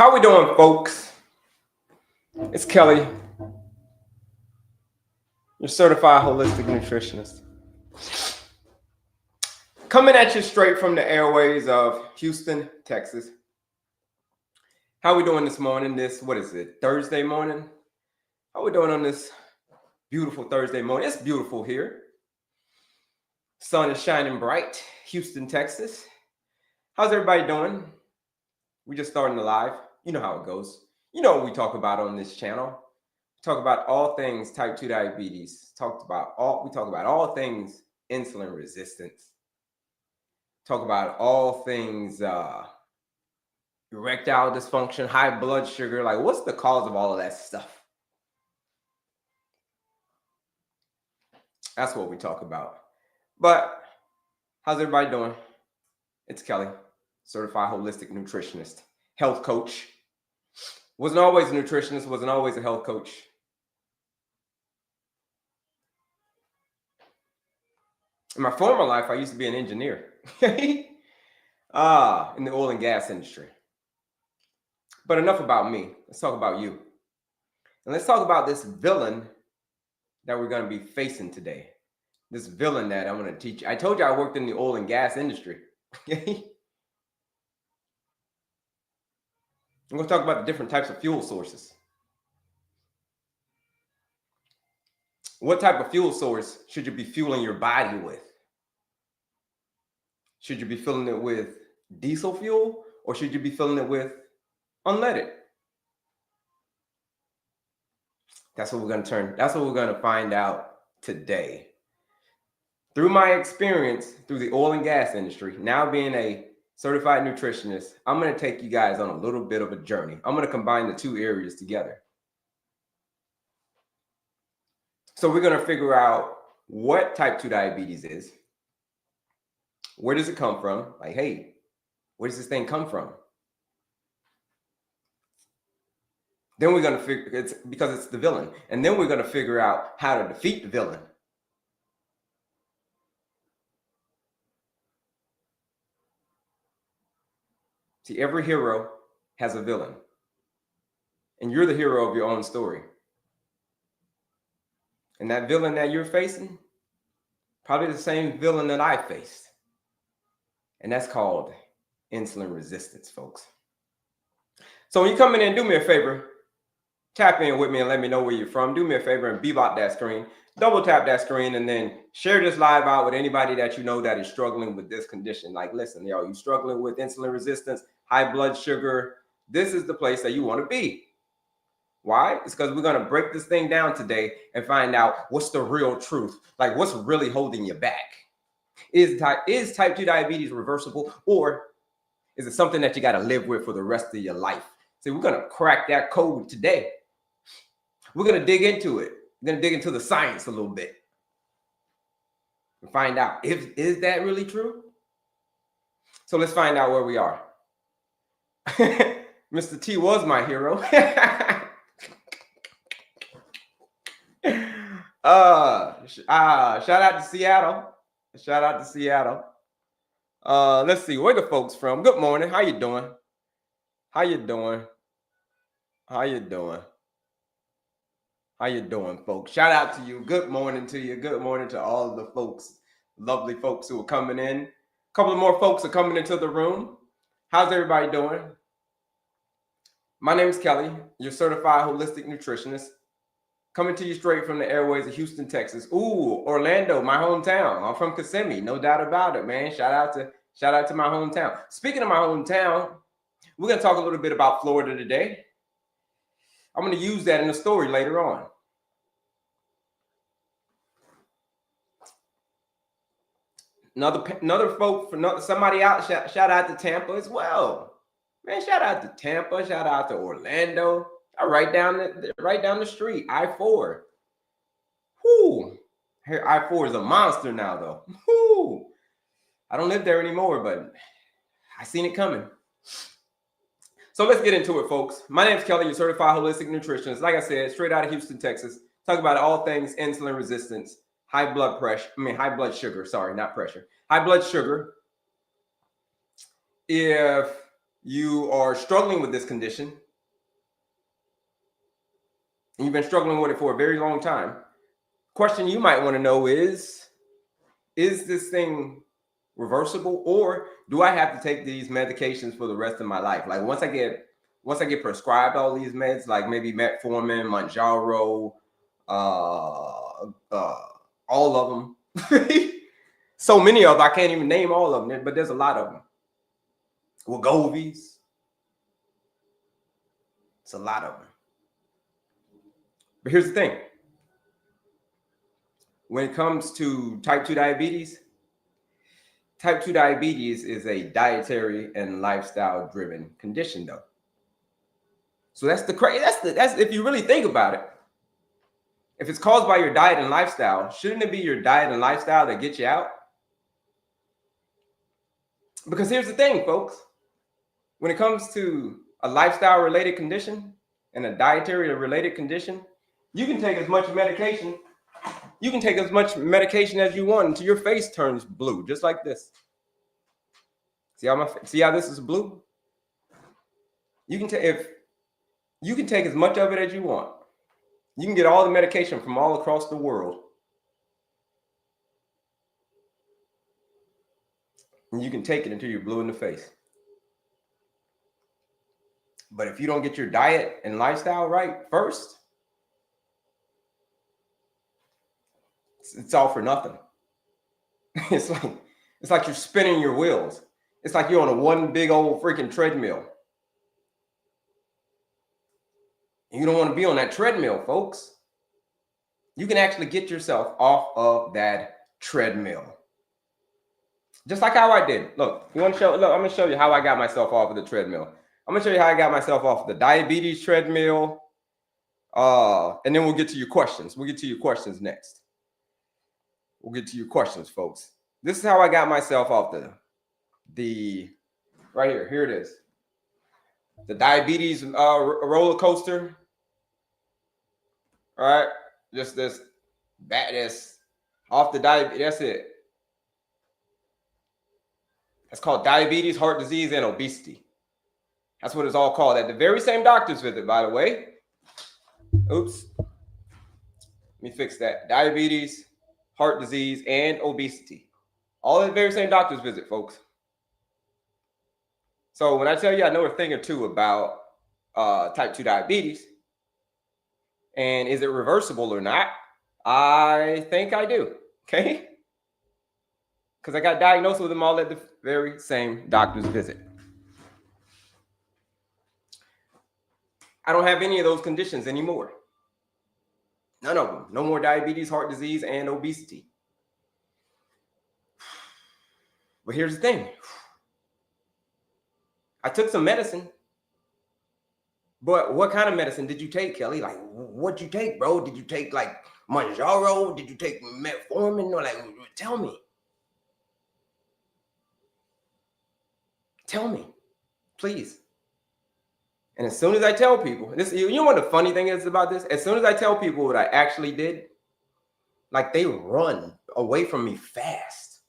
How we doing, folks? It's Kelley, your certified holistic nutritionist, coming at you straight from the airways of Houston, Texas. How we doing this morning? What is it, Thursday morning? How we doing on this beautiful Thursday morning? It's beautiful here. Sun is shining bright, Houston, Texas. How's everybody doing? We just starting the live. You know how it goes. You know what we talk about on this channel. We talk about all things type 2 diabetes. We talk about all things insulin resistance. Talk about all things erectile dysfunction, high blood sugar. Like, what's the cause of all of that stuff? That's what we talk about. But how's everybody doing? It's Kelley, certified holistic nutritionist, health coach. Wasn't always a nutritionist, wasn't always a health coach. In my former life, I used to be an engineer in the oil and gas industry. But enough about me. Let's talk about you. And let's talk about this villain that we're going to be facing today. This villain that I'm going to teach you. I told you I worked in the oil and gas industry. I'm going to talk about the different types of fuel sources. What type of fuel source should you be fueling your body with? Should you be filling it with diesel fuel, or should you be filling it with unleaded? That's what we're going to find out today. Through my experience through the oil and gas industry, now being a certified nutritionist, I'm going to take you guys on a little bit of a journey. I'm going to combine the two areas together. So we're going to figure out what type 2 diabetes is. Where does it come from? Like, hey, where does this thing come from? Then we're going to figure it's because it's the villain. And then we're going to figure out how to defeat the villain. See, every hero has a villain. And you're the hero of your own story. And that villain that you're facing, probably the same villain that I faced. And that's called insulin resistance, folks. So when you come in, do me a favor. Tap in with me and let me know where you're from. Do me a favor and bebop that screen. Double tap that screen and then share this live out with anybody that you know that is struggling with this condition. Like, listen, yo, you struggling with insulin resistance, high blood sugar. This is the place that you want to be. Why? It's because we're going to break this thing down today and find out what's the real truth. Like, what's really holding you back? Is type 2 diabetes reversible, or is it something that you got to live with for the rest of your life? See, we're going to crack that code today. We're going to dig into it. We're going to dig into the science a little bit and find out is that really true? So let's find out where we are. Mr. T was my hero. Shout out to Seattle. Shout out to Seattle. Let's see, where the folks from? Good morning. How you doing? How you doing? How you doing? How you doing, folks? Shout out to you. Good morning to you. Good morning to all of the folks, lovely folks who are coming in. A couple of more folks are coming into the room. How's everybody doing? My name is Kelley, your certified holistic nutritionist, coming to you straight from the airways of Houston, Texas. Ooh, Orlando, my hometown. I'm from Kissimmee, no doubt about it, man. Shout out to my hometown. Speaking of my hometown, we're going to talk a little bit about Florida today. I'm going to use that in a story later on. Somebody out, shout out to Tampa as well. Man, shout out to Tampa, shout out to Orlando. Right down the street, I-4. Whoo. Here, I-4 is a monster now, though. Whoo. I don't live there anymore, but I seen it coming. So let's get into it, folks. My name is Kelley, your certified holistic nutritionist. Like I said, straight out of Houston, Texas. Talk about all things insulin resistance, high blood sugar. Sorry, not pressure. High blood sugar. If you are struggling with this condition, and you've been struggling with it for a very long time, question you might want to know is this thing reversible, or do I have to take these medications for the rest of my life? Like once I get prescribed all these meds, like maybe metformin, Manjaro, all of them. So many of them, I can't even name all of them, but there's a lot of them. Wegovy's, it's a lot of them. But here's the thing. When it comes to type 2 diabetes is a dietary and lifestyle driven condition though. So that's if you really think about it. If it's caused by your diet and lifestyle, shouldn't it be your diet and lifestyle that get you out? Because here's the thing, folks. When it comes to a lifestyle related condition and a dietary related condition, you can take as much medication as you want until your face turns blue, just like this. See how this is blue? You can take as much of it as you want. You can get all the medication from all across the world. And you can take it until you're blue in the face. But if you don't get your diet and lifestyle right first, it's all for nothing. It's like you're spinning your wheels. It's like you're on a one big old freaking treadmill. You don't want to be on that treadmill, folks. You can actually get yourself off of that treadmill. Just like how I did. Look, I'm going to show you how I got myself off of the treadmill. I'm going to show you how I got myself off of the diabetes treadmill. And then we'll get to your questions. We'll get to your questions next. We'll get to your questions, folks. This is how I got myself off the right here. Here it is. The diabetes roller coaster. All right. Just this off the diabetes. That's it. It's called diabetes, heart disease, and obesity. That's what it's all called. At the very same doctor's visit, by the way. Oops. Let me fix that. Diabetes, heart disease, and obesity. All at the very same doctor's visit, folks. So when I tell you I know a thing or two about type 2 diabetes, and is it reversible or not, I think I do. Okay? Because I got diagnosed with them all at the very same doctor's visit. I don't have any of those conditions anymore. None of them. No more diabetes, heart disease, and obesity. But here's the thing. I took some medicine. But what kind of medicine did you take, Kelley? Like, what'd you take, bro? Did you take like Manjaro? Did you take metformin? Or like, tell me. Tell me, please. And as soon as I tell people, you know what the funny thing is about this? As soon as I tell people what I actually did, like they run away from me fast.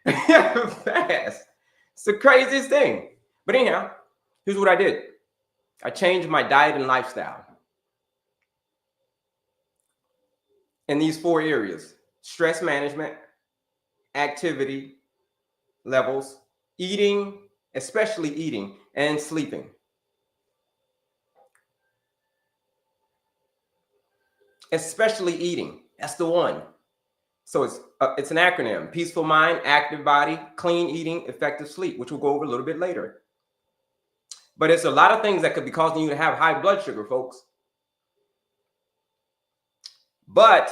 Fast. It's the craziest thing. But anyhow, here's what I did. I changed my diet and lifestyle in these 4 areas: stress management, activity levels, eating, especially eating, and sleeping. Especially eating. That's the one. So it's an acronym: peaceful mind, active body, clean eating, effective sleep, which we'll go over a little bit later. But it's a lot of things that could be causing you to have high blood sugar, folks. But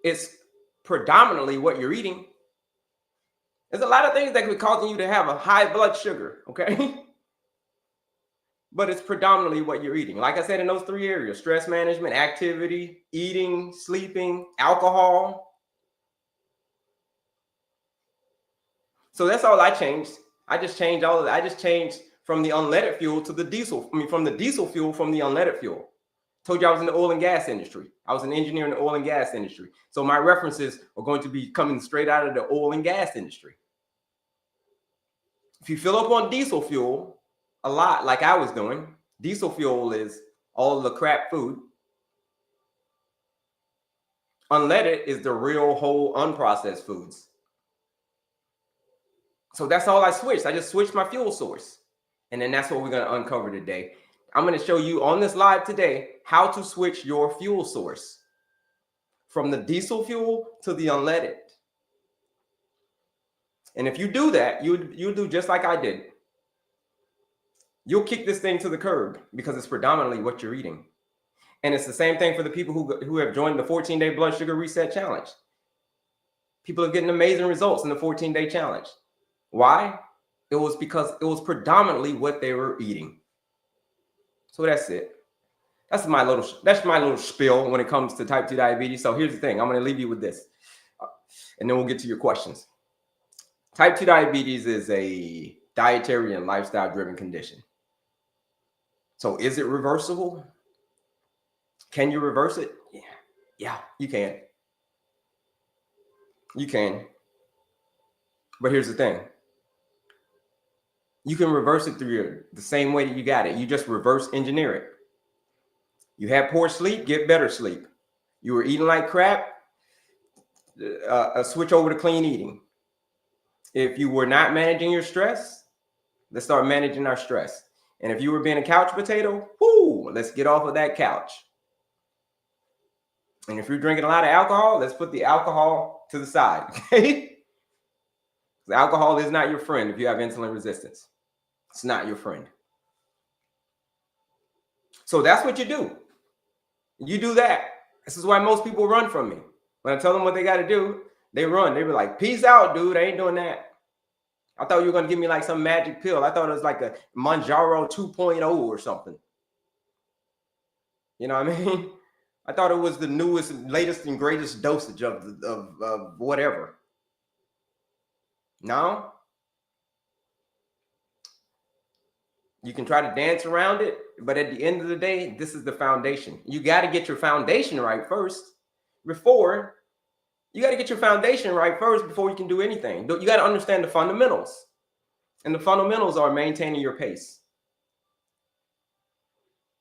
it's predominantly what you're eating. There's a lot of things that could be causing you to have a high blood sugar, okay? But it's predominantly what you're eating. Like I said, in those 3 areas: stress management, activity, eating, sleeping, alcohol. So that's all I changed. I just changed all of that. I just changed from the unleaded fuel to the diesel. From the diesel fuel from the unleaded fuel. Told you I was in the oil and gas industry. I was an engineer in the oil and gas industry. So my references are going to be coming straight out of the oil and gas industry. If you fill up on diesel fuel a lot, like I was doing, diesel fuel is all the crap food. Unleaded is the real, whole, unprocessed foods. So that's all I switched. I just switched my fuel source. And then that's what we're going to uncover today. I'm going to show you on this live today how to switch your fuel source from the diesel fuel to the unleaded. And if you do that, you do just like I did. You'll kick this thing to the curb because it's predominantly what you're eating. And it's the same thing for the people who have joined the 14-day blood sugar reset challenge. People are getting amazing results in the 14-day challenge. Why? It was because it was predominantly what they were eating. So that's it. That's my little spiel when it comes to type 2 diabetes. So here's the thing. I'm going to leave you with this. And then we'll get to your questions. Type 2 diabetes is a dietary and lifestyle driven condition. So is it reversible? Can you reverse it? Yeah, you can. You can. But here's the thing. You can reverse it through the same way that you got it. You just reverse engineer it. You had poor sleep, get better sleep. You were eating like crap, switch over to clean eating. If you were not managing your stress, let's start managing our stress. And if you were being a couch potato, let's get off of that couch. And if you're drinking a lot of alcohol, let's put the alcohol to the side, okay? The alcohol is not your friend if you have insulin resistance. It's not your friend. So that's what you do. You do that. This is why most people run from me. When I tell them what they got to do, they run. They were like, peace out, dude. I ain't doing that. I thought you were going to give me like some magic pill. I thought it was like a Manjaro 2.0 or something. You know what I mean? I thought it was the newest, latest, and greatest dosage of whatever. No. You can try to dance around it, but at the end of the day, this is the foundation. You got to get your foundation right first before you can do anything. You got to understand the fundamentals. And the fundamentals are maintaining your pace,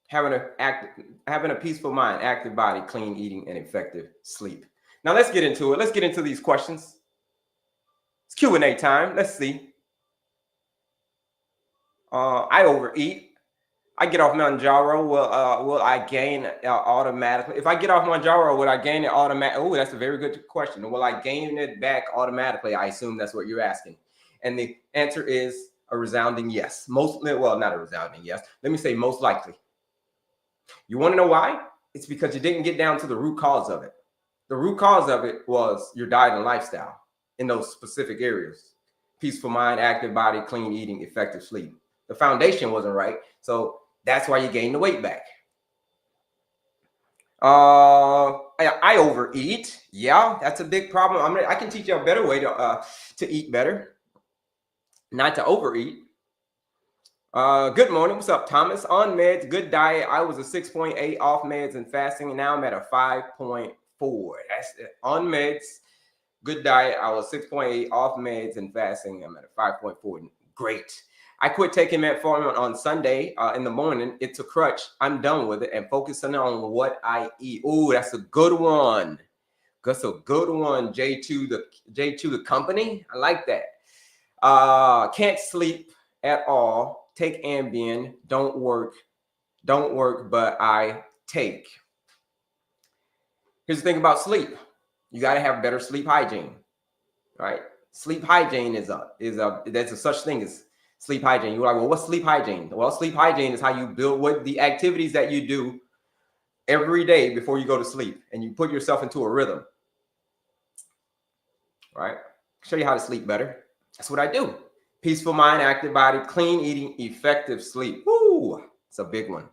having a peaceful mind, active body, clean eating, and effective sleep. Now let's get into it. Let's get into these questions. It's Q&A time. Let's see. I overeat. I get off Manjaro. Will I gain automatically? If I get off Manjaro, would I gain it automatically? Oh, that's a very good question. Will I gain it back automatically? I assume that's what you're asking. And the answer is a resounding yes. Not a resounding yes. Let me say most likely. You want to know why? It's because you didn't get down to the root cause of it. The root cause of it was your diet and lifestyle in those specific areas. Peaceful mind, active body, clean eating, effective sleep. The foundation wasn't right. So that's why you gained the weight back. I overeat. Yeah, that's a big problem. I can teach you a better way to eat better, not to overeat. Good morning. What's up, Thomas? On meds, good diet. I was a 6.8 off meds and fasting, and now I'm at a 5.4. That's it. On meds, good diet. I was 6.8 off meds and fasting. I'm at a 5.4. Great. I quit taking metformin on Sunday in the morning. It's a crutch. I'm done with it and focusing on what I eat. Oh, that's a good one. That's a good one. J2 the company. I like that. Can't sleep at all. Take Ambien. Don't work, but I take. Here's the thing about sleep. You got to have better sleep hygiene, right? Sleep hygiene there's a such thing as sleep hygiene. You're like, well, what's sleep hygiene? Well, sleep hygiene is how you build what the activities that you do every day before you go to sleep, and you put yourself into a rhythm, right? Show you how to sleep better. That's what I do. Peaceful mind, active body, clean eating, effective sleep. Woo, it's a big one.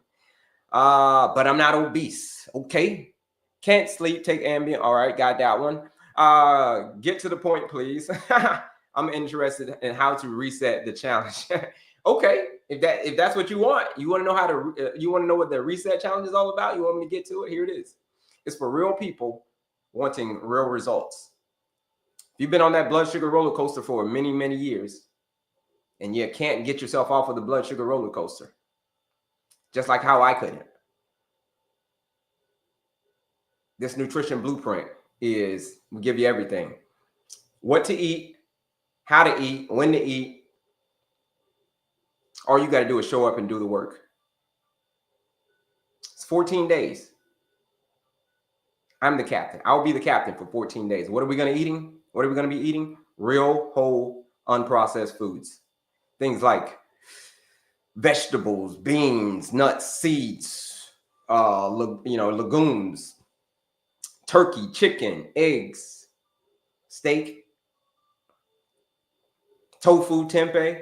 But I'm not obese. Okay. Can't sleep, take Ambien. All right, got that one. Get to the point, please. I'm interested in how to reset the challenge. Okay, if that's what you want to know you want to know what the reset challenge is all about. You want me to get to it? Here it is. It's for real people wanting real results. If you've been on that blood sugar roller coaster for many, many years, And you can't get yourself off of the blood sugar roller coaster. Just like how I couldn't. This nutrition blueprint is, we give you everything. What to eat, how to eat, when to eat. All you got to do is show up and do the work. It's 14 days. I'm the captain. I'll be the captain for 14 days. What are we going to eating? What are we going to be eating? Real, whole, unprocessed foods. Things like vegetables, beans, nuts, seeds, legumes, turkey, chicken, eggs, steak, tofu, tempeh.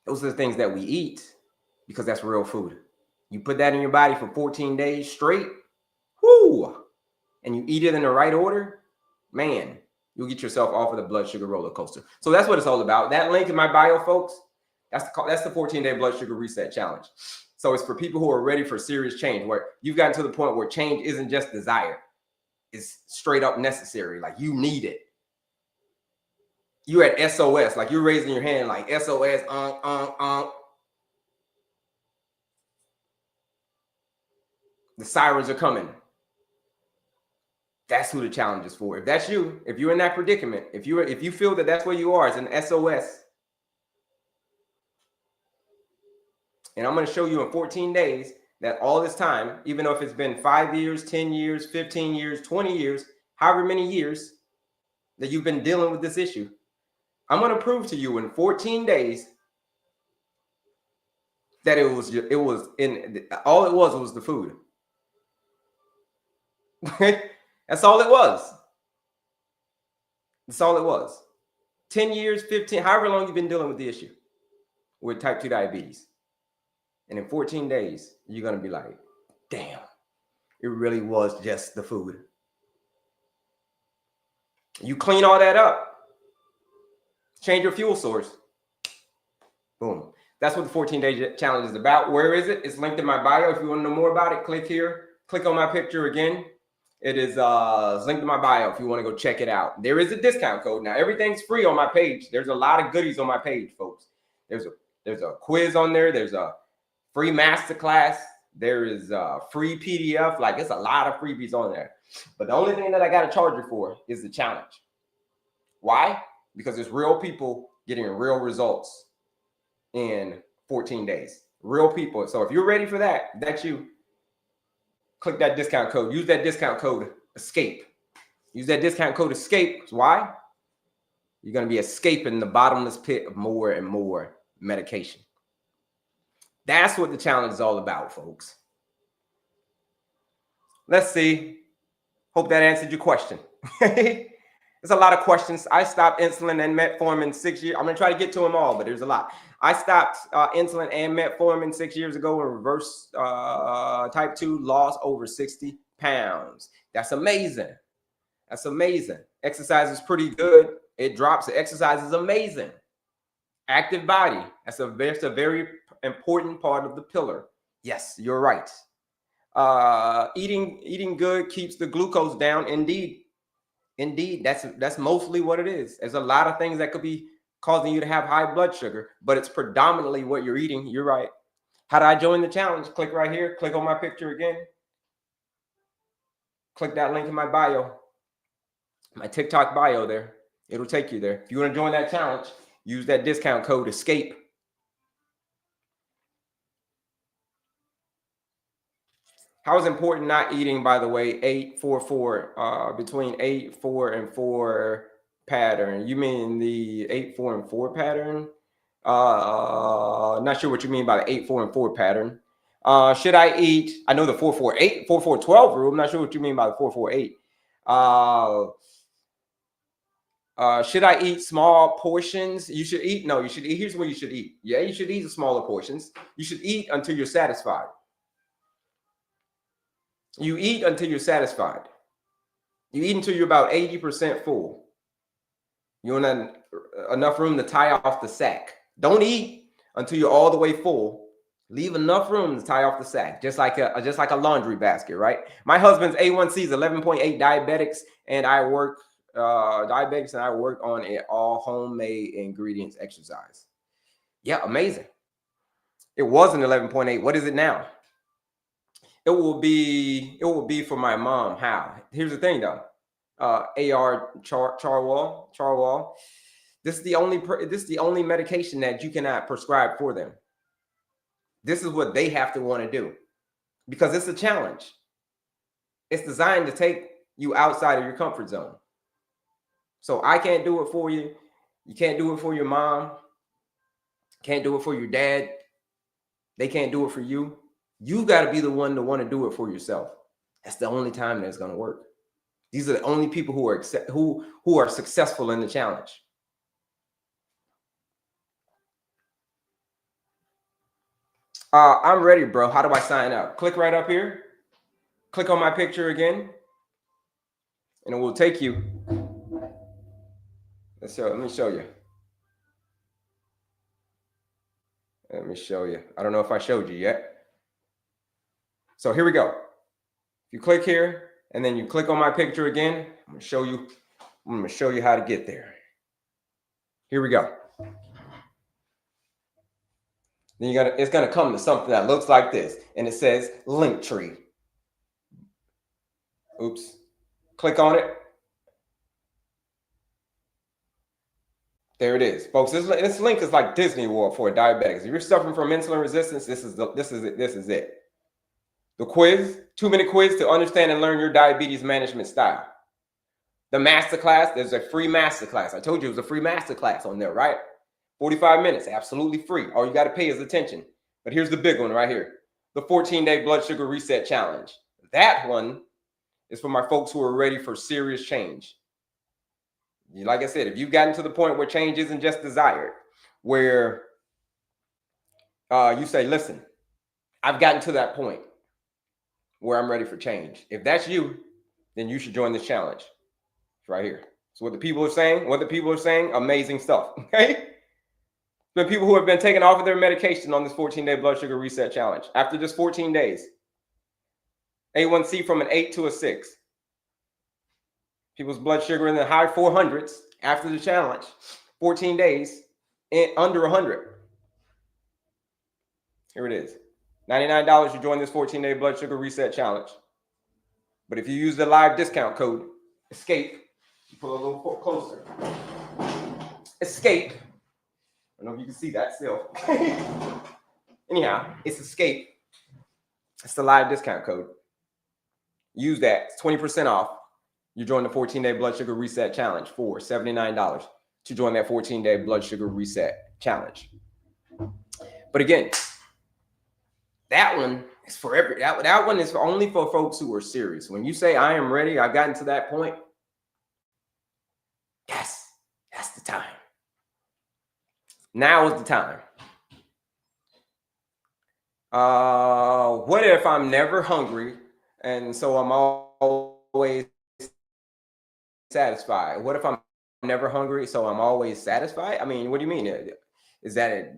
Those are the things that we eat because that's real food. You put that in your body for 14 days straight, whoo, and you eat it in the right order, man, you'll get yourself off of the blood sugar roller coaster. So that's what it's all about. That link in my bio, folks, that's the 14-day blood sugar reset challenge. So it's for people who are ready for serious change, where you've gotten to the point where change isn't just desired. It's straight up necessary. Like you need it. You're at SOS, like you're raising your hand like SOS, The sirens are coming. That's who the challenge is for. If that's you, if you're in that predicament, if you feel that that's where you are, it's an SOS. And I'm going to show you in 14 days that all this time, even though if it's been 5 years, 10 years, 15 years, 20 years, however many years that you've been dealing with this issue, I'm going to prove to you in 14 days that all it was the food. That's all it was. That's all it was. 10 years, 15, however long you've been dealing with the issue with type 2 diabetes. And in 14 days, you're going to be like, damn, it really was just the food. You clean all that up, change your fuel source. Boom. That's what the 14-day challenge is about. Where is it? It's linked in my bio. If you want to know more about it, click here. Click on my picture again. It is linked in my bio if you want to go check it out. There is a discount code. Now, everything's free on my page. There's a lot of goodies on my page, folks. There's a quiz on there. There's a free masterclass. There is a free PDF. Like, it's a lot of freebies on there. But the only thing that I got to charge you for is the challenge. Why? Because there's real people getting real results in 14 days. Real people. So if you're ready for that, that's you. Click that discount code. Use that discount code, ESCAPE. Use that discount code, ESCAPE. Why? You're going to be escaping the bottomless pit of more and more medication. That's what the challenge is all about, folks. Let's see. Hope that answered your question. There's a lot of questions. I stopped insulin and metformin 6 years. I'm going to try to get to them all, but there's a lot. I stopped insulin and metformin 6 years ago and reversed type 2, lost over 60 pounds. That's amazing. That's amazing. Exercise is pretty good. It drops. The exercise is amazing. Active body. That's a very important part of the pillar. Yes, you're right. Eating good keeps the glucose down. Indeed, that's mostly what it is. There's a lot of things that could be causing you to have high blood sugar, but it's predominantly what you're eating. You're right. How do I join the challenge? Click right here. Click on my picture again. Click that link in my bio, my TikTok bio there. It'll take you there. If you want to join that challenge, use that discount code ESCAPE. How is important not eating, by the way, 8-4-4, between 8-4 and 4 pattern? You mean the 8-4 and 4 pattern? Not sure what you mean by the 8-4 and 4 pattern. Should I eat? I know the 4-4-8, 4-4-12 rule. I'm not sure what you mean by the 4-4-8. Should I eat small portions? You should eat. No, you should eat. Here's what you should eat. Yeah, you should eat the smaller portions. You should eat until you're satisfied. You eat until you're satisfied. You eat until you're about 80% full. You want enough room to tie off the sack. Don't eat until you're all the way full. Leave enough room to tie off the sack, just like a laundry basket, right? My husband's A1C is 11.8 diabetics, and I work diabetics and I worked on an all homemade ingredients exercise. Yeah, amazing. It was an 11.8. What is it now? It will be for my mom. How? Here's the thing though. AR Charwal. This is the only medication that you cannot prescribe for them. This is what they have to want to do because it's a challenge. It's designed to take you outside of your comfort zone. So I can't do it for you. You can't do it for your mom. Can't do it for your dad. They can't do it for you. You got to be the one to want to do it for yourself. That's the only time that's going to work. These are the only people who are successful in the challenge. I'm ready, bro. How do I sign up? Click right up here. Click on my picture again, and it will take you. Let me show you. Let me show you. I don't know if I showed you yet. So here we go. If you click here, and then you click on my picture again, I'm gonna show you how to get there. Here we go. Then it's gonna come to something that looks like this, and it says Linktree. Oops. Click on it. There it is, folks. This link is like Disney World for diabetics. If you're suffering from insulin resistance, this is it. The quiz, 2-minute quiz to understand and learn your diabetes management style. The masterclass, there's a free masterclass. I told you it was a free masterclass on there, right? 45 minutes, absolutely free. All you got to pay is attention. But here's the big one right here. The 14-day blood sugar reset challenge. That one is for my folks who are ready for serious change. Like I said, if you've gotten to the point where change isn't just desired, where you say, listen, I've gotten to that point where I'm ready for change. If that's you, then you should join this challenge. It's right here. So what the people are saying, amazing stuff. Okay? The people who have been taken off of their medication on this 14-day blood sugar reset challenge. After just 14 days, A1C from an 8 to a 6. People's blood sugar in the high 400s after the challenge. 14 days, under 100. Here it is. $99 you join this 14-day blood sugar reset challenge. But if you use the live discount code, ESCAPE, you pull a little closer. ESCAPE. I don't know if you can see that still. Anyhow, it's ESCAPE. It's the live discount code. Use that. It's 20% off. You join the 14-day blood sugar reset challenge for $79 to join that 14-day blood sugar reset challenge. But again, that one is for that one is only for folks who are serious. When you say I am ready, I've gotten to that point. Yes, that's the time. Now is the time. What if I'm never hungry and so I'm always satisfied? What if I'm never hungry so I'm always satisfied? I mean, what do you mean? Is that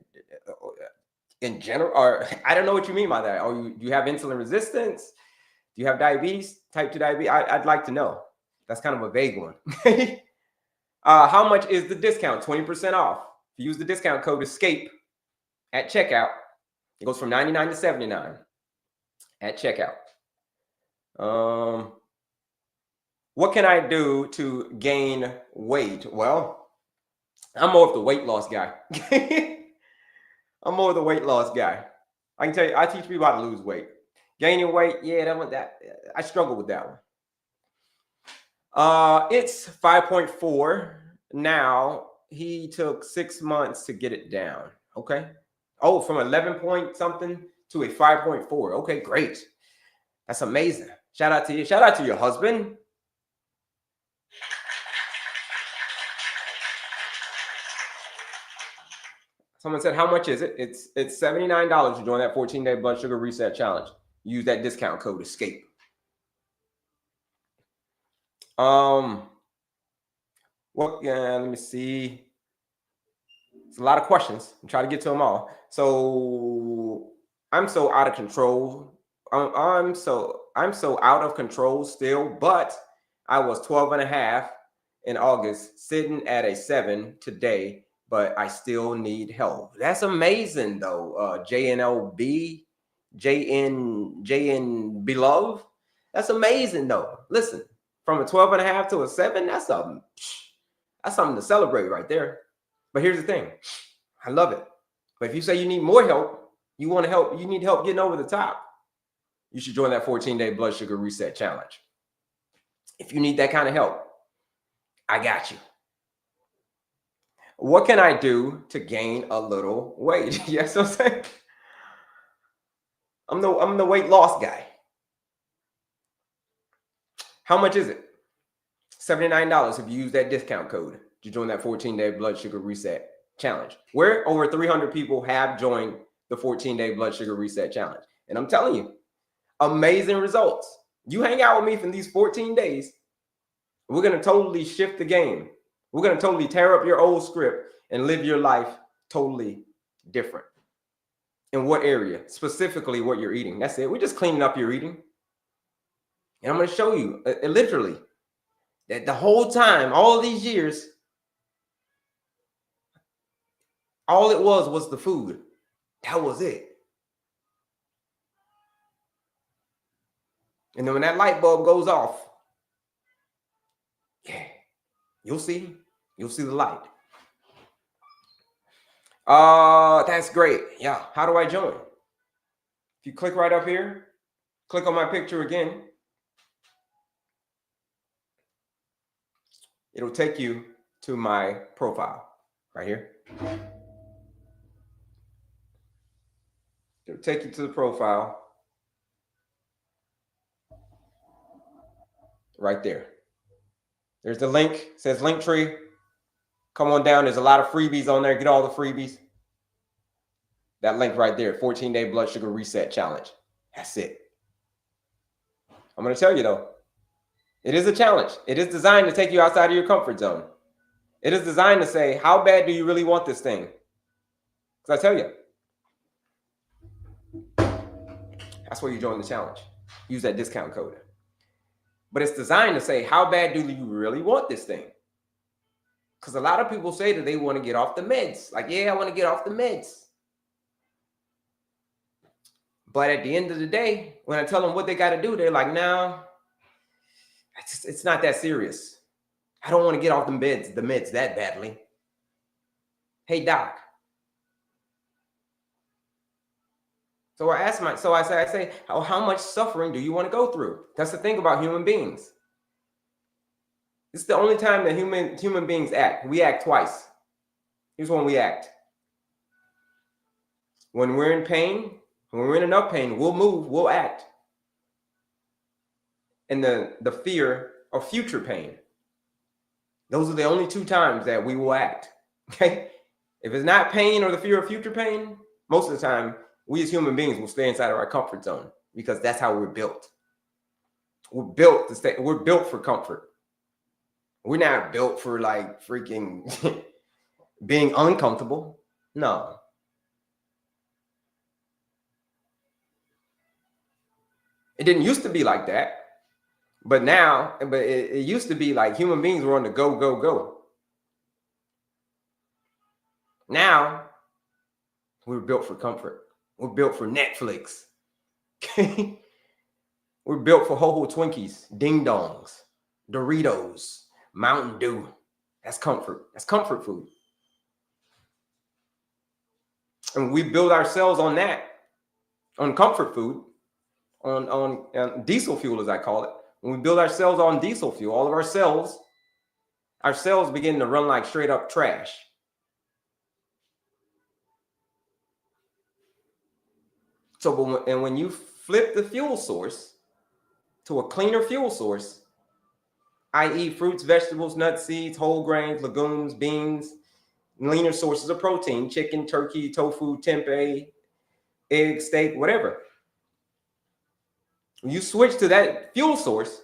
in general? Or I don't know what you mean by that. Or do you have insulin resistance? Do you have diabetes, type 2 diabetes? I'd like to know. That's kind of a vague one. How much is the discount? 20% off. If you use the discount code ESCAPE at checkout, it goes from $99 to $79 at checkout. What can I do to gain weight? Well, I'm more of the weight loss guy. I'm more of the weight loss guy. I can tell you, I teach people how to lose weight. Gaining weight, yeah, I struggle with that one. It's 5.4 now. He took 6 months to get it down. Okay. Oh, from 11 point something to a 5.4. Okay, great. That's amazing. Shout out to you. Shout out to your husband. Someone said, how much is it? It's $79 to join that 14-day blood sugar reset challenge. Use that discount code ESCAPE. Let me see. It's a lot of questions. I'm trying to get to them all. So I'm so out of control. I'm so out of control still, but I was 12 and a half in August, sitting at a 7 today, but I still need help. That's amazing though. JNLB, JN Beloved. That's amazing though. Listen, from a 12.5 to a 7, that's something to celebrate right there. But here's the thing. I love it. But if you say you need more help, you want to help, you need help getting over the top, you should join that 14-day blood sugar reset challenge. If you need that kind of help, I got you. What can I do to gain a little weight? Yes, I'm saying. I'm the weight loss guy. How much is it? $79 if you use that discount code to join that 14-day blood sugar reset challenge. Where over 300 people have joined the 14-day blood sugar reset challenge. And I'm telling you, amazing results. You hang out with me for these 14 days, we're going to totally shift the game. We're going to totally tear up your old script and live your life totally different. In what area? Specifically what you're eating. That's it. We're just cleaning up your eating. And I'm going to show you literally that the whole time, all of these years, all it was the food. That was it. And then when that light bulb goes off, yeah, you'll see the light. That's great. Yeah. How do I join? If you click right up here, click on my picture again, it'll take you to my profile right here. It'll take you to the profile right there. There's the link. It says Linktree. Come on down. There's a lot of freebies on there. Get all the freebies. That link right there, 14-day blood sugar reset challenge. That's it. I'm going to tell you though, it is a challenge. It is designed to take you outside of your comfort zone. It is designed to say, how bad do you really want this thing? Because I tell you, that's where you join the challenge. Use that discount code. But it's designed to say, how bad do you really want this thing? Because a lot of people say that they want to get off the meds. Like, yeah, I want to get off the meds. But at the end of the day, when I tell them what they got to do, they're like, no, it's not that serious. I don't want to get off the meds that badly. Hey, doc. So I say, how much suffering do you want to go through? That's the thing about human beings. It's the only time that human beings act. We act twice. Here's when we act. When we're in pain, when we're in enough pain, we'll move, we'll act. And the fear of future pain. Those are the only two times that we will act. Okay? If it's not pain or the fear of future pain, most of the time, we as human beings will stay inside of our comfort zone because that's how we're built. We're built to stay, we're built for comfort. We're not built for like freaking being uncomfortable. No. It didn't used to be like that. But now, it used to be like human beings were on the go, go, go. Now, we're built for comfort. We're built for Netflix. We're built for Ho-Ho Twinkies, Ding Dongs, Doritos, Mountain Dew. That's comfort. That's comfort food. And we build ourselves on that, on comfort food, on diesel fuel, as I call it. When we build ourselves on diesel fuel, all of our cells begin to run like straight up trash. So, when you flip the fuel source to a cleaner fuel source, i.e. fruits, vegetables, nuts, seeds, whole grains, legumes, beans, leaner sources of protein, chicken, turkey, tofu, tempeh, egg, steak, whatever. When you switch to that fuel source,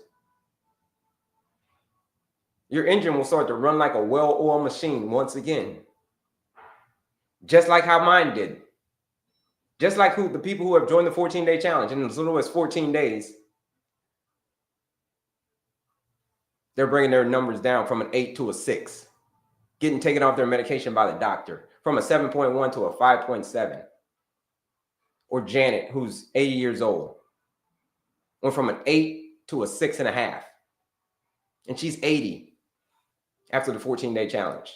your engine will start to run like a well-oiled machine once again. Just like how mine did. Just like the people who have joined the 14-day challenge in as little as 14 days. They're bringing their numbers down from an 8 to a 6, getting taken off their medication by the doctor from a 7.1 to a 5.7. Or Janet, who's 80 years old, went from an 8 to a 6.5. And she's 80 after the 14-day challenge.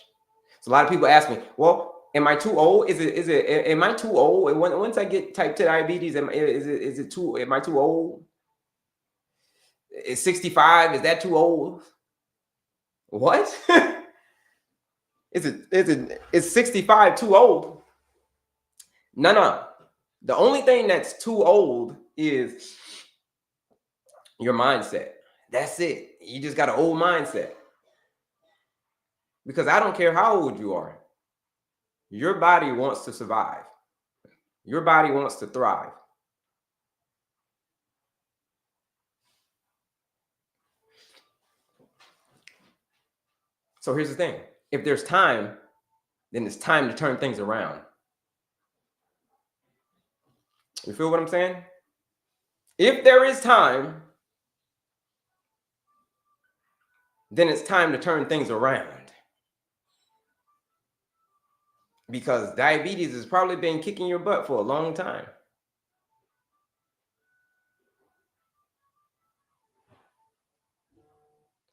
So a lot of people ask me, well, am I too old? Am I too old? Once I get type 2 diabetes, am I too old? Is 65, is that too old? What? Is 65 too old? No. The only thing that's too old is your mindset. That's it. You just got an old mindset. Because I don't care how old you are. Your body wants to survive. Your body wants to thrive. So here's the thing. If there's time, then it's time to turn things around. You feel what I'm saying? If there is time, then it's time to turn things around. Because diabetes has probably been kicking your butt for a long time.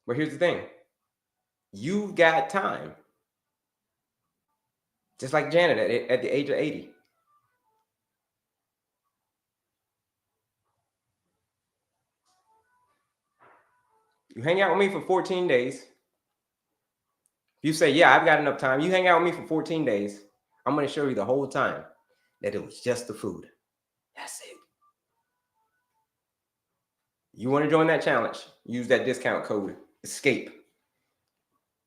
But here's the thing. You've got time. Just like Janet at the age of 80. You hang out with me for 14 days. You say, yeah, I've got enough time. You hang out with me for 14 days. I'm going to show you the whole time that it was just the food. That's it. You want to join that challenge? Use that discount code, ESCAPE.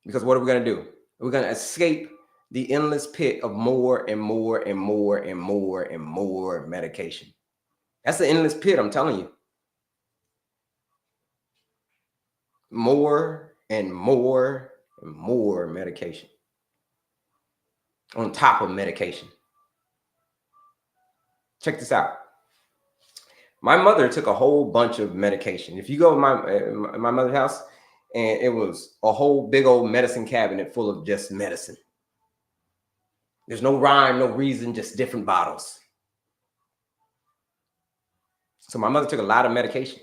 Because what are we going to do? We're going to escape the endless pit of more and more and more and more and more medication. That's the endless pit, I'm telling you. More and more and more medication. On top of medication. Check this out. My mother took a whole bunch of medication. If you go to my mother's house, and it was a whole big old medicine cabinet full of just medicine. There's no rhyme, no reason, just different bottles. So my mother took a lot of medication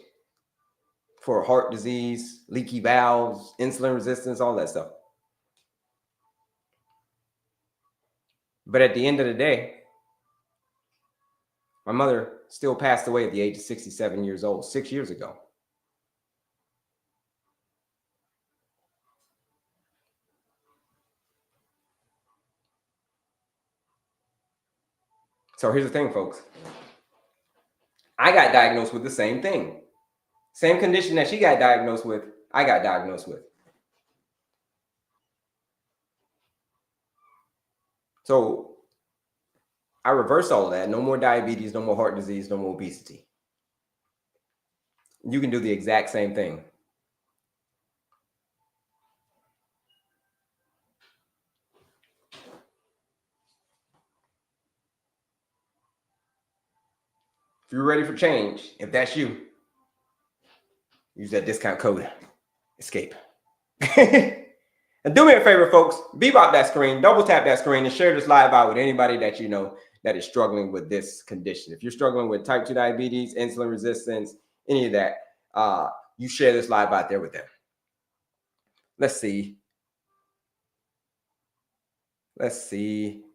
for heart disease, leaky valves, insulin resistance, all that stuff. But at the end of the day, my mother still passed away at the age of 67 years old, 6 years ago. So here's the thing, folks. I got diagnosed with the same thing. Same condition that she got diagnosed with, I got diagnosed with. So I reversed all of that. No more diabetes, no more heart disease, no more obesity. You can do the exact same thing. If you're ready for change, if that's you, use that discount code, ESCAPE. And do me a favor, folks, bebop that screen, double tap that screen, and share this live out with anybody that you know that is struggling with this condition. If you're struggling with type 2 diabetes, insulin resistance, any of that, you share this live out there with them. Let's see.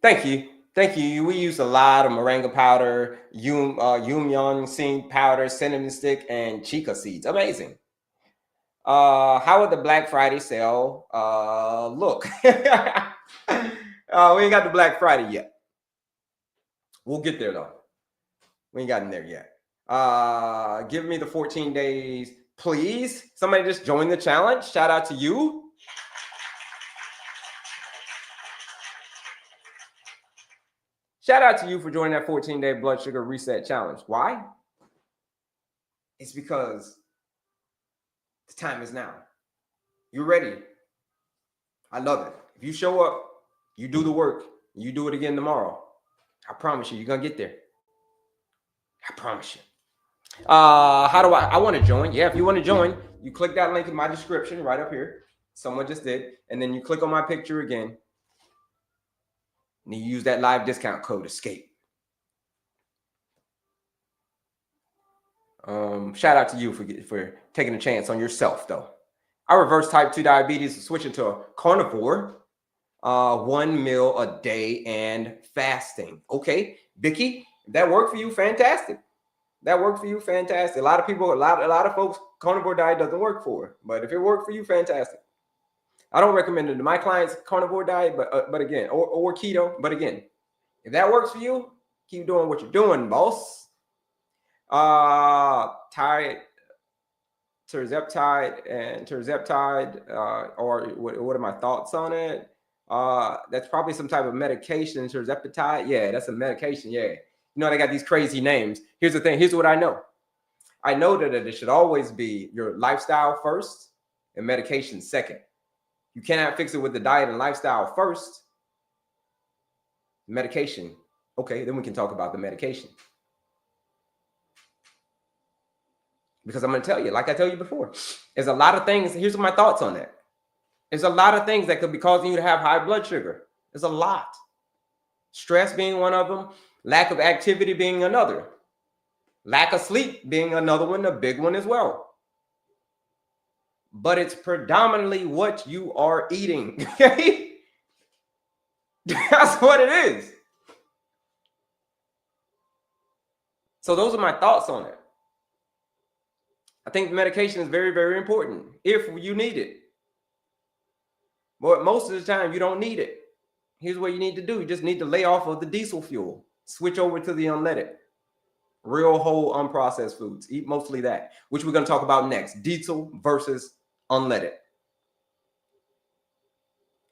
Thank you. We use a lot of moringa powder, yum seed powder, cinnamon stick, and chica seeds. Amazing. How would the Black Friday sale look? We ain't got the Black Friday yet. We'll get there though. We ain't gotten there yet. Give me the 14 days, please. Somebody just join the challenge. Shout out to you. Shout out to you for joining that 14-day blood sugar reset challenge. Why? It's because the time is now. You're ready. I love it. If you show up, you do the work, you do it again tomorrow. I promise you, you're going to get there. I promise you. How do I want to join? Yeah, if you want to join, You click that link in my description right up here. Someone just did. And then you click on my picture again. And you use that live discount code ESCAPE. Shout out to you for taking a chance on yourself, though. I reverse type 2 diabetes, switching to a carnivore, 1 meal a day and fasting. Okay, Vicky, if that worked for you, fantastic. That worked for you, fantastic. A lot of people, a lot of folks, carnivore diet doesn't work for. But if it worked for you, fantastic. I don't recommend it to my clients carnivore diet, but again, or keto. But again, if that works for you, keep doing what you're doing, boss. Terzeptide, or what are my thoughts on it? That's probably some type of medication. Terzeptide, yeah, that's a medication. Yeah, you know they got these crazy names. Here's the thing. Here's what I know. I know that it should always be your lifestyle first and medication second. You cannot fix it with the diet and lifestyle first. Medication. Okay, then we can talk about the medication. Because I'm going to tell you, like I tell you before, there's a lot of things. Here's my thoughts on that. There's a lot of things that could be causing you to have high blood sugar. There's a lot. Stress being one of them. Lack of activity being another. Lack of sleep being another one, a big one as well. But it's predominantly what you are eating. Okay? That's what it is. So those are my thoughts on it. I think medication is very, very important if you need it. But most of the time, you don't need it. Here's what you need to do. You just need to lay off of the diesel fuel. Switch over to the unleaded. Real, whole, unprocessed foods. Eat mostly that, which we're going to talk about next. Diesel versus unleaded.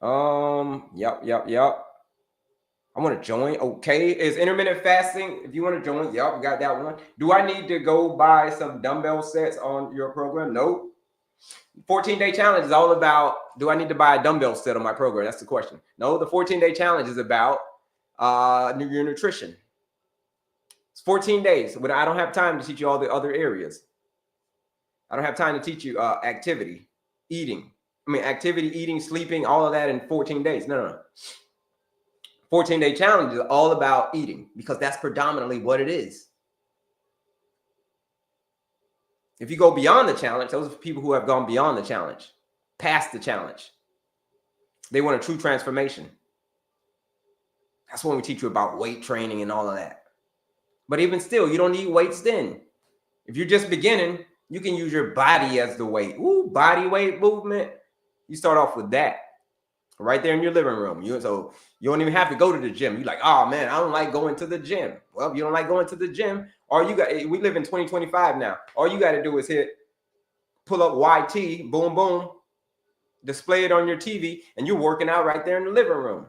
Yep. I want to join. Okay. Is intermittent fasting, if you want to join, yep, we got that one. Do I need to go buy some dumbbell sets on your program? No. 14-day challenge is all about, do I need to buy a dumbbell set on my program? That's the question. No, the 14-day challenge is about your nutrition. It's 14 days, but I don't have time to teach you all the other areas. I don't have time to teach you activity, eating, sleeping, all of that in 14 days. No. 14-day challenge is all about eating because that's predominantly what it is. If you go beyond the challenge, those are people who have gone beyond the challenge, past the challenge. They want a true transformation. That's when we teach you about weight training and all of that. But even still, you don't need weights then. If you're just beginning, you can use your body as the weight. Ooh, body weight movement. You start off with that right there in your living room. So you don't even have to go to the gym. You're like, oh man, I don't like going to the gym. Well, if you don't like going to the gym, we live in 2025 now. All you got to do is pull up YT, boom, boom, display it on your TV, and you're working out right there in the living room.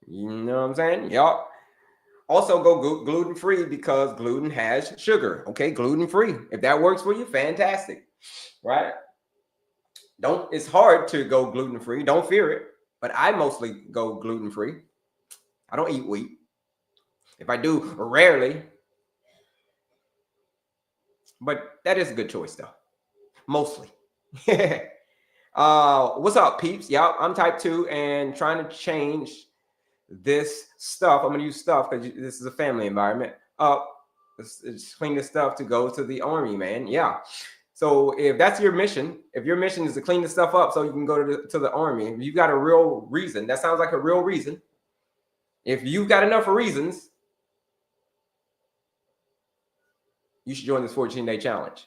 You know what I'm saying? Yup. Also go gluten-free because gluten has sugar. Okay, gluten-free. If that works for you, fantastic. Right? It's hard to go gluten-free. Don't fear it. But I mostly go gluten-free. I don't eat wheat. If I do, rarely. But that is a good choice, though. Mostly. What's up, peeps? Yeah, I'm type 2 and trying to change this stuff. I'm going to use stuff because this is a family environment. It's clean this stuff to go to the army, man. Yeah. So if that's your mission, if your mission is to clean the stuff up so you can go to the army, if you've got a real reason, that sounds like a real reason. If you've got enough reasons, you should join this 14-day challenge.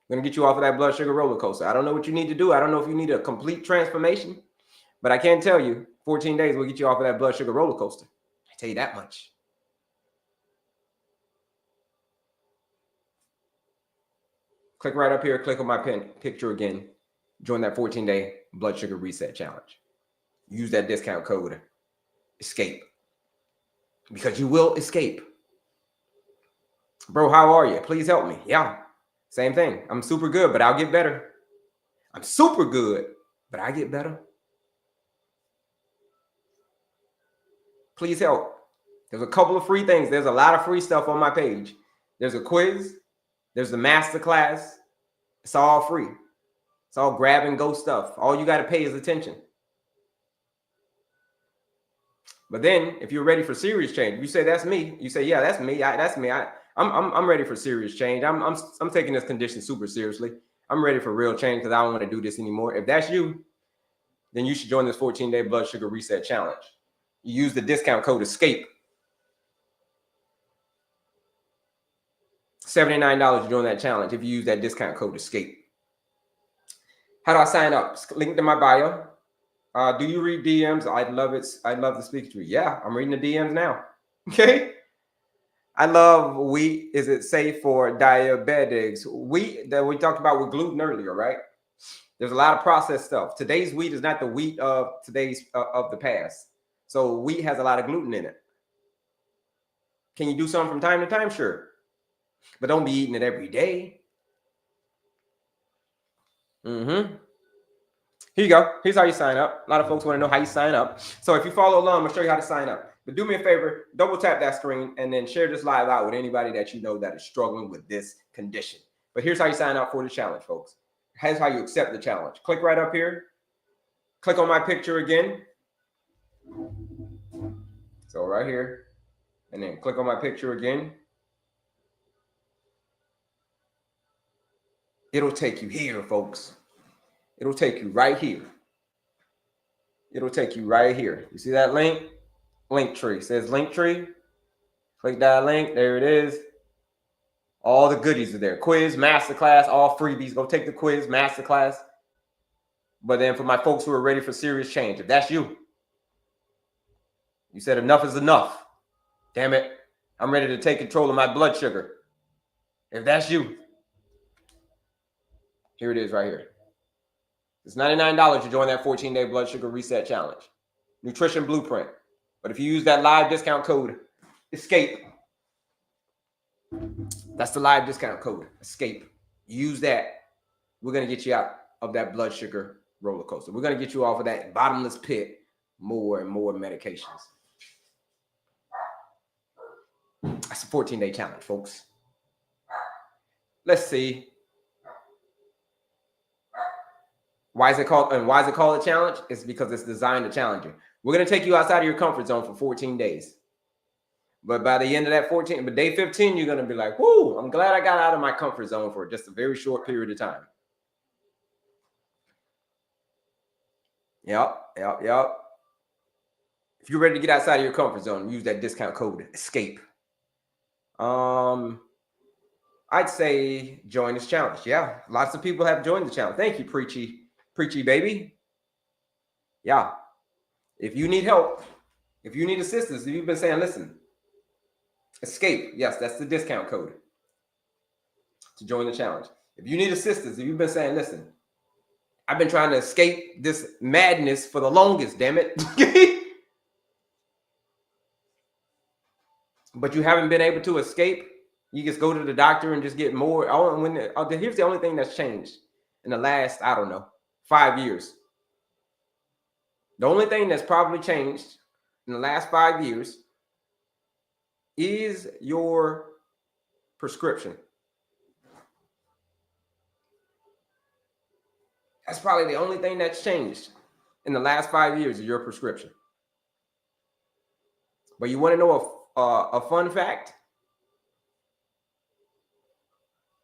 I'm going to get you off of that blood sugar roller coaster. I don't know what you need to do. I don't know if you need a complete transformation, but I can tell you 14 days will get you off of that blood sugar roller coaster. I tell you that much. Click right up here. Click on my picture again. Join that 14-day blood sugar reset challenge. Use that discount code ESCAPE because you will escape. Bro, how are you? Please help me. Yeah, same thing. I'm super good, but I'll get better. I'm super good, but I get better. Please help. There's a couple of free things. There's a lot of free stuff on my page. There's a quiz. There's the master class. It's all free. It's all grab and go stuff. All you got to pay is attention. But then, if you're ready for serious change, you say that's me. You say, yeah, that's me. That's me. I'm ready for serious change. I'm taking this condition super seriously. I'm ready for real change because I don't want to do this anymore. If that's you, then you should join this 14-day blood sugar reset challenge. You use the discount code ESCAPE. $79 to join that challenge if you use that discount code ESCAPE. How do I sign up? Link to my bio. Do you read DMs? I'd love it. I'd love to speak to you. Yeah, I'm reading the DMs now. Okay. I love wheat. Is it safe for diabetics? Wheat that we talked about with gluten earlier, right? There's a lot of processed stuff. Today's wheat is not the wheat of today's of the past. So wheat has a lot of gluten in it. Can you do something from time to time? Sure. But don't be eating it every day. Here you go. Here's how you sign up. A lot of folks want to know how you sign up. So if you follow along, I'm going to show you how to sign up. But do me a favor, double tap that screen and then share this live out with anybody that you know that is struggling with this condition. But here's how you sign up for the challenge, folks. Here's how you accept the challenge. Click right up here. Click on my picture again. So right here. And then click on my picture again. It'll take you here, folks. It'll take you right here. It'll take you right here. You see that link? Link tree. It says link tree. Click that link. There it is. All the goodies are there. Quiz, masterclass, all freebies. Go take the quiz, masterclass. But then for my folks who are ready for serious change, if that's you, you said enough is enough. Damn it. I'm ready to take control of my blood sugar. If that's you, here it is right here. It's $99 to join that 14-day blood sugar reset challenge. Nutrition blueprint. But if you use that live discount code, ESCAPE. That's the live discount code, ESCAPE. Use that. We're going to get you out of that blood sugar roller coaster. We're going to get you off of that bottomless pit, more and more medications. That's a 14-day challenge, folks. Let's see. Why is it called a challenge? It's because it's designed to challenge you. We're going to take you outside of your comfort zone for 14 days. But by the end of that day 15, you're going to be like, whoo, I'm glad I got out of my comfort zone for just a very short period of time. Yep. If you're ready to get outside of your comfort zone, use that discount code ESCAPE. I'd say join this challenge. Yeah, lots of people have joined the challenge. Thank you, Preachy baby. Yeah. If you need help, if you need assistance, if you've been saying, listen, ESCAPE. Yes, that's the discount code to join the challenge. If you need assistance, if you've been saying, listen, I've been trying to escape this madness for the longest, damn it. But you haven't been able to escape. You just go to the doctor and just get more. Here's the only thing that's changed in the last, 5 years. The only thing that's probably changed in the last 5 years is your prescription. That's probably the only thing that's changed in the last 5 years is your prescription. But you want to know a fun fact?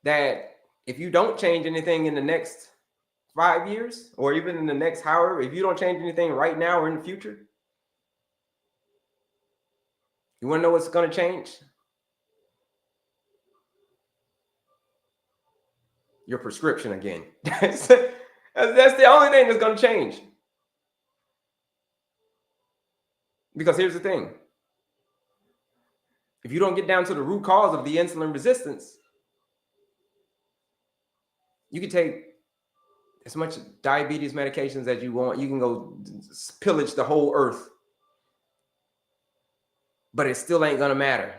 That if you don't change anything in the next 5 years, or even in the next however, if you don't change anything right now or in the future, you want to know what's going to change? Your prescription again. That's the only thing that's going to change. Because here's the thing. If you don't get down to the root cause of the insulin resistance, you can take as much diabetes medications as you want. You can go pillage the whole earth. But it still ain't going to matter.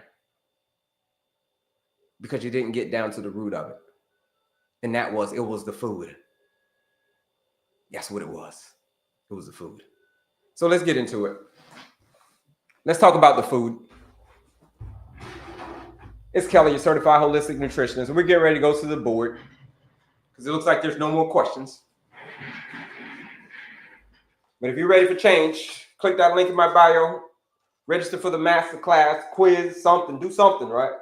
Because you didn't get down to the root of it. And it was the food. That's what it was. It was the food. So let's get into it. Let's talk about the food. It's Kelley, your certified holistic nutritionist, and we're getting ready to go to the board because it looks like there's no more questions. But if you're ready for change, click that link in my bio, register for the master class, quiz, something, do something, right?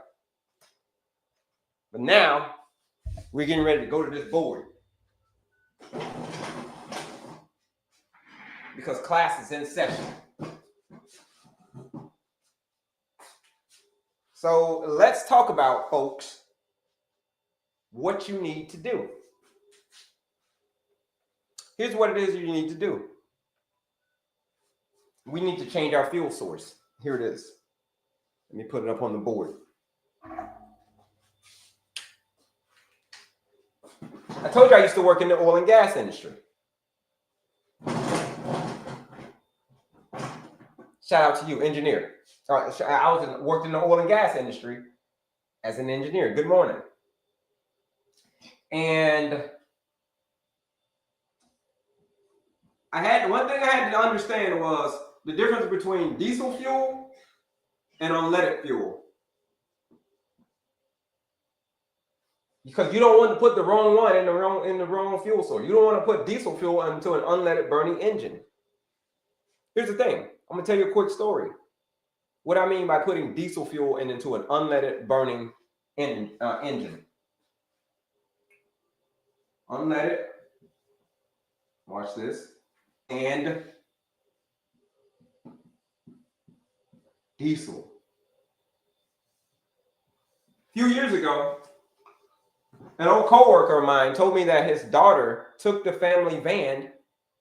But now we're getting ready to go to this board because class is in session. So let's talk about, folks, what you need to do. Here's what it is you need to do. We need to change our fuel source. Here it is. Let me put it up on the board. I told you I used to work in the oil and gas industry. Shout out to you, engineer. I worked in the oil and gas industry as an engineer. Good morning. And one thing I had to understand was the difference between diesel fuel and unleaded fuel. Because you don't want to put the wrong one in the wrong fuel source. You don't want to put diesel fuel into an unleaded burning engine. Here's the thing. I'm going to tell you a quick story. What I mean by putting diesel fuel into an unleaded burning engine. Unleaded. Watch this. And diesel. A few years ago, an old coworker of mine told me that his daughter took the family van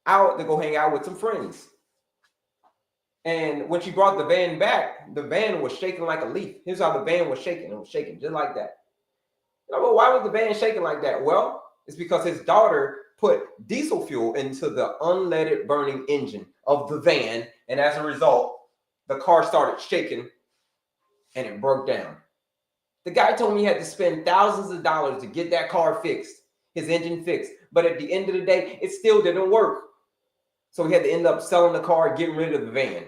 out to go hang out with some friends. And when she brought the van back, the van was shaking like a leaf. Here's how the van was shaking. It was shaking just like that. Well, why was the van shaking like that? Well, it's because his daughter put diesel fuel into the unleaded burning engine of the van. And as a result, the car started shaking and it broke down. The guy told me he had to spend thousands of dollars to get that car fixed, his engine fixed. But at the end of the day, it still didn't work. So he had to end up selling the car, getting rid of the van.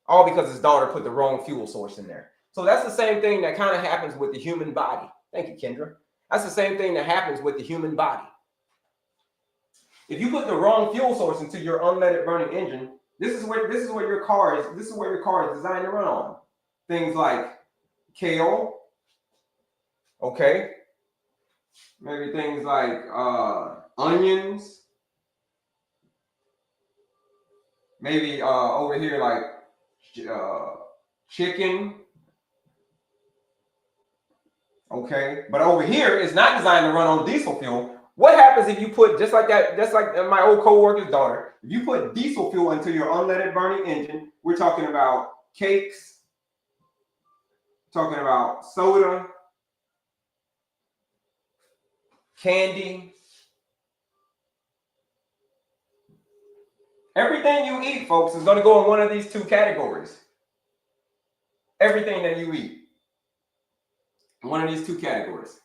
All because his daughter put the wrong fuel source in there. So that's the same thing that kind of happens with the human body. Thank you, Kendra. That's the same thing that happens with the human body. If you put the wrong fuel source into your unleaded burning engine, this is where your car is designed to run on. Things like kale, okay? Maybe things like onions. Maybe over here like chicken. Okay, but over here it's not designed to run on diesel fuel. What happens if you put, just like my old co-worker's daughter, if you put diesel fuel into your unleaded burning engine, we're talking about cakes, talking about soda, candy. Everything you eat, folks, is going to go in one of these two categories. Everything that you eat. One of these two categories.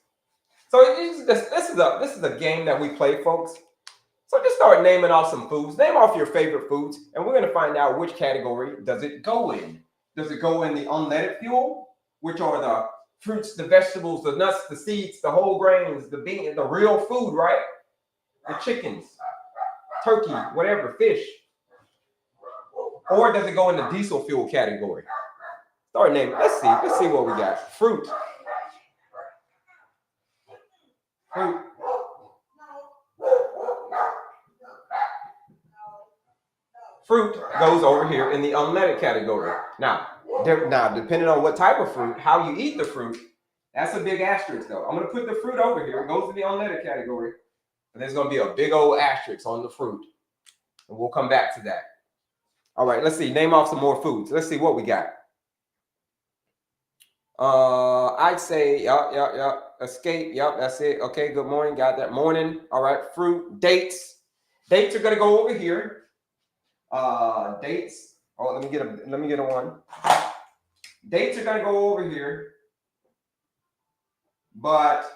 So this is a game that we play, folks. So just start naming off some foods. Name off your favorite foods, and we're going to find out which category does it go in. Does it go in the unleaded fuel, which are the fruits, the vegetables, the nuts, the seeds, the whole grains, the beans, the real food, right? The chickens, turkey, whatever, fish. Or does it go in the diesel fuel category? Start naming. Let's see what we got. Fruit. Fruit goes over here in the unleaded category. Now, depending on what type of fruit, how you eat the fruit, that's a big asterisk though. I'm going to put the fruit over here. It goes to the unleaded category. And there's going to be a big old asterisk on the fruit. And we'll come back to that. All right, let's see. Name off some more foods. Let's see what we got. I'd say, yep. Escape, yep, that's it. Okay, good morning. Got that. Morning. All right, fruit, dates. Dates are going to go over here. Dates. Oh, let me get a one. Dates are going to go over here. But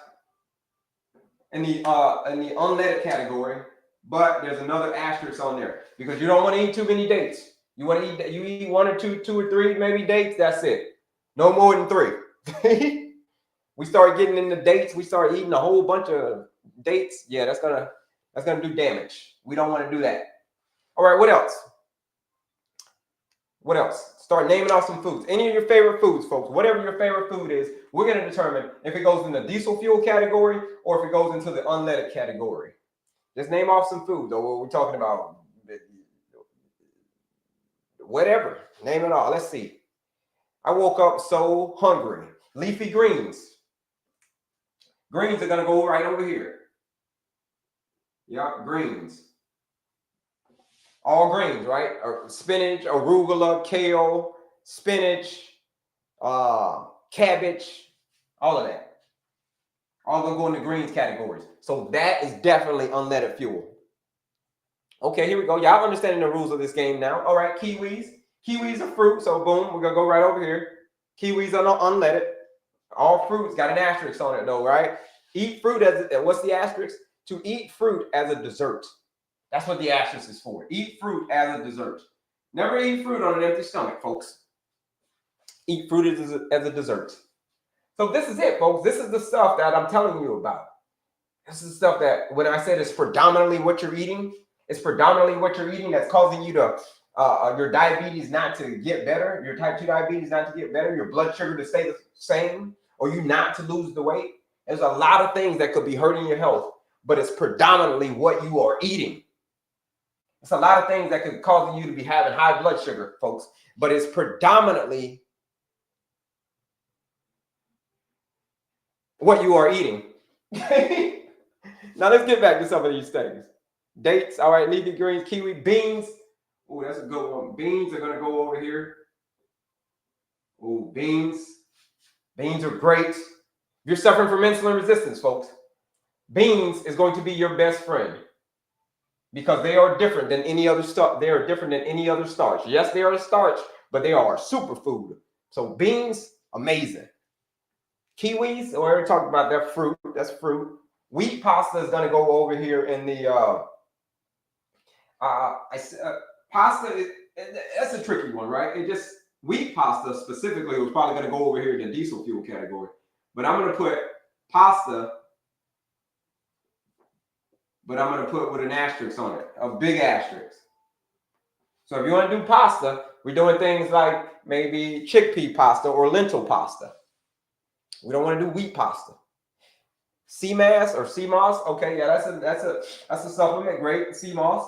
in the unleaded category, but there's another asterisk on there because you don't want to eat too many dates. You eat 1 or 2 or 3 maybe dates. That's it. No more than 3. We start getting into dates. We start eating a whole bunch of dates. Yeah, that's gonna do damage. We don't want to do that. All right, what else? What else? Start naming off some foods. Any of your favorite foods, folks. Whatever your favorite food is, we're going to determine if it goes in the diesel fuel category or if it goes into the unleaded category. Just name off some foods, or what we're talking about. Whatever. Name it all. Let's see. I woke up so hungry. Leafy greens. Greens are going to go right over here. Yep, greens. All greens, right? Spinach, arugula, kale, spinach, cabbage, all of that. All gonna go in the greens categories. So that is definitely unleaded fuel. Okay, here we go. Y'all understanding the rules of this game now. All right, kiwis. Kiwis are fruit, so boom, we're gonna go right over here. Kiwis are not unleaded. All fruits got an asterisk on it though, right? Eat fruit as, what's the asterisk? To eat fruit as a dessert. That's what the asterisk is for. Eat fruit as a dessert. Never eat fruit on an empty stomach, folks. Eat fruit as a dessert. So this is it, folks. This is the stuff that I'm telling you about. This is the stuff that when I said it's predominantly what you're eating, it's predominantly what you're eating that's causing you to, your diabetes not to get better, your type 2 diabetes not to get better, your blood sugar to stay the same, or you not to lose the weight. There's a lot of things that could be hurting your health, but it's predominantly what you are eating. It's a lot of things that could cause you to be having high blood sugar, folks, but it's predominantly what you are eating. Now let's get back to some of these things. Dates, all right, leafy greens, kiwi, beans. Oh, that's a good one. Beans are gonna go over here. Oh, beans. Beans are great. If you're suffering from insulin resistance, folks, beans is going to be your best friend because they are different than any other starch. They are different than any other starch. Yes, they are a starch, but they are a superfood. So beans, amazing. Kiwis, we already talked about that fruit. That's fruit. Wheat pasta is going to go over here in the pasta. That's a tricky one, right? It just wheat pasta specifically was probably going to go over here in the diesel fuel category. But I'm going to put pasta, but I'm going to put with an asterisk on it, a big asterisk. So if you want to do pasta, we're doing things like maybe chickpea pasta or lentil pasta. We don't want to do wheat pasta. Sea moss or sea moss. Okay, yeah, that's a supplement. Great, sea moss.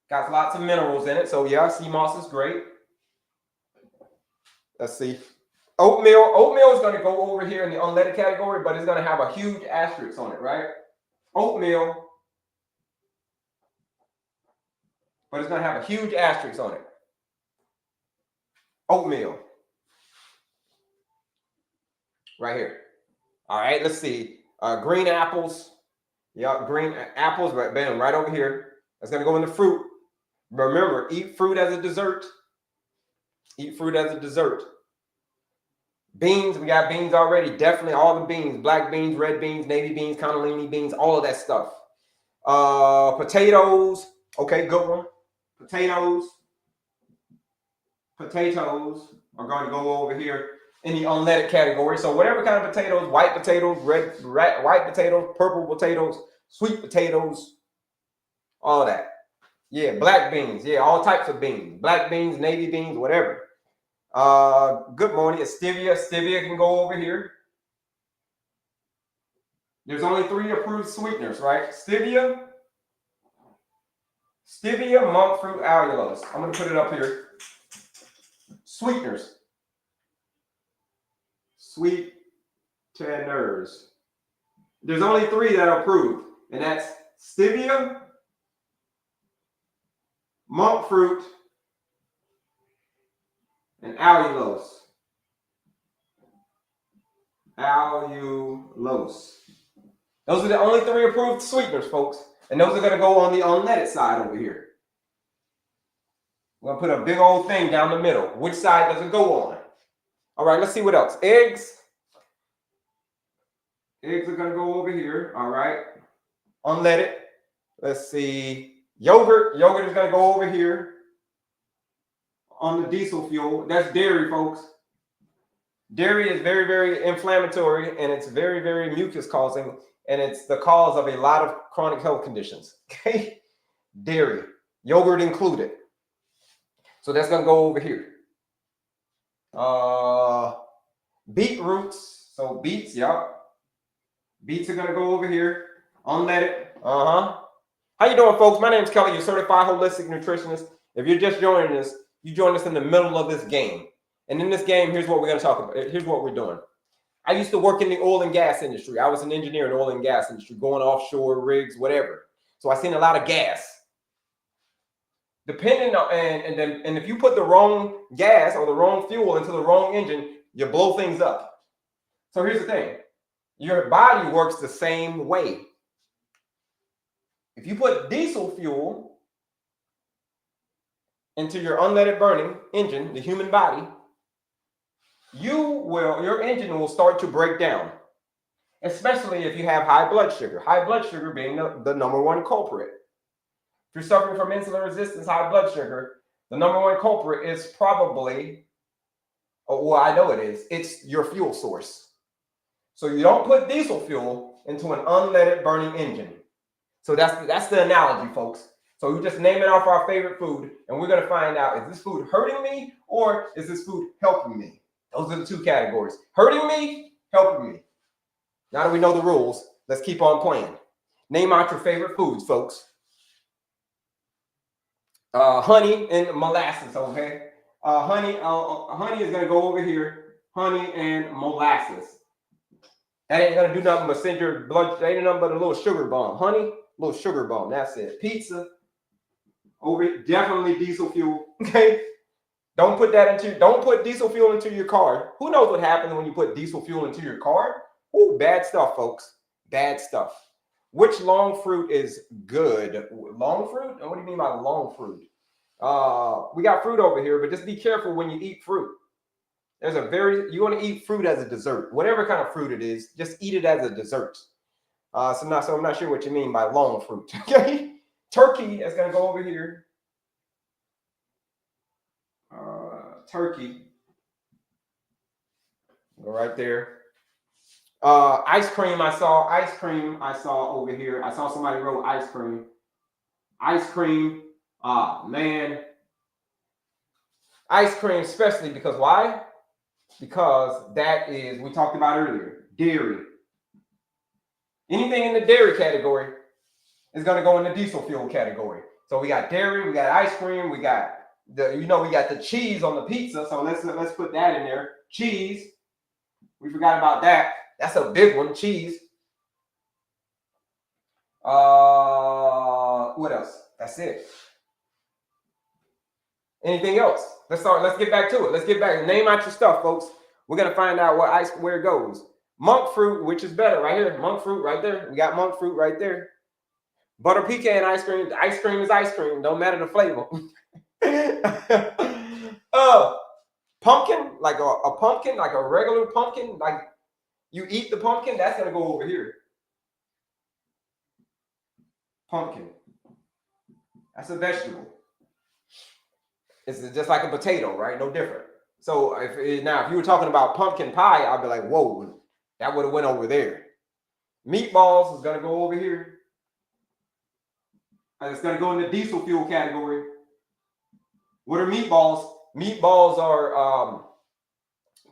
Got lots of minerals in it. So yeah, sea moss is great. Let's see. Oatmeal. Oatmeal is going to go over here in the unleaded category, but it's going to have a huge asterisk on it, right? Oatmeal. But it's going to have a huge asterisk on it. Oatmeal. Right here. All right, let's see. Green apples. Yeah, green apples, but bam, right over here. That's going to go in the fruit. Remember, eat fruit as a dessert. Eat fruit as a dessert. Beans, we got beans already. Definitely all the beans. Black beans, red beans, navy beans, cannellini beans, all of that stuff. Potatoes. Okay, good one. Potatoes are going to go over here in the unleaded category. So whatever kind of potatoes, white potatoes, white potatoes, purple potatoes, sweet potatoes, all that. Yeah, black beans. Yeah, all types of beans. Black beans, navy beans, whatever. Good morning. Stevia. Stevia can go over here. There's only 3 approved sweeteners, right? Stevia, monk fruit, allulose. I'm going to put it up here. Sweeteners. Sweeteners. There's only 3 that are approved, and that's stevia, monk fruit, and allulose. Allulose. Those are the only 3 approved sweeteners, folks. And those are going to go on the unleaded side over here. We're going to put a big old thing down the middle. Which side does it go on? All right, let's see what else. Eggs. Eggs are going to go over here. All right. Unleaded. Let's see. Yogurt. Yogurt is going to go over here. on the diesel fuel. That's dairy, folks. Dairy is very, very inflammatory, and it's very, very mucus causing, and it's the cause of a lot of chronic health conditions. Okay, dairy, yogurt included. So that's gonna go over here. Beetroots. So beets, yep. Beets are gonna go over here. Unleaded. How you doing, folks? My name is Kelley, your certified holistic nutritionist. If you're just joining us, you join us in the middle of this game. And in this game, here's what we're gonna talk about. Here's what we're doing. I used to work in the oil and gas industry. I was an engineer in the oil and gas industry, going offshore rigs, whatever. So I seen a lot of gas. Depending on, and if you put the wrong gas or the wrong fuel into the wrong engine, you blow things up. So here's the thing. Your body works the same way. If you put diesel fuel into your unleaded burning engine, the human body, your engine will start to break down, especially if you have high blood sugar. High blood sugar being the number one culprit. If you're suffering from insulin resistance, high blood sugar, the number one culprit is probably, well, I know it is, it's your fuel source. So you don't put diesel fuel into an unleaded burning engine. So that's the analogy, folks. So we're just naming off our favorite food, and we're going to find out, is this food hurting me or is this food helping me? Those are the two categories. Hurting me, helping me. Now that we know the rules, let's keep on playing. Name out your favorite foods, folks. Honey and molasses, okay? Honey is going to go over here. Honey and molasses. That ain't going to do nothing but send your blood, that ain't nothing but a little sugar bomb. Honey, little sugar bomb, that's it. Pizza, over here, definitely diesel fuel, okay? Don't put diesel fuel into your car. Who knows what happens when you put diesel fuel into your car? Ooh, bad stuff, folks. Bad stuff. Which long fruit is good? Long fruit? What do you mean by long fruit? We got fruit over here, but just be careful when you eat fruit. You want to eat fruit as a dessert. Whatever kind of fruit it is, just eat it as a dessert. So I'm not sure what you mean by long fruit. Okay? Turkey is going to go over here. Turkey. Go right there. Ice cream, I saw over here. I saw somebody wrote ice cream. Ice cream, man. Ice cream, especially because why? Because that is, we talked about earlier, dairy. Anything in the dairy category is going to go in the diesel fuel category. So we got dairy, we got ice cream, we got we got the cheese on the pizza. So let's put that in there. Cheese. We forgot about that. That's a big one, cheese. What else? That's it. Anything else? Let's get back to it. Let's get back. Name out your stuff, folks. We're gonna find out where it goes. Monk fruit, which is better, right here. Monk fruit right there. We got monk fruit right there. Butter pecan ice cream. The ice cream is ice cream. Don't matter the flavor. Pumpkin, like a pumpkin, like a regular pumpkin, like you eat the pumpkin, that's gonna go over here. Pumpkin. That's a vegetable. It's just like a potato, right? No different. So if you were talking about pumpkin pie, I'd be like, whoa, that would have went over there. Meatballs is gonna go over here. And it's gonna go in the diesel fuel category. What are meatballs? Meatballs are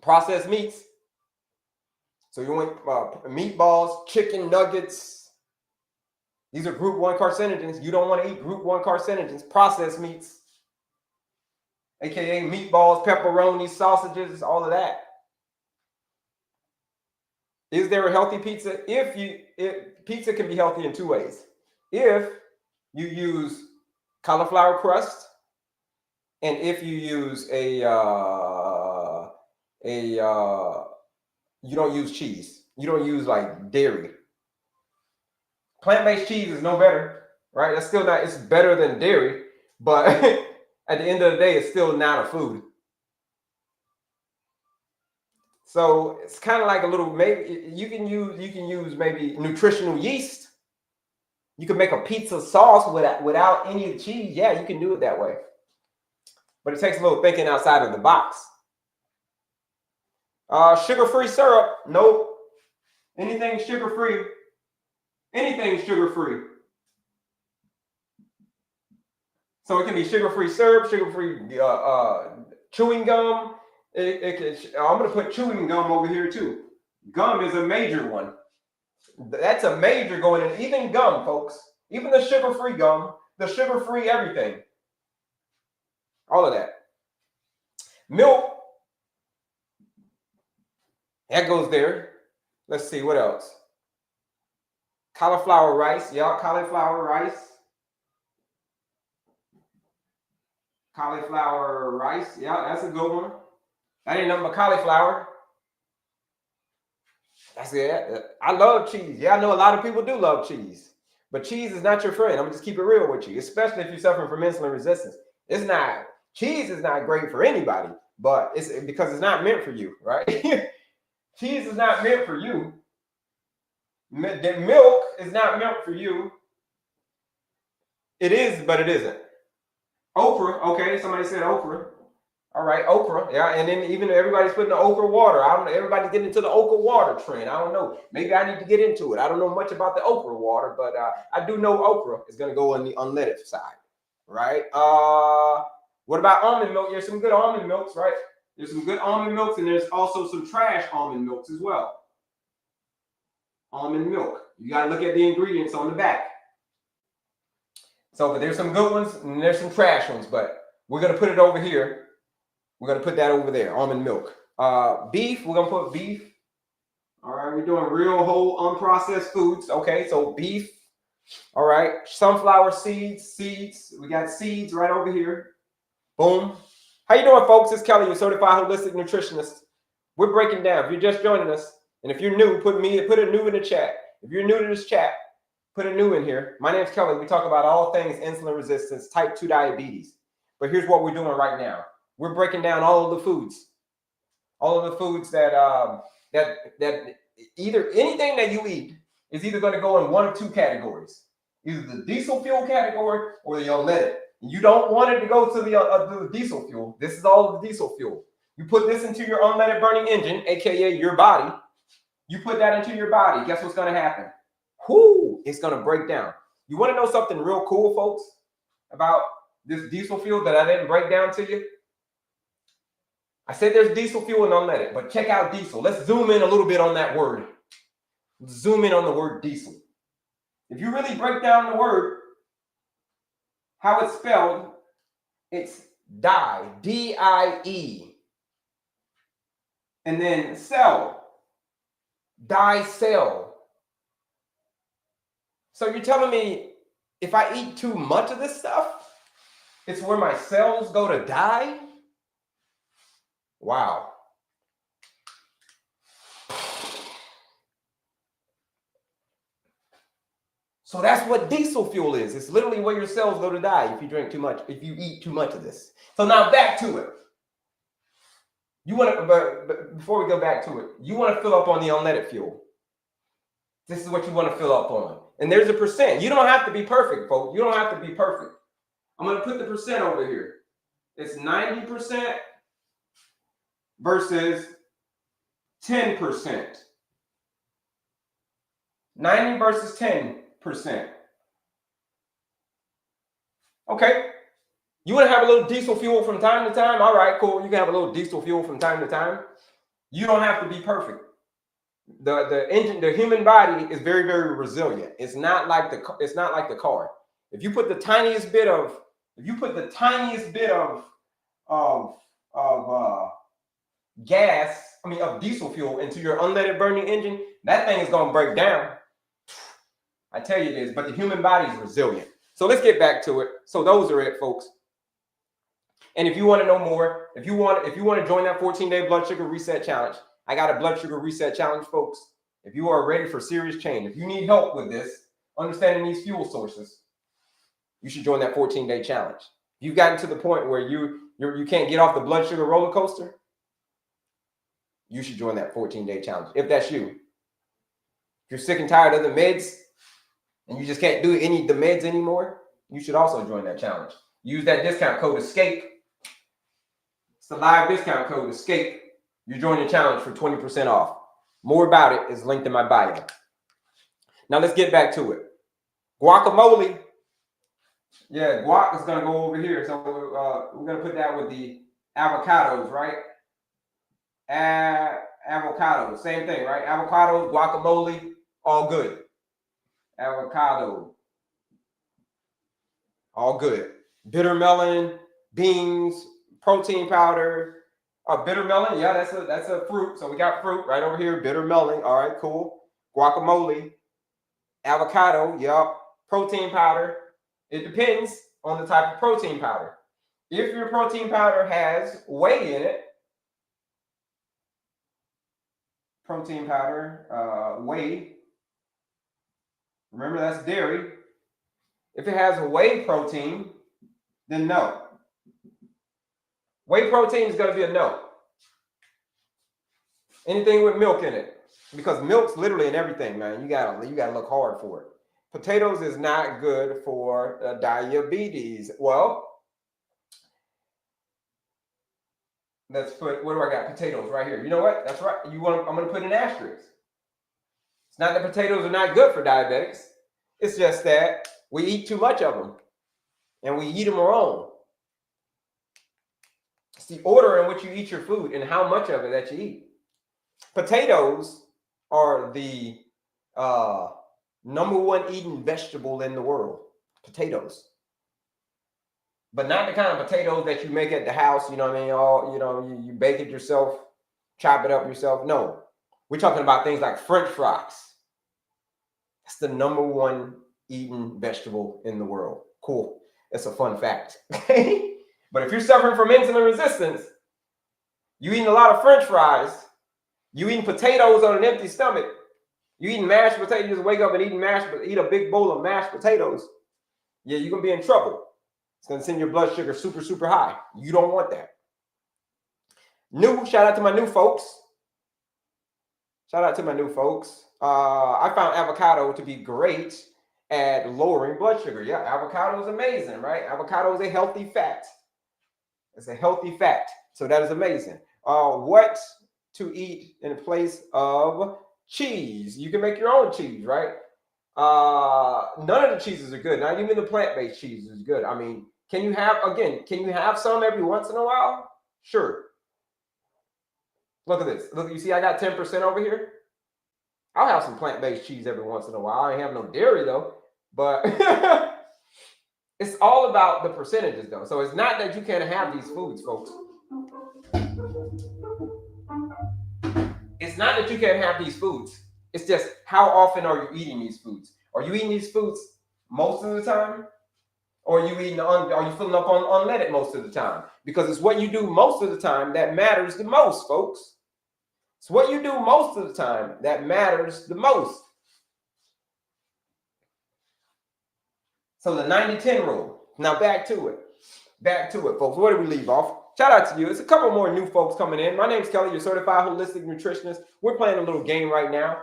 processed meats. So you want meatballs, chicken nuggets. These are group 1 carcinogens. You don't want to eat group 1 carcinogens, processed meats, aka meatballs, pepperoni, sausages, all of that. Is there a healthy pizza? Pizza can be healthy in 2 ways. If you use cauliflower crust, and if you use you don't use cheese. You don't use like dairy. Plant-based cheese is no better, right? That's still not, it's better than dairy, but at the end of the day, it's still not a food. So it's kind of like a little, maybe you can use maybe nutritional yeast. You can make a pizza sauce without any cheese. Yeah, you can do it that way. but it takes a little thinking outside of the box. Sugar-free syrup, nope. Anything sugar-free, anything sugar-free. So it can be sugar-free syrup, sugar-free chewing gum. I'm going to put chewing gum over here too. Gum is a major one. That's a major going in. Even gum, folks. Even the sugar-free gum, the sugar-free everything. All of that. Milk. That goes there. Let's see, what else? Cauliflower rice. Yeah, cauliflower rice. Cauliflower rice. Yeah, that's a good one. That ain't nothing but cauliflower. That's it. I love cheese. Yeah, I know a lot of people do love cheese. But cheese is not your friend. I'm gonna just keep it real with you, especially if you're suffering from insulin resistance. Cheese is not great for anybody, but it's because it's not meant for you, right? Cheese is not meant for you. The milk is not meant for you. It is, but it isn't. Okra, okay, somebody said okra. All right, okra, yeah, and then even everybody's putting the okra water. I don't know, everybody's getting into the okra water trend. I don't know. Maybe I need to get into it. I don't know much about the okra water, but I do know okra is going to go on the unleaded side, right? What about almond milk? There's some good almond milks, right? There's some good almond milks, and there's also some trash almond milks as well. Almond milk. You got to look at the ingredients on the back. So, but there's some good ones, and there's some trash ones, but we're going to put it over here. We're going to put that over there, almond milk. Beef, we're going to put beef. All right, we're doing real whole unprocessed foods. Okay, so beef. All right, sunflower seeds. We got seeds right over here. Boom. How you doing, folks? It's Kelley, your Certified Holistic Nutritionist. We're breaking down. If you're just joining us, and if you're new, put a new in the chat. If you're new to this chat, put a new in here. My name's Kelley. We talk about all things insulin resistance, type 2 diabetes. But here's what we're doing right now. We're breaking down all of the foods that that either anything that you eat is either going to go in one of two categories, either the diesel fuel category or the unleaded. You don't want it to go to the diesel fuel. This is all of the diesel fuel. You put this into your unleaded burning engine, aka your body. You put that into your body. Guess what's going to happen? Whoo! It's going to break down. You want to know something real cool, folks, about this diesel fuel that I didn't break down to you? I said there's diesel fuel and unleaded, but check out diesel. Let's zoom in a little bit on that word. Zoom in on the word diesel. If you really break down the word, how it's spelled, it's die, D-I-E. And then cell, die cell. So you're telling me if I eat too much of this stuff, it's where my cells go to die? Wow. So that's what diesel fuel is. It's literally where your cells go to die if you drink too much, if you eat too much of this. So now back to it. You want to, but before we go back to it, you want to fill up on the unleaded fuel. This is what you want to fill up on. And there's a percent. You don't have to be perfect, folks. You don't have to be perfect. I'm going to put the percent over here. It's 90% versus 10%. 90 versus 10%. Okay. You want to have a little diesel fuel from time to time? All right, cool. You can have a little diesel fuel from time to time. You don't have to be perfect. The human body is very, very resilient. It's not like the car. If you put the tiniest bit of gas, of diesel fuel into your unleaded burning engine, that thing is going to break down. I tell you this, but the human body is resilient. So let's get back to it. So those are it, folks. And if you want to know more, if you want to join that 14-day blood sugar reset challenge, I got a blood sugar reset challenge, folks. If you are ready for serious change, if you need help with this, understanding these fuel sources, you should join that 14-day challenge. If you've gotten to the point where you can't get off the blood sugar roller coaster, you should join that 14-day challenge. If that's you. If you're sick and tired of the meds and you just can't do the meds anymore, you should also join that challenge. Use that discount code ESCAPE It's a live discount code, ESCAPE. You join the challenge for 20% off. More about it is linked in my bio. Now let's get back to it. Guacamole. Yeah, guac is going to go over here. So we're going to put that with the avocados, right? Avocados, same thing, right? Avocados, guacamole, all good. Avocado, all good. Bitter melon, beans, protein powder. Bitter melon, yeah, that's a fruit. So we got fruit right over here. Bitter melon, all right, cool. Guacamole, avocado, yeah. Protein powder. It depends on the type of protein powder. If your protein powder has whey in it, protein powder, whey. Remember, that's dairy. If it has a whey protein, then no. Whey protein is going to be a no. Anything with milk in it, because milk's literally in everything, man. You gotta look hard for it. Potatoes is not good for diabetes. Well, let's put, where do I got potatoes? Right here. You know what? That's right. I'm going to put an asterisk. It's not that potatoes are not good for diabetics. It's just that we eat too much of them, and we eat them wrong. It's the order in which you eat your food and how much of it that you eat. Potatoes are the number one eaten vegetable in the world. Potatoes. But not the kind of potatoes that you make at the house, you know what I mean? You bake it yourself, chop it up yourself. No. We're talking about things like French fries. That's the number one eaten vegetable in the world. Cool. That's a fun fact. But if you're suffering from insulin resistance, you eating a lot of French fries, you eating potatoes on an empty stomach, you eating mashed potatoes, you just wake up and eat a big bowl of mashed potatoes, yeah, you're going to be in trouble. It's going to send your blood sugar super, super high. You don't want that. Shout out to my new folks. I found avocado to be great at lowering blood sugar. Yeah, avocado is amazing, right? Avocado is a healthy fat. It's a healthy fat. So that is amazing. What to eat in place of cheese? You can make your own cheese, right? None of the cheeses are good. Not even the plant-based cheese is good. I mean, can you have some every once in a while? Sure. Look at this. Look, you see I got 10% over here? I'll have some plant-based cheese every once in a while. I ain't have no dairy though, but it's all about the percentages though. So it's not that you can't have these foods, folks. It's not that you can't have these foods. It's just how often are you eating these foods? Are you eating these foods most of the time? Or are you filling up on unleaded most of the time? Because it's what you do most of the time that matters the most, folks. It's what you do most of the time that matters the most. So the 90-10 rule. Now back to it. Folks. Where do we leave off? Shout out to you. It's a couple more new folks coming in. My name's Kelley, your certified holistic nutritionist. We're playing a little game right now.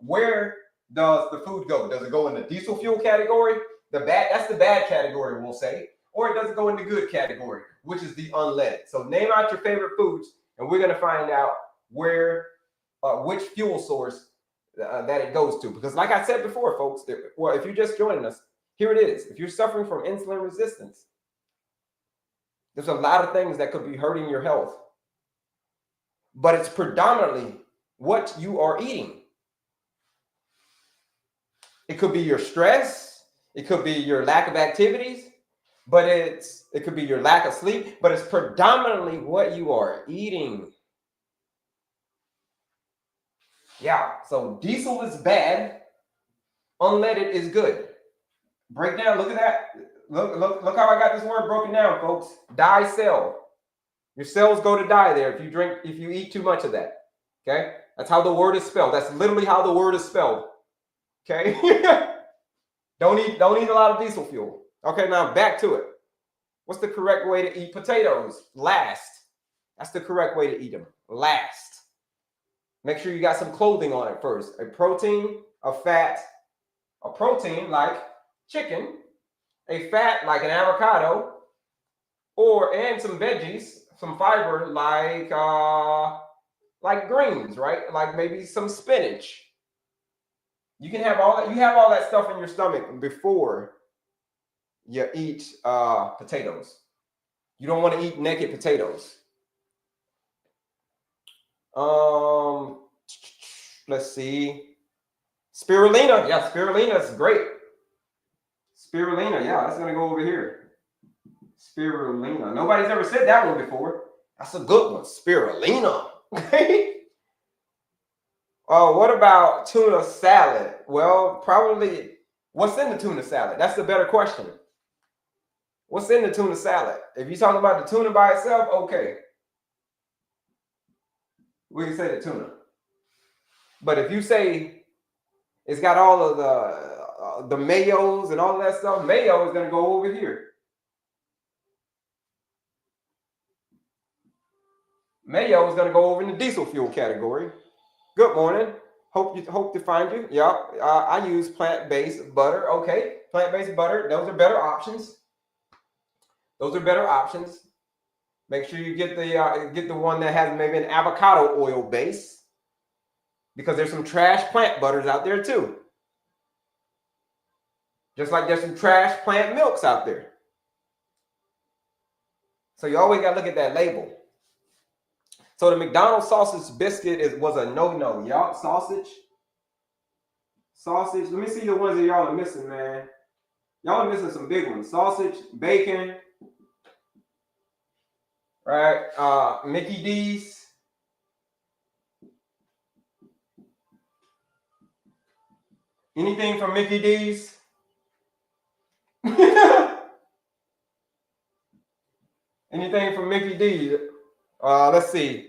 Where does the food go? Does it go in the diesel fuel category? That's the bad category, we'll say. Or it doesn't go in the good category, which is the unleaded. So name out your favorite foods, and we're going to find out which fuel source that it goes to. Because like I said before, folks, if you're just joining us, here it is. If you're suffering from insulin resistance, there's a lot of things that could be hurting your health. But it's predominantly what you are eating. It could be your stress. It could be your lack of activities. But it could be your lack of sleep. But it's predominantly what you are eating. Yeah, so diesel is bad. Unleaded is good. Break down, look at that. Look how I got this word broken down, folks. Die cell. Your cells go to die there if you eat too much of that. Okay? That's how the word is spelled. That's literally how the word is spelled. Okay? Don't eat a lot of diesel fuel. Okay, now back to it. What's the correct way to eat potatoes? Last. That's the correct way to eat them. Last. Make sure you got some clothing on it first. A protein, a fat, a protein like chicken, a fat like an avocado, and some veggies, some fiber like greens, right? Like maybe some spinach. You can have all that. You have all that stuff in your stomach before you eat potatoes. You don't want to eat naked potatoes. Let's see. Spirulina. Yeah, spirulina is great. Spirulina. Yeah, that's going to go over here. Spirulina. Nobody's ever said that one before. That's a good one. Spirulina. What about tuna salad? Well, probably what's in the tuna salad? That's the better question. What's in the tuna salad? If you're talking about the tuna by itself, okay. We can say the tuna. But if you say it's got all of the mayos and all of that stuff, mayo is going to go over here. Mayo is going to go over in the diesel fuel category. Good morning. Hope to find you. Yeah, I use plant-based butter. Okay, plant-based butter. Those are better options. Those are better options. Make sure you get the one that has maybe an avocado oil base, because there's some trash plant butters out there too. Just like there's some trash plant milks out there. So you always got to look at that label. So the McDonald's sausage biscuit was a no-no. Y'all, sausage. Let me see the ones that y'all are missing, man. Y'all are missing some big ones. Sausage, bacon, right? Mickey D's. Anything from Mickey D's? Anything from Mickey D's? Let's see.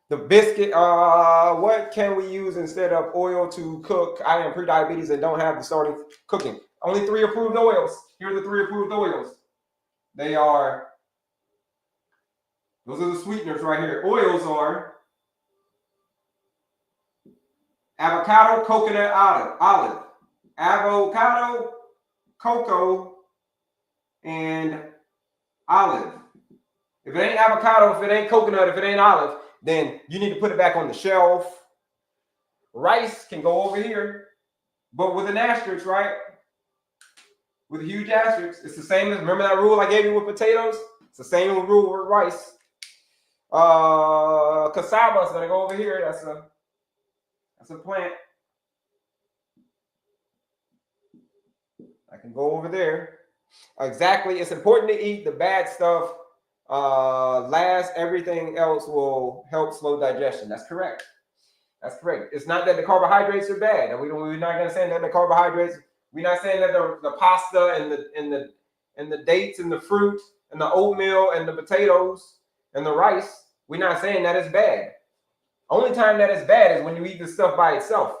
The biscuit, what can we use instead of oil to cook? I am pre-diabetes and don't have the starting cooking. Only 3 approved oils. Here are the 3 approved oils. Those are the sweeteners right here. Oils are avocado, coconut, olive. Avocado, cocoa, and olive. If it ain't avocado, if it ain't coconut, if it ain't olive, then you need to put it back on the shelf. Rice can go over here, but with an asterisk, right? With a huge asterisk. It's the same as, remember that rule I gave you with potatoes? It's the same rule with rice. Cassava is going to go over here. That's a plant. I can go over there. Exactly. It's important to eat the bad stuff last. Everything else will help slow digestion. That's correct. That's correct. It's not that the carbohydrates are bad. And we're not going to say that the carbohydrates. We're not saying that the pasta and the dates and the fruit and the oatmeal and the potatoes and the rice. We're not saying that it's bad. Only time that it's bad is when you eat the stuff by itself.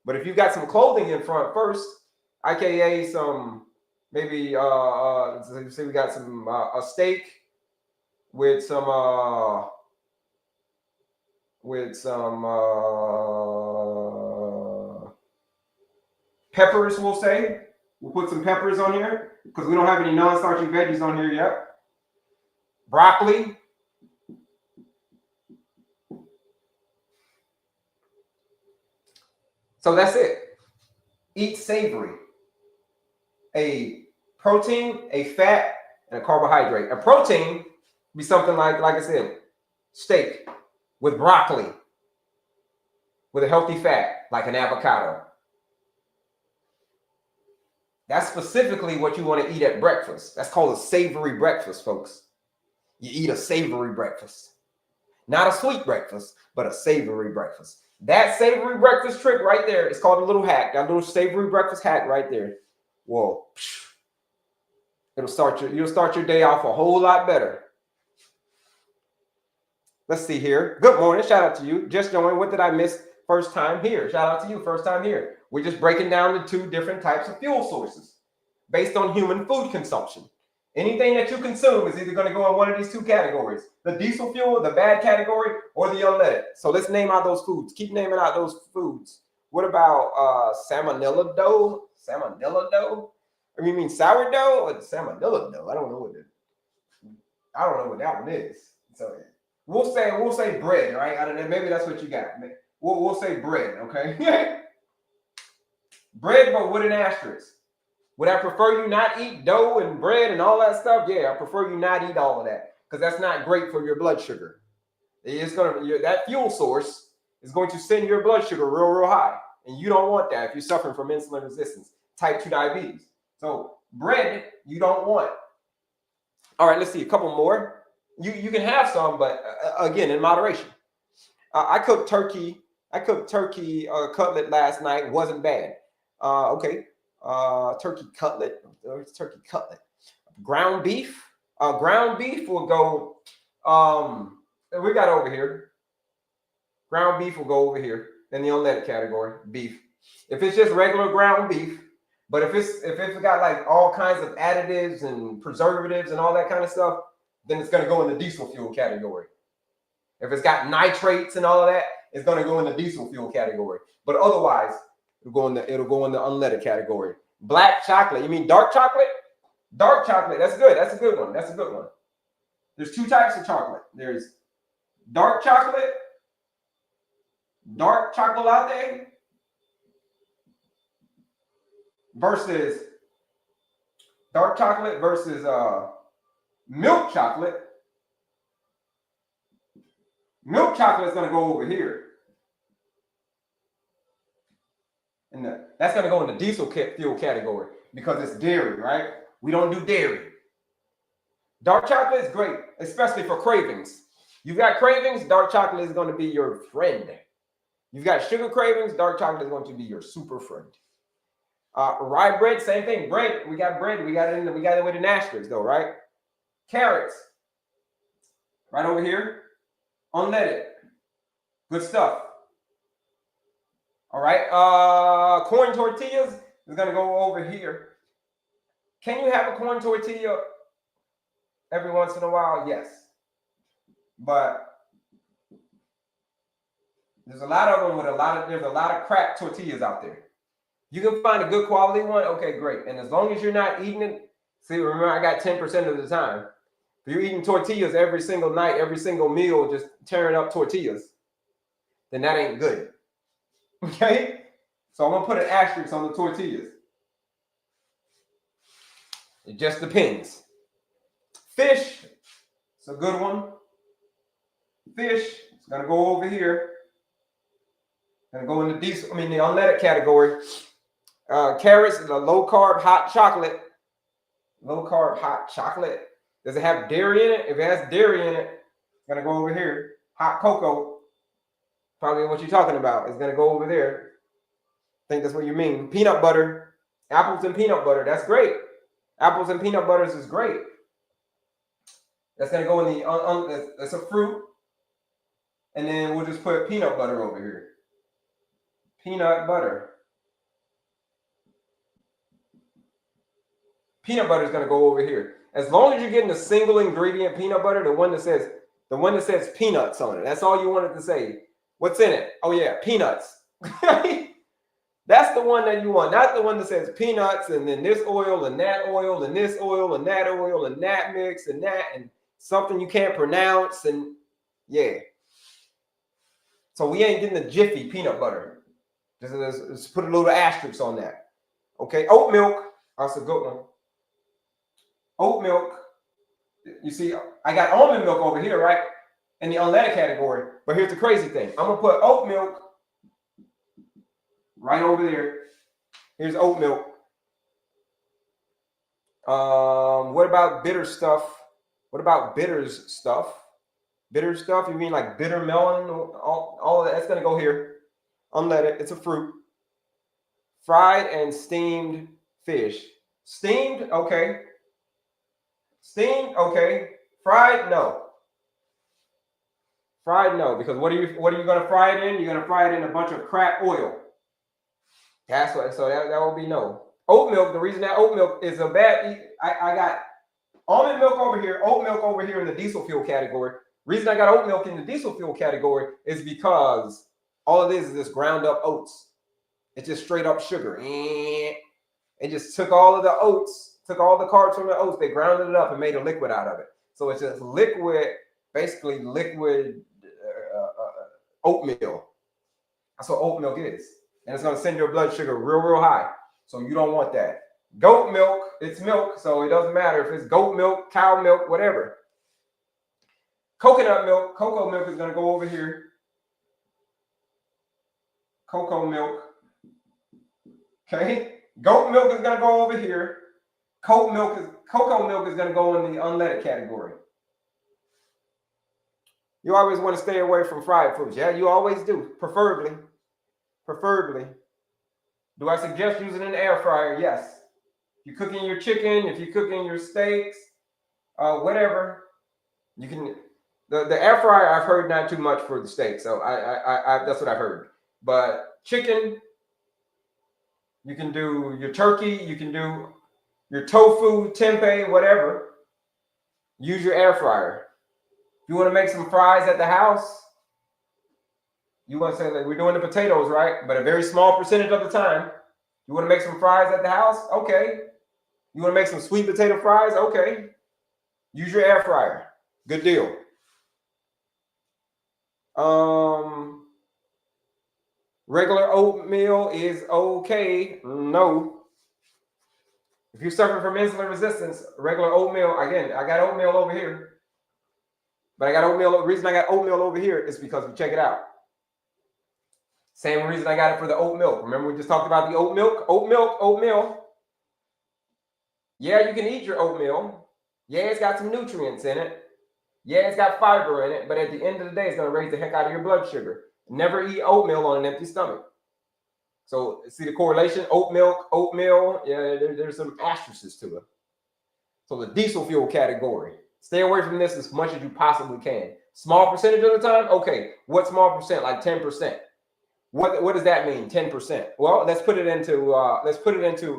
But if you got some clothing in front first, aka some maybe say we got some a steak with some peppers, we'll say. We'll put some peppers on here because we don't have any non-starchy veggies on here yet. Broccoli. So that's it. Eat savory. A protein, a fat, and a carbohydrate. A protein be something like I said, steak with broccoli, with a healthy fat, like an avocado. That's specifically what you want to eat at breakfast. That's called a savory breakfast, folks. You eat a savory breakfast. Not a sweet breakfast, but a savory breakfast. That savory breakfast trick right there is called a little hack. That little savory breakfast hack right there. Whoa. You'll start your day off a whole lot better. Let's see here. Good morning. Shout out to you. Just joined. What did I miss? First time here. Shout out to you. First time here. We're just breaking down the 2 different types of fuel sources based on human food consumption. Anything that you consume is either going to go in one of these 2 categories. The diesel fuel, the bad category, or the unleaded. So let's name out those foods. Keep naming out those foods. What about salmonella dough? Salmonella dough? Or you mean sourdough or salmonella dough? I don't know what it is. I don't know what that one is. So we'll say bread, right? I don't know. Maybe that's what you got. We'll say bread, okay? Bread, but with an asterisk. Would I prefer you not eat dough and bread and all that stuff? Yeah, I prefer you not eat all of that because that's not great for your blood sugar. It's that fuel source is going to send your blood sugar real high, and you don't want that if you're suffering from insulin resistance, type 2 diabetes. So bread, you don't want. All right, let's see a couple more. You can have some, but again, in moderation. I cooked turkey cutlet last night. Wasn't bad. Okay. Turkey cutlet. There's turkey cutlet. Ground beef. Ground beef will go. We got over here. Ground beef will go over here in the unleaded category. Beef. If it's just regular ground beef, but if it's got like all kinds of additives and preservatives and all that kind of stuff, then it's going to go in the diesel fuel category. If it's got nitrates and all of that, it's going to go in the diesel fuel category. But otherwise, it'll go in the unleaded category. Black chocolate. You mean dark chocolate? Dark chocolate. That's good. That's a good one. That's a good one. There's two types of chocolate. There's dark chocolate latte versus dark chocolate versus milk chocolate. Milk chocolate is going to go over here. And that's going to go in the diesel fuel category because it's dairy, right? We don't do dairy. Dark chocolate is great, especially for cravings. You've got cravings, dark chocolate is going to be your friend. You've got sugar cravings, dark chocolate is going to be your super friend. Rye bread, same thing. Bread, we got bread. We got it with an asterisk though, right? Carrots, right over here. Unleaded. Good stuff. All right. Corn tortillas is going to go over here. Can you have a corn tortilla every once in a while? Yes. But there's a lot of them with there's a lot of crap tortillas out there. You can find a good quality one. Okay, great. And as long as you're not eating it, see, remember I got 10% of the time. If you're eating tortillas every single night, every single meal, just tearing up tortillas, then that ain't good. Okay? So I'm going to put an asterisk on the tortillas. It just depends. Fish, it's a good one. Fish, it's going to go over here. Going to go in the unleaded category. Carrots is a low-carb hot chocolate. Low-carb hot chocolate. Does it have dairy in it? If it has dairy in it, it's going to go over here. Hot cocoa, probably what you're talking about, is going to go over there. I think that's what you mean. Peanut butter, apples and peanut butter, that's great. Apples and peanut butters is great. That's going to go in the, that's a fruit. And then we'll just put peanut butter over here. Peanut butter. Peanut butter is going to go over here. As long as you're getting a single ingredient peanut butter, the one that says peanuts on it. That's all you wanted to say. What's in it? Oh yeah, peanuts. That's the one that you want, not the one that says peanuts and then this oil and that oil and this oil and that oil and that mix and that and something you can't pronounce and yeah. So we ain't getting the Jiffy peanut butter. Just put a little asterisk on that. Okay, oat milk. That's a good one. Oat milk. You see, I got almond milk over here, right? In the unleaded category. But here's the crazy thing. I'm going to put oat milk right over there. Here's oat milk. What about bitter stuff? What about bitters stuff? Bitter stuff? You mean like bitter melon? All of that. That's going to go here. Unleaded. It's a fruit. Fried and steamed fish. Steamed? Okay. Steamed? Okay. Fried? No. Fried? No. Because what are you going to fry it in? You're going to fry it in a bunch of crap oil. That's what. So that will be no. Oat milk. The reason that oat milk is a bad. I got almond milk over here. Oat milk over here in the diesel fuel category. Reason I got oat milk in the diesel fuel category is because all it is this ground up oats. It's just straight up sugar. It just took all of the oats, took all the carbs from the oats. They grounded it up and made a liquid out of it. So it's just liquid, basically liquid oatmeal. That's what oat milk is. And it's going to send your blood sugar real high. So you don't want that. Goat milk, it's milk, so it doesn't matter if it's goat milk, cow milk, whatever. Coconut milk, cocoa milk is going to go over here. Cocoa milk. Okay? Goat milk is going to go over here. Cocoa milk is going to go in the unleaded category. You always want to stay away from fried foods. Yeah, you always do. Preferably. Do I suggest using an air fryer? Yes. If you're cooking your chicken, if you're cooking your steaks, whatever, you can. The air fryer, I've heard not too much for the steak, so I that's what I've heard. But chicken, you can do your turkey, you can do your tofu, tempeh, whatever. Use your air fryer. If you want to make some fries at the house, you want to say, like, we're doing the potatoes, right? But a very small percentage of the time. You want to make some fries at the house? Okay. You want to make some sweet potato fries? Okay. Use your air fryer. Good deal. Regular oatmeal is okay. No. If you're suffering from insulin resistance, regular oatmeal, again, I got oatmeal over here. But I got oatmeal. The reason I got oatmeal over here is because, check it out. Same reason I got it for the oat milk. Remember we just talked about the oat milk? Oatmeal. Yeah, you can eat your oatmeal. Yeah, it's got some nutrients in it. Yeah, it's got fiber in it. But at the end of the day, it's going to raise the heck out of your blood sugar. Never eat oatmeal on an empty stomach. So see the correlation? Oatmeal. Yeah, there's some asterisks to it. So the diesel fuel category. Stay away from this as much as you possibly can. Small percentage of the time? Okay. What small percent? Like 10%. What does that mean? 10%. Well, let's put it into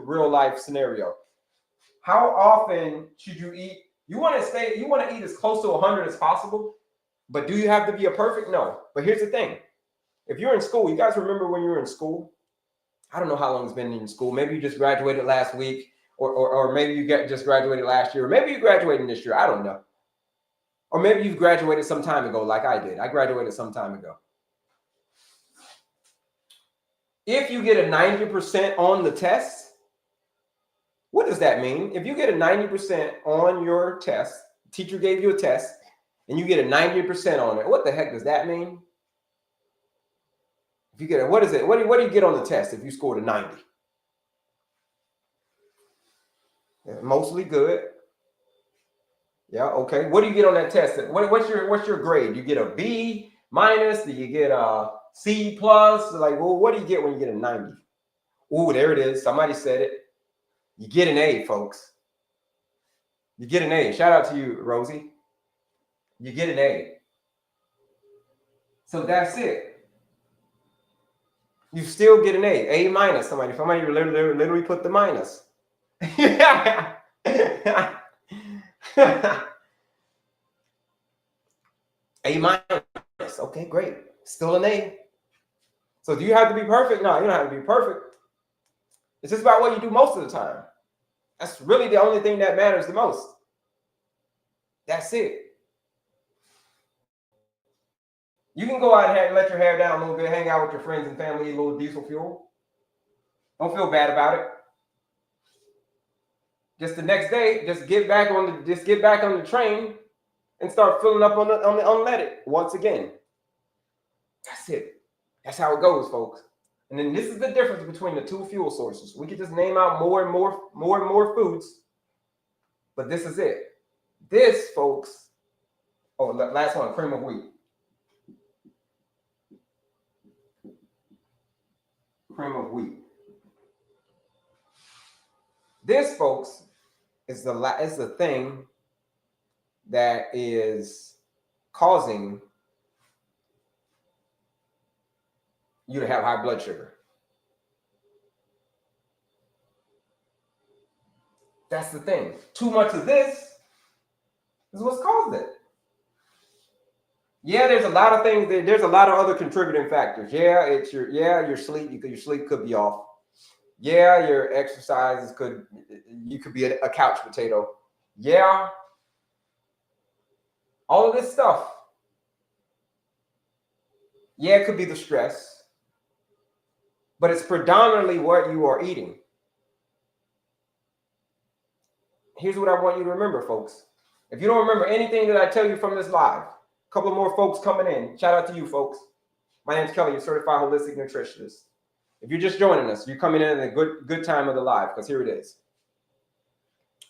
real life scenario. How often should you eat? You want to eat as close to 100 as possible, but do you have to be a perfect? No. But here's the thing. If you're in school, you guys remember when you were in school? I don't know how long it's been in school. Maybe you just graduated last week, or maybe you just graduated last year, or maybe you're graduating this year. I don't know. Or maybe you've graduated some time ago, like I did. I graduated some time ago. If you get a 90% on the test, what does that mean? If you get a 90% on your test, teacher gave you a test, and you get a 90% on it, what the heck does that mean? If you get what is it? What do you get on the test if you scored a 90? Yeah, mostly good. Yeah, okay. What do you get on that test? What's your grade? You get a B minus? Do you get a C plus? Like, well, what do you get when you get a 90? Ooh, there it is. Somebody said it. You get an A, folks. You get an A. Shout out to you, Rosie. You get an A. So that's it. You still get an A. A minus. Somebody literally put the minus. A minus. Okay, great. Still an A. So do you have to be perfect? No, you don't have to be perfect. It's just about what you do most of the time. That's really the only thing that matters the most. That's it. You can go out and let your hair down a little bit, hang out with your friends and family, eat a little diesel fuel. Don't feel bad about it. Just the next day, just get back on the train and start filling up on the unleaded once again. That's it. That's how it goes, folks. And then this is the difference between the two fuel sources. We could just name out more and more foods, but this is it. This, folks. Oh, last one, cream of wheat. Cream of wheat. This, folks, is the thing that is causing you to have high blood sugar. That's the thing. Too much of this is what's caused it. Yeah, there's a lot of things. There's a lot of other contributing factors. Yeah, it's your sleep. Your sleep could be off. Yeah, your exercises you could be a couch potato. Yeah, all of this stuff. Yeah, it could be the stress, but it's predominantly what you are eating. Here's what I want you to remember, folks. If you don't remember anything that I tell you from this live, a couple more folks coming in. Shout out to you, folks. My name's Kelley, your Certified Holistic Nutritionist. If you're just joining us, you're coming in at a good time of the live, because here it is.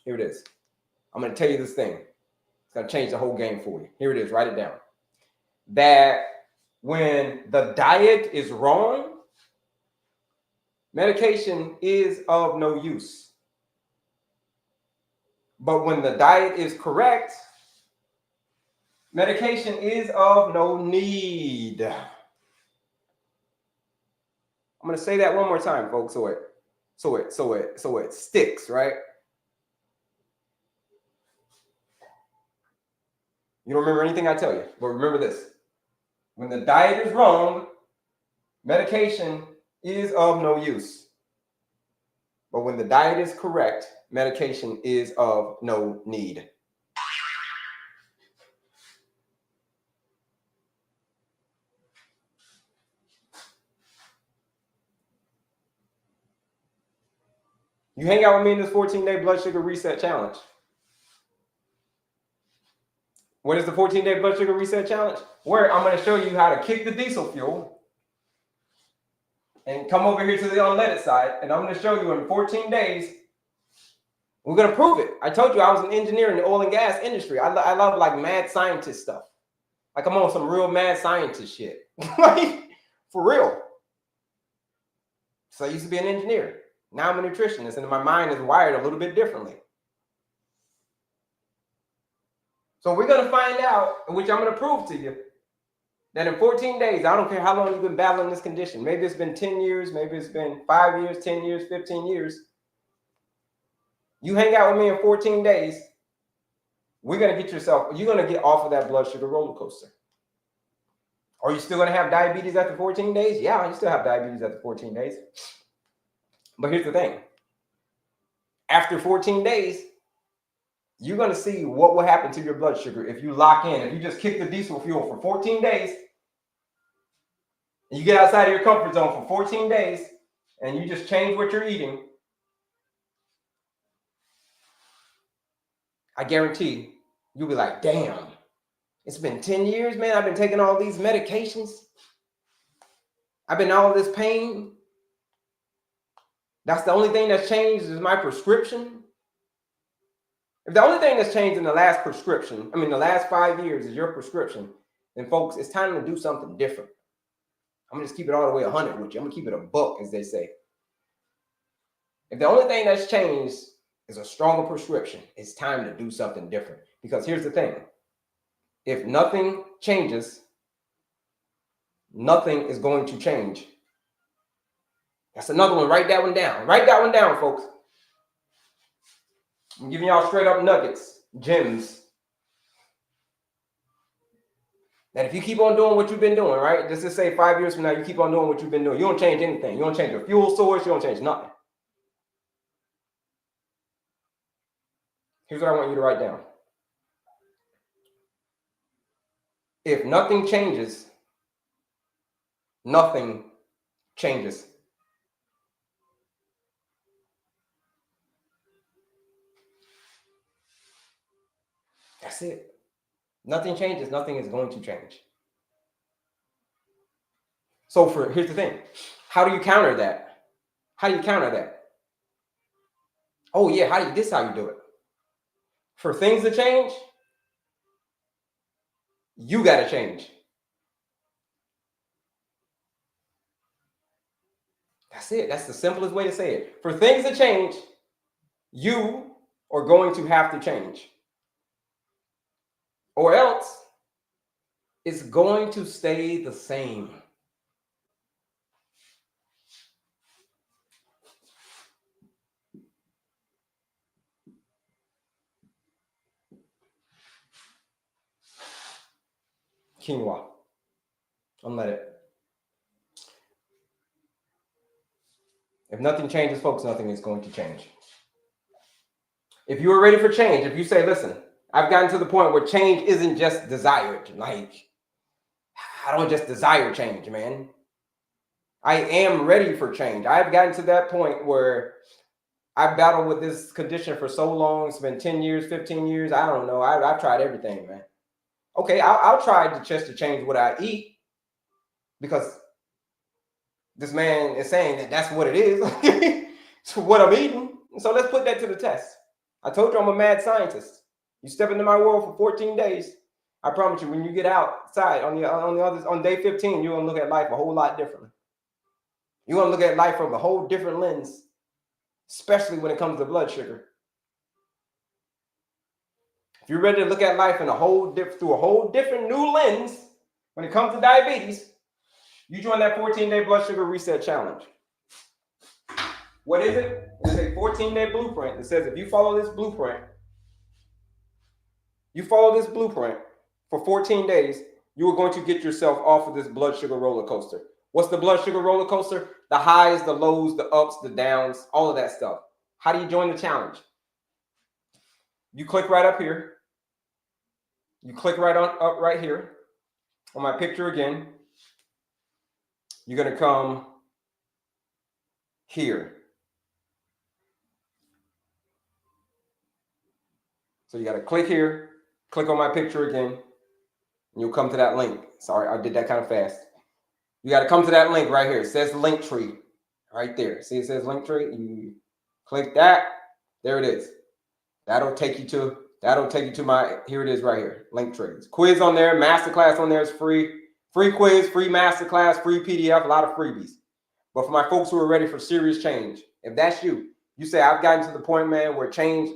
Here it is. I'm going to tell you this thing. It's going to change the whole game for you. Here it is. Write it down. That when the diet is wrong, medication is of no use. But when the diet is correct, medication is of no need. I'm going to say that one more time, folks, so it sticks, right? You don't remember anything I tell you, but remember this. When the diet is wrong, medication is of no use. But when the diet is correct, medication is of no need. You hang out with me in this 14-day blood sugar reset challenge. What is the 14-day blood sugar reset challenge? Where I'm going to show you how to kick the diesel fuel and come over here to the unleaded side. And I'm going to show you in 14 days, we're going to prove it. I told you I was an engineer in the oil and gas industry. I love like mad scientist stuff. Like I'm on some real mad scientist shit. Like, for real. So I used to be an engineer. Now I'm a nutritionist, and my mind is wired a little bit differently. So we're going to find out, which I'm going to prove to you, that in 14 days, I don't care how long you've been battling this condition. Maybe it's been 10 years, maybe it's been 5 years, 10 years, 15 years. You hang out with me in 14 days, you're going to get off of that blood sugar roller coaster. Are you still going to have diabetes after 14 days? Yeah, you still have diabetes after 14 days. But here's the thing. After 14 days, you're going to see what will happen to your blood sugar if you lock in. If you just kick the diesel fuel for 14 days, and you get outside of your comfort zone for 14 days, and you just change what you're eating, I guarantee you'll be like, damn, it's been 10 years, man. I've been taking all these medications. I've been in all this pain. That's the only thing that's changed is my prescription. If the only thing that's changed in the last prescription, the last 5 years is your prescription, then folks, it's time to do something different. I'm going to just keep it all the way 100 with you. I'm going to keep it a buck, as they say. If the only thing that's changed is a stronger prescription, it's time to do something different. Because here's the thing. If nothing changes, nothing is going to change. That's another one. Write that one down. Write that one down, folks. I'm giving y'all straight up nuggets, gems. That if you keep on doing what you've been doing, right? Let's just say 5 years from now, you keep on doing what you've been doing. You don't change anything. You don't change your fuel source. You don't change nothing. Here's what I want you to write down. If nothing changes, nothing changes. That's it. Nothing changes, nothing is going to change. So here's the thing. How do you counter that? How do you counter that? Oh yeah, this is how you do it. For things to change, you got to change. That's it. That's the simplest way to say it. For things to change, you are going to have to change. Or else, it's going to stay the same. Quinoa. Unleaded. If nothing changes, folks, nothing is going to change. If you are ready for change, if you say, listen, I've gotten to the point where change isn't just desired. Like, I don't just desire change, man. I am ready for change. I've gotten to that point where I've battled with this condition for so long. It's been 10 years, 15 years. I don't know. I've tried everything, man. Okay, I'll try to change what I eat because this man is saying that that's what it is. It's what I'm eating. So let's put that to the test. I told you I'm a mad scientist. You step into my world for 14 days. I promise you, when you get outside on day 15, you're gonna look at life a whole lot differently. You're gonna look at life from a whole different lens, especially when it comes to blood sugar. If you're ready to look at life in through a whole different new lens when it comes to diabetes, you join that 14-day blood sugar reset challenge. What is it? It's a 14-day blueprint that says if you follow this blueprint for 14 days, you are going to get yourself off of this blood sugar roller coaster. What's the blood sugar roller coaster? The highs, the lows, the ups, the downs, all of that stuff. How do you join the challenge? You click right up here. You click right on up right here on my picture again. You're going to come here. So you got to click here, click on my picture again, and you'll come to that link. Sorry, I did that kind of fast. You got to come to that link right here. It says link tree right there. See, it says link tree. You click that. There it is. That'll take you to my, here it is right here, link tree. Quiz on there, masterclass on there is free. Free quiz, free masterclass, free PDF, a lot of freebies. But for my folks who are ready for serious change, if that's you, you say, I've gotten to the point, man, where change,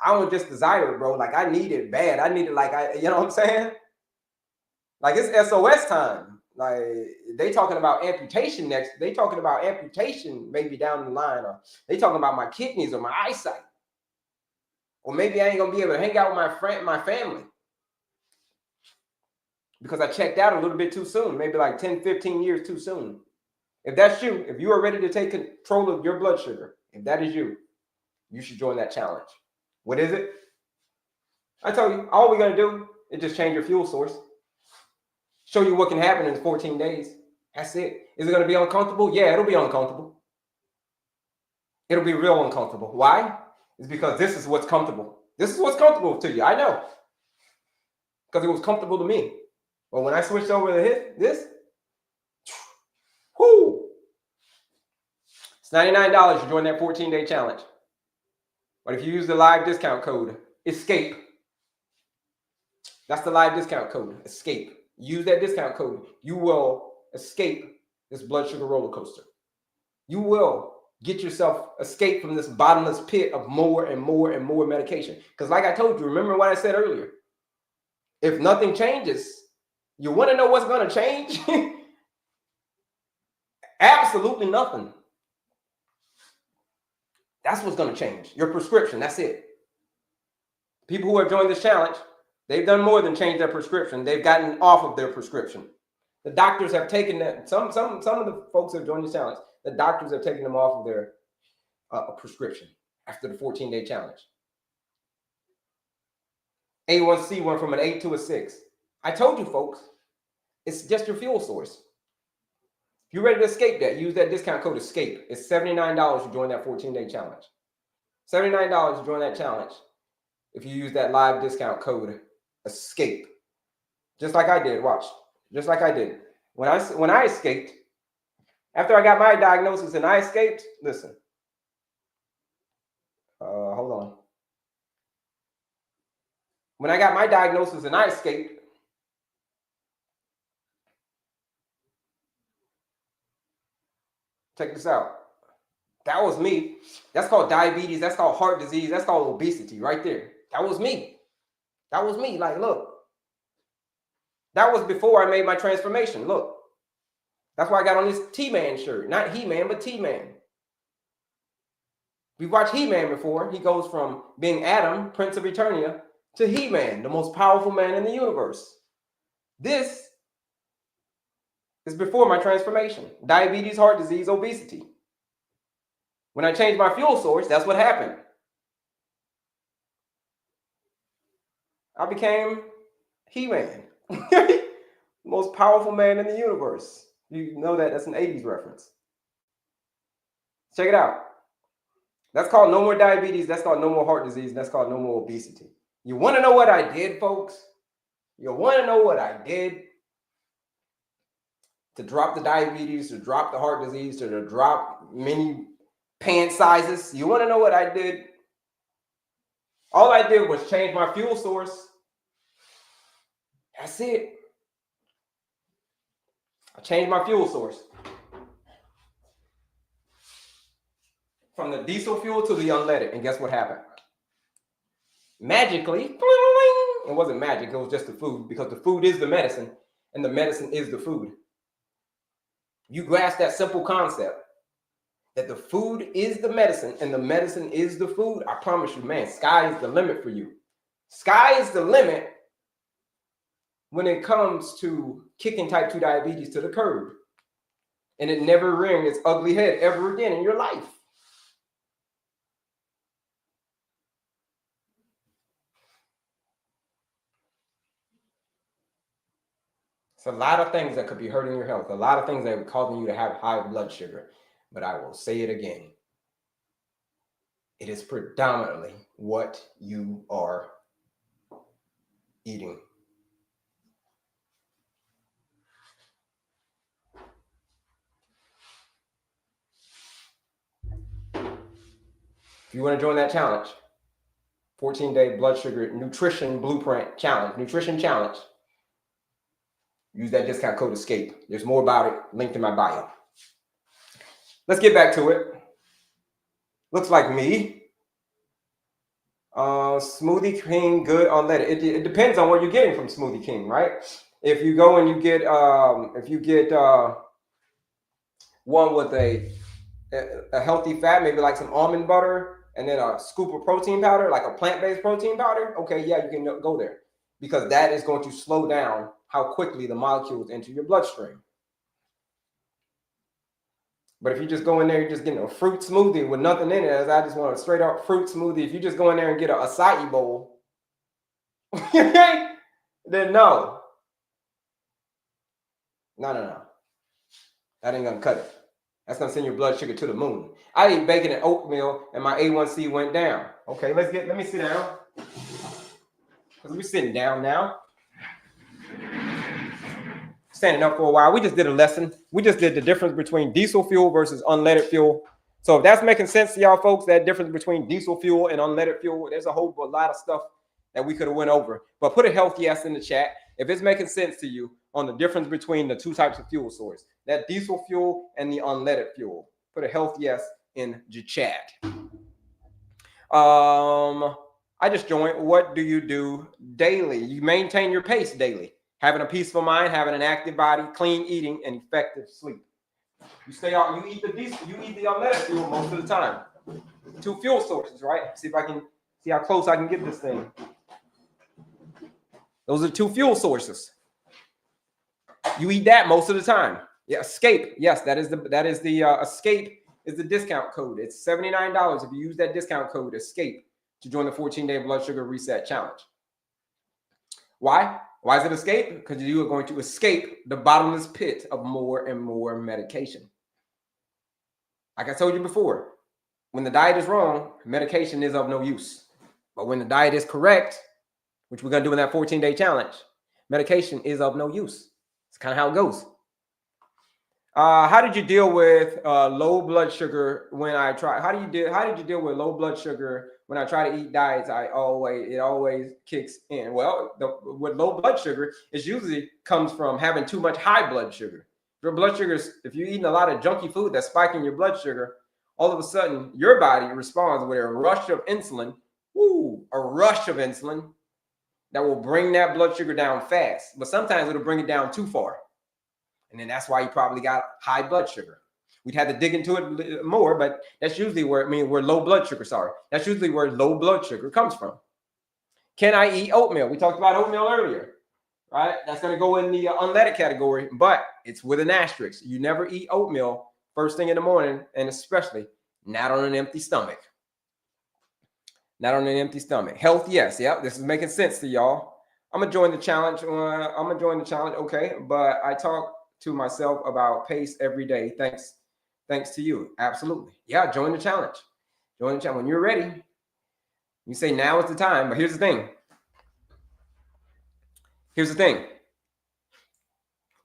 I don't just desire it, bro. Like, I need it bad. I need it you know what I'm saying? Like, it's SOS time. Like, they talking about amputation next. They talking about amputation maybe down the line. Or they talking about my kidneys or my eyesight. Or maybe I ain't going to be able to hang out with my family. Because I checked out a little bit too soon. Maybe like 10, 15 years too soon. If that's you, if you are ready to take control of your blood sugar, if that is you, you should join that challenge. What is it? I tell you, all we're going to do is just change your fuel source. Show you what can happen in 14 days. That's it. Is it going to be uncomfortable? Yeah, it'll be uncomfortable. It'll be real uncomfortable. Why? It's because this is what's comfortable. This is what's comfortable to you. I know. Because it was comfortable to me. But when I switched over to this, whoo! It's $99 to join that 14-day challenge. But if you use the live discount code, ESCAPE, that's the live discount code, ESCAPE. Use that discount code. You will escape this blood sugar roller coaster. You will get yourself escape from this bottomless pit of more and more and more medication. Because like I told you, remember what I said earlier? If nothing changes, you want to know what's going to change? Absolutely nothing. That's what's going to change. Your prescription, that's it. People who have joined this challenge, they've done more than change their prescription. They've gotten off of their prescription. The doctors have taken that. Some of the folks who have joined this challenge, the doctors have taken them off of their prescription after the 14-day challenge. A1C went from an 8 to a 6. I told you, folks, it's just your fuel source. If you're ready to escape that, use that discount code ESCAPE. It's $79 to join that 14-day challenge. $79 to join that challenge if you use that live discount code ESCAPE. Just like I did, watch. Just like I did. When I escaped, after I got my diagnosis and I escaped, listen. Hold on. When I got my diagnosis and I escaped, check this out. That was me. That's called diabetes. That's called heart disease. That's called obesity right there. That was me. That was me. Like, look. That was before I made my transformation. Look. That's why I got on this T-Man shirt. Not He-Man, but T-Man. We've watched He-Man before. He goes from being Adam, Prince of Eternia, to He-Man, the most powerful man in the universe. This is before my transformation. Diabetes, heart disease, obesity. When I changed my fuel source, that's what happened. I became He-Man. Most powerful man in the universe. You know that, that's an 80s reference. Check it out. That's called no more diabetes. That's called no more heart disease. That's called no more obesity. You want to know what I did, folks? You want to know what I did to drop the diabetes, to drop the heart disease, to drop many pant sizes? You want to know what I did? All I did was change my fuel source. That's it. I changed my fuel source. From the diesel fuel to the unleaded. And guess what happened? Magically, it wasn't magic, it was just the food, because the food is the medicine and the medicine is the food. You grasp that simple concept that the food is the medicine and the medicine is the food. I promise you, man, sky is the limit for you. Sky is the limit when it comes to kicking type 2 diabetes to the curb. And it never rearing its ugly head ever again in your life. It's a lot of things that could be hurting your health, a lot of things that are causing you to have high blood sugar. But I will say it again. It is predominantly what you are eating. If you want to join that challenge, 14-day blood sugar nutrition blueprint challenge, nutrition challenge, use that discount code ESCAPE. There's more about it linked in my bio. Let's get back to it. Looks like me. Smoothie King, good on lead. It depends on what you're getting from Smoothie King, right? If you go and you get, one with a healthy fat, maybe like some almond butter, and then a scoop of protein powder, like a plant-based protein powder, okay, yeah, you can go there, because that is going to slow down how quickly the molecules enter your bloodstream. But if you just go in there, you're just getting a fruit smoothie with nothing in it, as I just want a straight up fruit smoothie. If you just go in there and get an acai bowl, then no. No. That ain't gonna cut it. That's gonna send your blood sugar to the moon. I ate bacon and oatmeal and my A1C went down. Okay, let me sit down. Because we're sitting down now. Standing up for a while. We just did a lesson. We just did the difference between diesel fuel versus unleaded fuel. So if that's making sense to y'all folks, that difference between diesel fuel and unleaded fuel, there's a whole lot of stuff that we could have went over. But put a health yes in the chat if it's making sense to you on the difference between the two types of fuel source, that diesel fuel and the unleaded fuel. Put a health yes in the chat. I just joined. What do you do daily? You maintain your pace daily. Having a peaceful mind, having an active body, clean eating, and effective sleep. You stay out, you eat the diesel, you eat the unleaded fuel most of the time. Two fuel sources, right? See if I can see how close I can get this thing. Those are two fuel sources. You eat that most of the time. Yeah, ESCAPE. Yes, that is the ESCAPE is the discount code. It's $79 if you use that discount code ESCAPE to join the 14-day blood sugar reset challenge. Why? Why is it ESCAPE? Because you are going to escape the bottomless pit of more and more medication. Like I told you before, when the diet is wrong, medication is of no use. But when the diet is correct, which we're going to do in that 14-day challenge, medication is of no use. It's kind of how it goes. How did you deal with low blood sugar when I try? How did you deal with low blood sugar when I try to eat diets? It always kicks in. Well, with low blood sugar, it usually comes from having too much high blood sugar. If you're eating a lot of junky food that's spiking your blood sugar, all of a sudden your body responds with a rush of insulin. A rush of insulin that will bring that blood sugar down fast. But sometimes it'll bring it down too far. And then that's why you probably got high blood sugar. We'd have to dig into it more, but that's usually where low blood sugar, that's usually where low blood sugar comes from. Can I eat oatmeal? We talked about oatmeal earlier, right? That's going to go in the unleaded category, but it's with an asterisk. You never eat oatmeal first thing in the morning, and especially not on an empty stomach. not on an empty stomach. Health, yes. Yep, this is making sense to y'all. I'm going to join the challenge. Okay. But I talk to myself about pace every day. Thanks to you. Absolutely. Yeah, join the challenge. Join the challenge. When you're ready, you say now is the time. But here's the thing.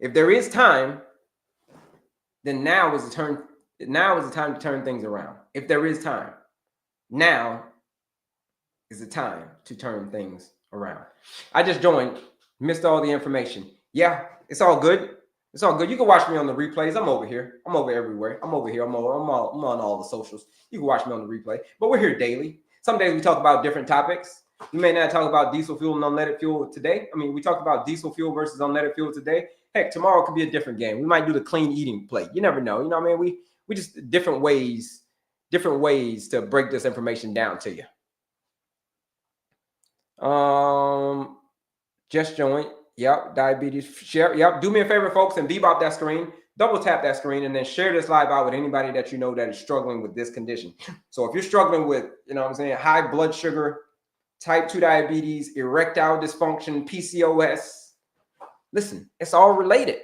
If there is time, then now is the time to turn things around. If there is time, now is the time to turn things around. I just joined, missed all the information. Yeah, it's all good. It's all good. You can watch me on the replays. I'm over here. I'm over everywhere. I'm over here. I'm on all the socials. You can watch me on the replay. But we're here daily. Some days we talk about different topics. We may not talk about diesel fuel and unleaded fuel today. I mean, we talked about diesel fuel versus unleaded fuel today. Heck, tomorrow could be a different game. We might do the clean eating plate. You never know. You know what I mean? We just different ways to break this information down to you. Just join. Yep, diabetes. Share. Yep. Do me a favor, folks, and bebop that screen. Double tap that screen and then share this live out with anybody that you know that is struggling with this condition. So if you're struggling with, high blood sugar, type 2 diabetes, erectile dysfunction, PCOS, listen, it's all related.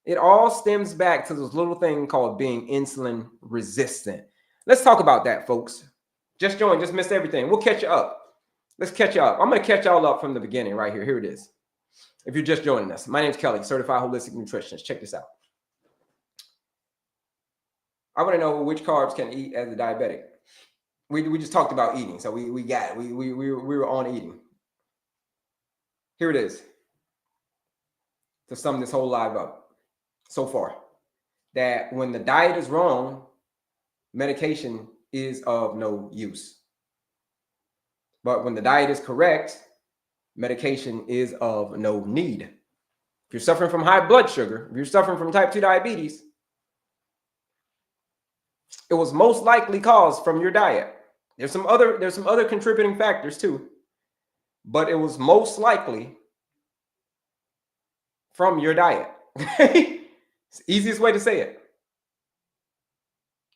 It all stems back to this little thing called being insulin resistant. Let's talk about that, folks. Just join, just missed everything. We'll catch you up. Let's catch you up. I'm going to catch y'all up from the beginning right here. Here it is. If you're just joining us, my name is Kelley, Certified Holistic Nutritionist. Check this out. I want to know which carbs can eat as a diabetic. We just talked about eating, so we got it. We were on eating. Here it is. To sum this whole live up so far, that when the diet is wrong, medication is of no use. But when the diet is correct, medication is of no need. If you're suffering from high blood sugar, if you're suffering from type 2 diabetes, it was most likely caused from your diet. There's some other contributing factors too, but it was most likely from your diet. It's the easiest way to say it.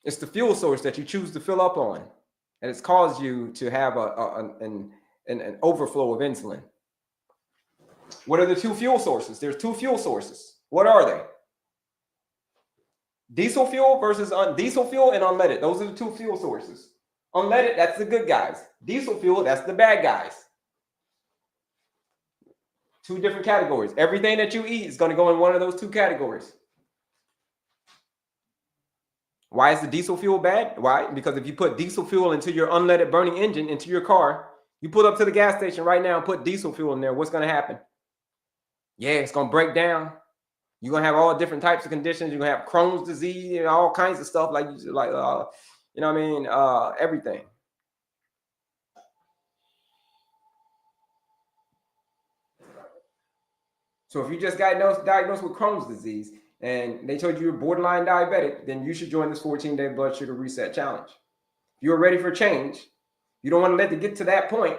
It's the fuel source that you choose to fill up on, and it's caused you to have an overflow of insulin. What are the two fuel sources? There's two fuel sources. What are they? Diesel fuel versus diesel fuel and unleaded. Those are the two fuel sources. Unleaded, that's the good guys. Diesel fuel, that's the bad guys. Two different categories. Everything that you eat is going to go in one of those two categories. Why is the diesel fuel bad? Why? Because if you put diesel fuel into your unleaded burning engine, into your car, you pull up to the gas station right now and put diesel fuel in there, what's going to happen? Yeah, it's going to break down. You're going to have all different types of conditions. You're going to have Crohn's disease and all kinds of stuff everything. So if you just diagnosed with Crohn's disease and they told you you're borderline diabetic, then you should join this 14-day blood sugar reset challenge. If you're ready for change, you don't want to let it get to that point.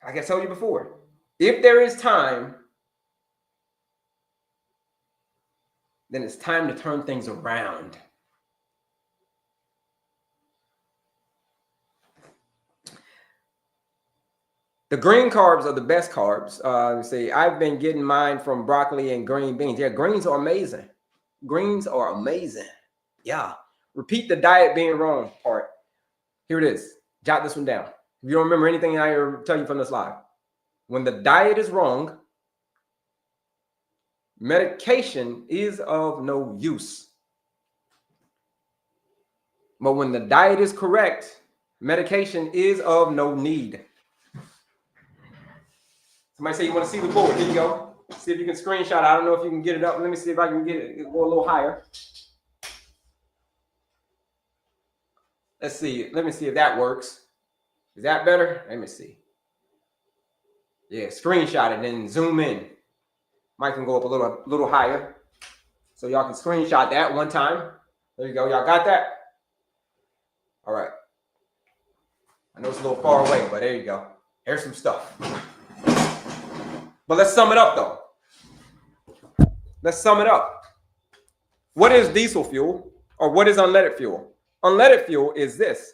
Like I told you before, if there is time, then it's time to turn things around. The green carbs are the best carbs. I've been getting mine from broccoli and green beans. Yeah, greens are amazing. Greens are amazing. Yeah. Repeat the diet being wrong part. Here it is. Jot this one down. If you don't remember anything I tell you from this live, when the diet is wrong, medication is of no use. But when the diet is correct, medication is of no need. Somebody say you want to see the board. Here you go. See if you can screenshot. I don't know if you can get it up. Let me see if I can get it go a little higher. Let's see. Let me see if that works. Is that better? Let me see. Yeah, screenshot it and zoom in. Mic can go up a little higher. So y'all can screenshot that one time. There you go. Y'all got that? All right. I know it's a little far away, but there you go. Here's some stuff. But let's sum it up, though. Let's sum it up. What is diesel fuel, or what is unleaded fuel? Unleaded fuel is this.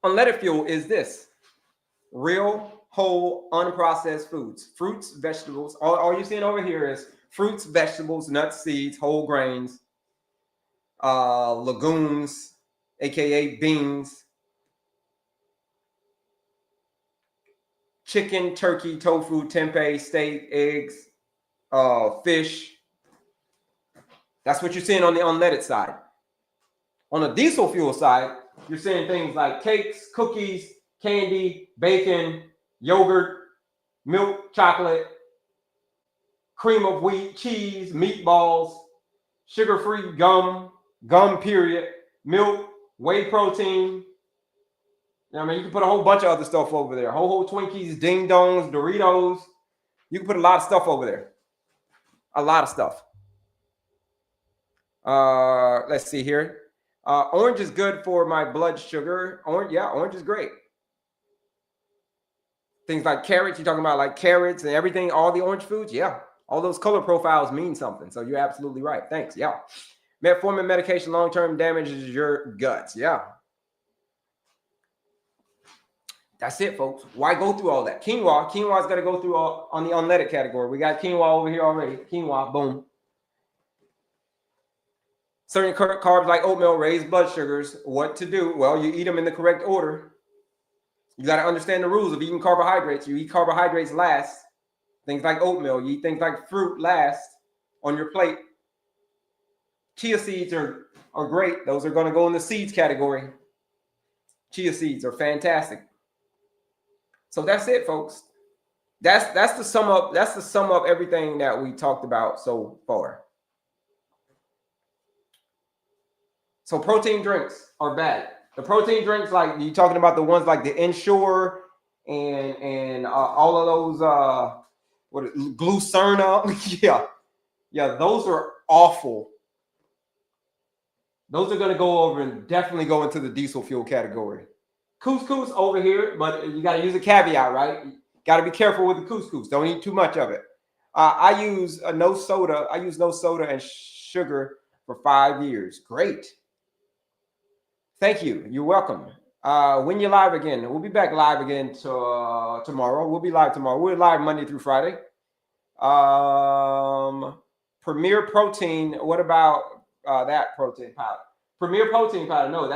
Unleaded fuel is this. Real, whole, unprocessed foods. Fruits, vegetables. All you're seeing over here is fruits, vegetables, nuts, seeds, whole grains, legumes, aka beans, chicken, turkey, tofu, tempeh, steak, eggs, fish. That's what you're seeing on the unleaded side. On the diesel fuel side, you're seeing things like cakes, cookies, candy, bacon, yogurt, milk, chocolate, cream of wheat, cheese, meatballs, sugar-free gum period, milk, whey protein. You know what I mean? You can put a whole bunch of other stuff over there. Whole Twinkies, Ding Dongs, Doritos. You can put a lot of stuff over there. A lot of stuff. Let's see here. Orange is good for my blood sugar. Orange is great. Things like carrots, you're talking about like carrots and everything, all the orange foods. Yeah. All those color profiles mean something. So you're absolutely right. Thanks. Yeah. Metformin medication long-term damages your guts. Yeah. That's it, folks. Why go through all that? Quinoa is going to go through all on the unleaded category. We got quinoa over here already. Quinoa, boom. Certain carbs like oatmeal raise blood sugars. What to do? Well, you eat them in the correct order. You got to understand the rules of eating carbohydrates. You eat carbohydrates last. Things like oatmeal. You eat things like fruit last on your plate. Chia seeds are great. Those are going to go in the seeds category. Chia seeds are fantastic. So that's it, folks. That's the sum up. That's the sum up everything that we talked about so far. So protein drinks are bad. The protein drinks, like you're talking about the ones like the Ensure and all of those Glucerna. yeah, those are awful. Those are going to go over and definitely go into the diesel fuel category. Couscous over here, but you got to use a caveat, right? Got to be careful with the couscous. Don't eat too much of it. I use no soda. I use no soda and sugar for 5 years. Great. Thank you. You're welcome. When you're live again, we'll be back live again tomorrow. We'll be live tomorrow. We're live Monday through Friday. Premier Protein. What about that protein powder? Premier Protein powder. No,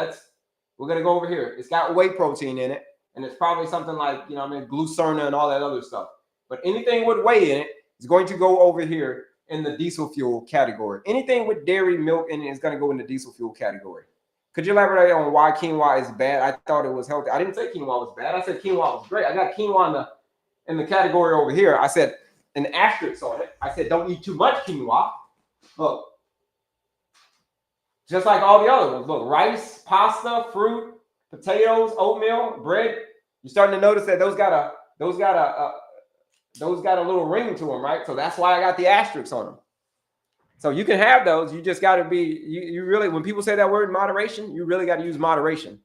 we're going to go over here. It's got whey protein in it. And it's probably something like, Glucerna and all that other stuff. But anything with whey in it is going to go over here in the diesel fuel category. Anything with dairy, milk in it is going to go in the diesel fuel category. Could you elaborate on why quinoa is bad? I thought it was healthy. I didn't say quinoa was bad. I said quinoa was great. I got quinoa in the category over here. I said an asterisk on it. I said don't eat too much quinoa. Look. Just like all the other ones. Look, rice, pasta, fruit, potatoes, oatmeal, bread. You're starting to notice that those got a little ring to them, right? So that's why I got the asterisks on them. So you can have those. You just got to be, you really, when people say that word moderation, you really got to use moderation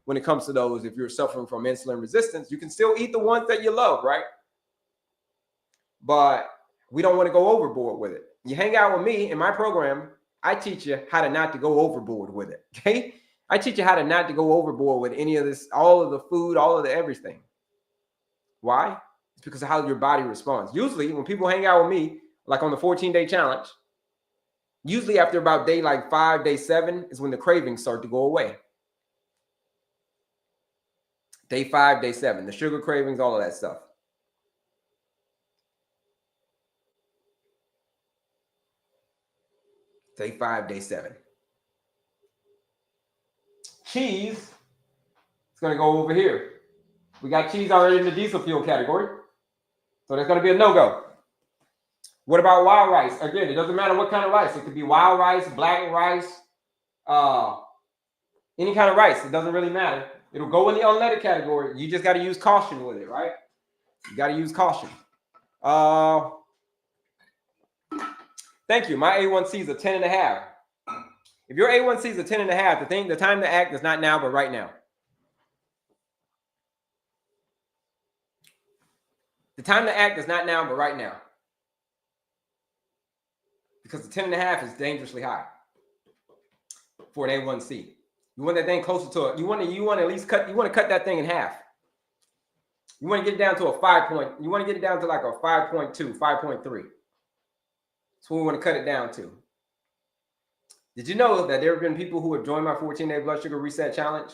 when it comes to those. If you're suffering from insulin resistance, you can still eat the ones that you love, right? But we don't want to go overboard with it. You hang out with me in my program, I teach you how to not to go overboard with it, okay? I teach you how to not to go overboard with any of this, all of the food, all of the everything. Why? It's because of how your body responds. Usually when people hang out with me, like on the 14-day challenge, usually after about day like 5, day 7 is when the cravings start to go away. Day 5, day 7, the sugar cravings, all of that stuff. Day 5, day 7. Cheese is going to go over here. We got cheese already in the diesel fuel category. So that's going to be a no-go. What about wild rice? Again, it doesn't matter what kind of rice. It could be wild rice, black rice, any kind of rice. It doesn't really matter. It'll go in the unleaded category. You just got to use caution with it, right? You got to use caution. Thank you. My A1C is a 10.5. If your A1C is a 10.5, the time to act is not now, but right now. The time to act is not now, but right now. Because the 10.5 is dangerously high. for an A1C. You want that thing closer to it. You want to at least cut that thing in half. You want to get it down to a 5 point. You want to get it down to like a 5.2, 5.3. That's what we want to cut it down to. Did you know that there have been people who have joined my 14-day blood sugar reset challenge?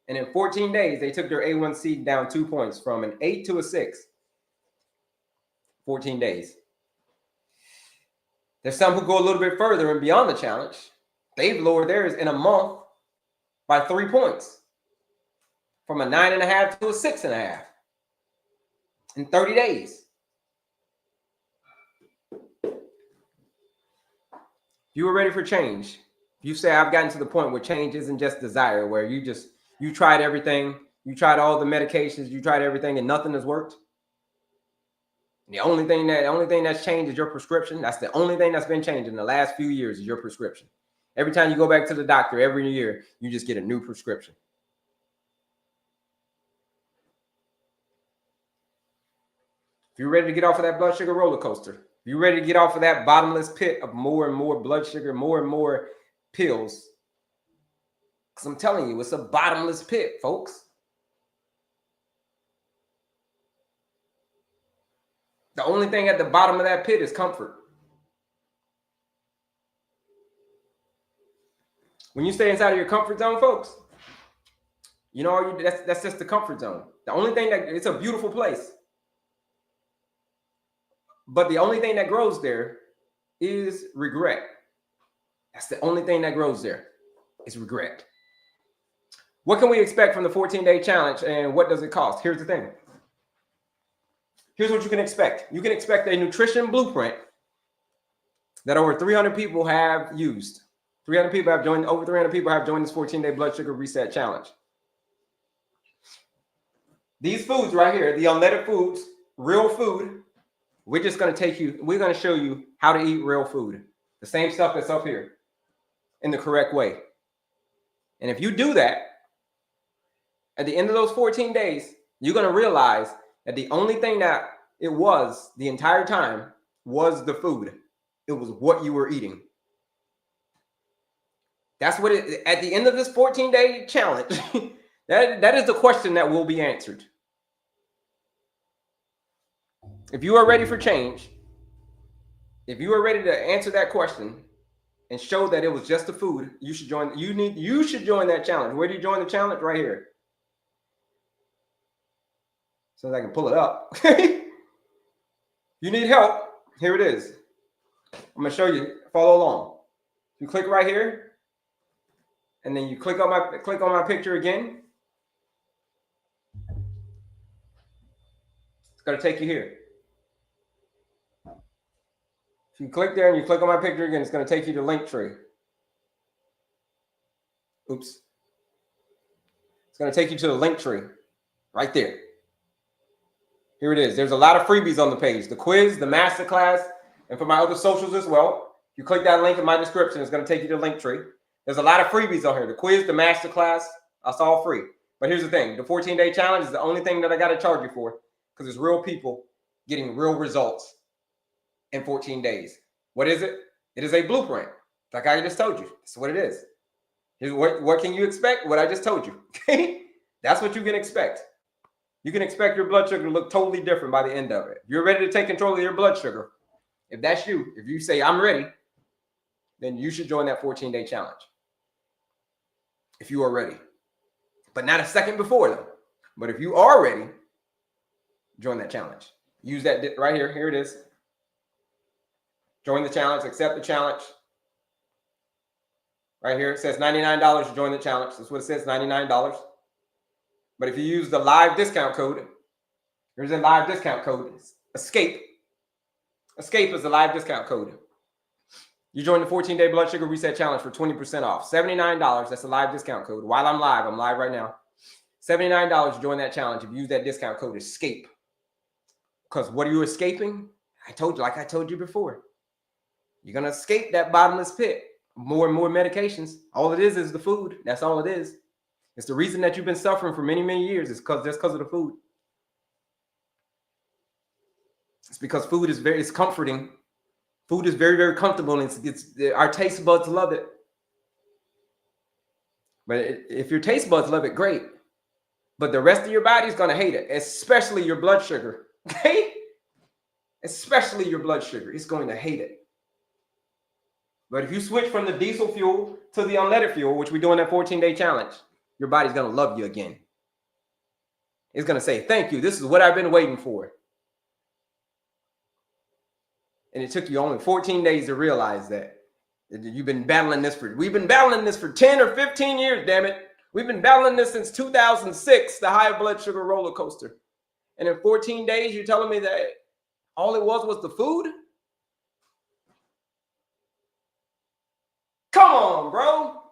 And in 14 days, they took their A1C down 2 points from an 8 to a 6. 14 days. There's some who go a little bit further and beyond the challenge. They've lowered theirs in a month by 3 points. From a 9.5 to a 6.5. In 30 days. If you were ready for change, you say I've gotten to the point where change isn't just desire, where you tried everything, you tried all the medications, you tried everything and nothing has worked. The only thing that's changed is your prescription. That's the only thing that's been changed in the last few years is your prescription. Every time you go back to the doctor, every year, you just get a new prescription. If you're ready to get off of that blood sugar roller coaster, if you're ready to get off of that bottomless pit of more and more blood sugar, more and more pills, because I'm telling you, it's a bottomless pit, folks. The only thing at the bottom of that pit is comfort. When you stay inside of your comfort zone, folks, you know, that's just the comfort zone. The only thing it's a beautiful place. But the only thing that grows there is regret. That's the only thing that grows there is regret. What can we expect from the 14-day challenge and what does it cost? Here's the thing. Here's what you can expect. You can expect a nutrition blueprint that over 300 people have used. Over 300 people have joined this 14-day blood sugar reset challenge. These foods right here, the unleaded foods, real food, we're going to show you how to eat real food. The same stuff that's up here in the correct way. And if you do that, at the end of those 14 days, you're going to realize that the only thing that it was the entire time was the food. It was what you were eating. That's what at the end of this 14-day challenge, that is the question that will be answered. If you are ready for change, if you are ready to answer that question and show that it was just the food, you should join. You should join that challenge. Where do you join the challenge? Right here. So that I can pull it up. You need help. Here it is. I'm gonna show you. Follow along. You click right here, and then you click on my picture again. It's gonna take you here. If you click there and you click on my picture again, it's gonna take you to Linktree. Oops. It's gonna take you to the Linktree, right there. Here it is. There's a lot of freebies on the page. The quiz, the masterclass, and for my other socials as well. If you click that link in my description, it's going to take you to Linktree. There's a lot of freebies on here. The quiz, the masterclass, that's all free. But here's the thing. The 14-day challenge is the only thing that I got to charge you for because it's real people getting real results in 14 days. What is it? It is a blueprint. Like I just told you. That's what it is. Here's what can you expect? What I just told you. Okay? That's what you can expect. You can expect your blood sugar to look totally different by the end of it. If you're ready to take control of your blood sugar, if that's you, if you say, I'm ready, then you should join that 14-day challenge. If you are ready. But not a second before, though. But if you are ready, join that challenge. Use that right here. Here it is. Join the challenge. Accept the challenge. Right here, it says $99 to join the challenge. That's what it says, $99. But if you use the live discount code, there's a live discount code, ESCAPE. ESCAPE is the live discount code. You join the 14-day blood sugar reset challenge for 20% off. $79, that's a live discount code. While I'm live right now. $79 to join that challenge if you use that discount code ESCAPE. Because what are you escaping? I told you before. You're going to escape that bottomless pit. More and more medications. All it is the food. That's all it is. It's the reason that you've been suffering for many, many years is because of the food. It's because food is it's comforting. Food is very, very comfortable, and it's our taste buds love it. But if your taste buds love it, great. But the rest of your body is going to hate it, especially your blood sugar. Okay? Especially your blood sugar. It's going to hate it. But if you switch from the diesel fuel to the unleaded fuel, which we do in that 14-day challenge, your body's going to love you again. It's going to say, thank you. This is what I've been waiting for. And it took you only 14 days to realize that. You've been battling this we've been battling this for 10 or 15 years, damn it. We've been battling this since 2006, the high blood sugar roller coaster. And in 14 days, you're telling me that all it was the food? Come on, bro.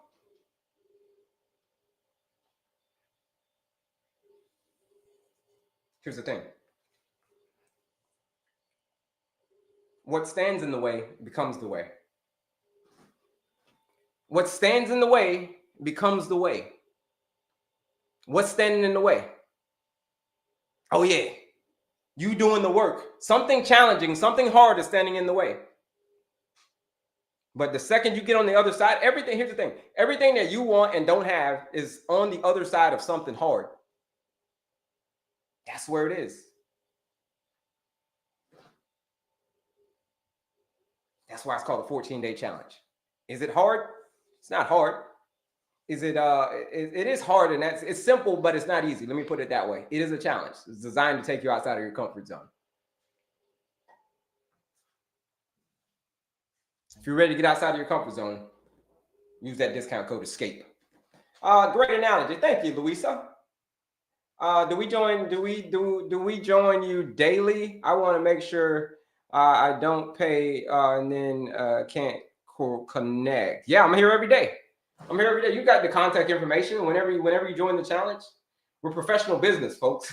Here's the thing. What stands in the way becomes the way. What stands in the way becomes the way. What's standing in the way? Oh, yeah. You doing the work. Something challenging, something hard is standing in the way. But the second you get on the other side, everything, here's the thing. Everything that you want and don't have is on the other side of something hard. That's where it is. That's why it's called a 14-day challenge. Is it hard? It's not hard. Is it it is hard, and it's simple, but it's not easy. Let me put it that way. It is a challenge. It's designed to take you outside of your comfort zone. If you're ready to get outside of your comfort zone, use that discount code ESCAPE. Great analogy. Thank you, Louisa. Do we join you daily? I want to make sure I don't pay and then can't connect. Yeah, I'm here every day. I'm here every day. You got the contact information whenever you join the challenge. We're professional business, folks.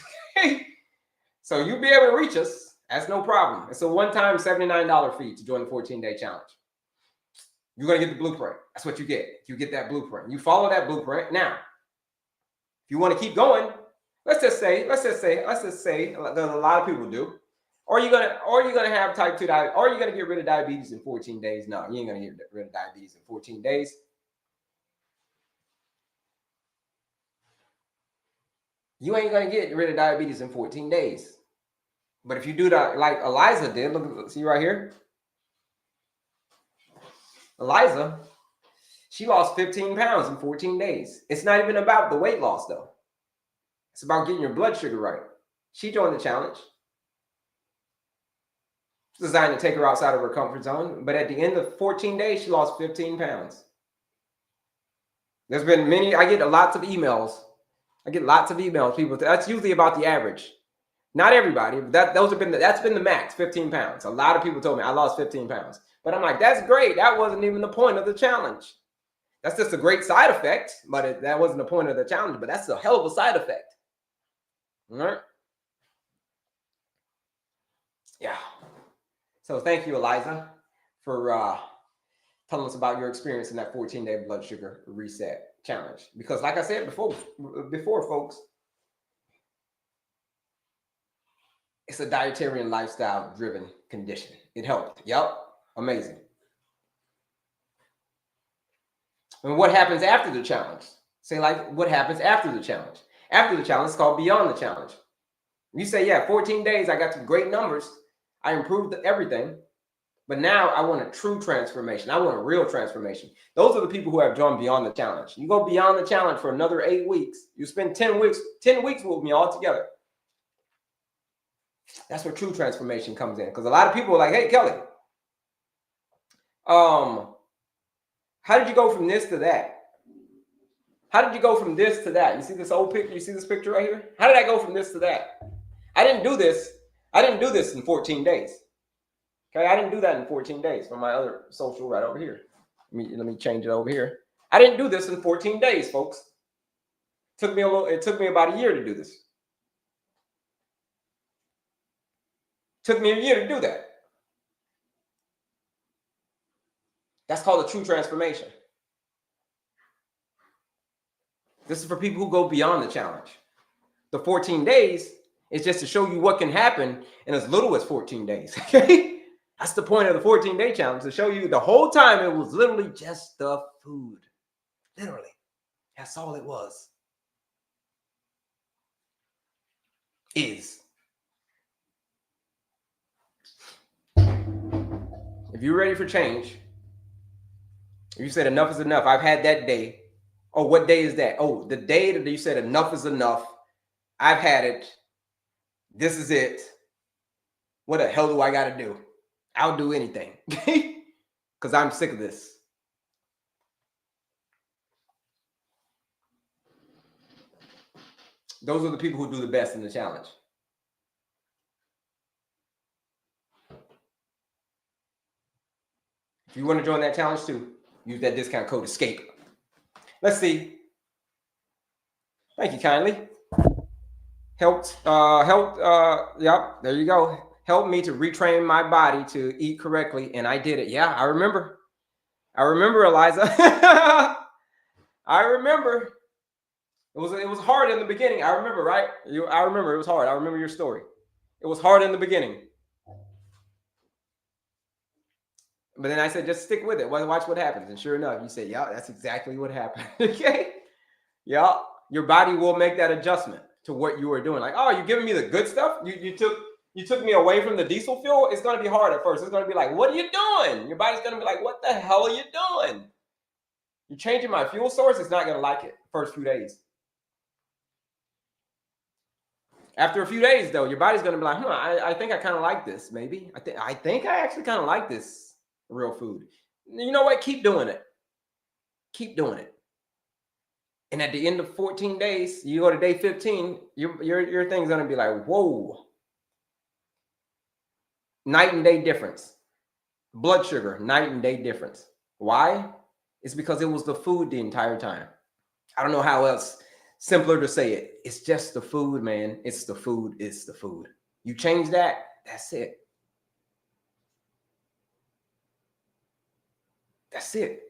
So you'll be able to reach us. That's no problem. It's a one-time $79 fee to join the 14-day challenge. You're going to get the blueprint. That's what you get. You get that blueprint. You follow that blueprint. Now, if you want to keep going, let's just say, that a lot of people do. Or you're gonna have type 2 diabetes, or you're gonna get rid of diabetes in 14 days. No, you ain't gonna get rid of diabetes in 14 days. You ain't gonna get rid of diabetes in 14 days. But if you do that like Eliza did, look, see right here. Eliza, she lost 15 pounds in 14 days. It's not even about the weight loss though. It's about getting your blood sugar right. She joined the challenge. It's designed to take her outside of her comfort zone. But at the end of 14 days, she lost 15 pounds. There's been many, I get lots of emails. People, that's usually about the average. Not everybody, but that's been the max, 15 pounds. A lot of people told me I lost 15 pounds. But I'm like, that's great. That wasn't even the point of the challenge. That's just a great side effect, but that wasn't the point of the challenge. But that's a hell of a side effect. All right? Yeah. So thank you, Eliza, for telling us about your experience in that 14-day blood sugar reset challenge. Because like I said before, folks, it's a dietarian lifestyle driven condition. It helped. Yep. Amazing. And what happens after the challenge? Say like, what happens after the challenge? After the challenge, it's called beyond the challenge. You say, yeah, 14 days, I got some great numbers. I improved everything. But now I want a true transformation. I want a real transformation. Those are the people who have joined beyond the challenge. You go beyond the challenge for another 8 weeks. You spend 10 weeks with me all together. That's where true transformation comes in. Because a lot of people are like, hey, Kelley, how did you go from this to that? How did you go from this to that? You see this old picture? You see this picture right here? How did I go from this to that? I didn't do this in 14 days. Okay, I didn't do that in 14 days from my other social right over here. Let me change it over here. I didn't do this in 14 days, folks. It took me about a year to do this. Took me a year to do that. That's called a true transformation. This is for people who go beyond the challenge. The 14 days is just to show you what can happen in as little as 14 days. Okay? That's the point of the 14-day challenge, to show you the whole time it was literally just the food. Literally. That's all it was. Is. If you're ready for change, if you said enough is enough, I've had that day. Oh, what day is that? Oh, the day that you said enough is enough. I've had it. This is it. What the hell do I got to do? I'll do anything because I'm sick of this. Those are the people who do the best in the challenge. If you want to join that challenge too, use that discount code ESCAPE. Let's see. Thank you kindly. Helped, yep, there you go. Helped me to retrain my body to eat correctly, and I did it. Yeah, I remember. I remember, Eliza. I remember. It was hard in the beginning. I remember, right? I remember it was hard. I remember your story. It was hard in the beginning. But then I said, just stick with it. Watch what happens. And sure enough, you said, yeah, that's exactly what happened. Okay. Yeah. Your body will make that adjustment to what you were doing. Like, oh, you're giving me the good stuff? You took me away from the diesel fuel? It's going to be hard at first. It's going to be like, what are you doing? Your body's going to be like, what the hell are you doing? You're changing my fuel source. It's not going to like it first few days. After a few days, though, your body's going to be like, I think I kind of like this, maybe. I think I actually kind of like this real food. You know what? Keep doing it. Keep doing it. And at the end of 14 days, you go to day 15, your thing's going to be like, whoa. Night and day difference. Blood sugar, night and day difference. Why? It's because it was the food the entire time. I don't know how else simpler to say it. It's just the food, man. It's the food. It's the food. You change that, that's it. That's it.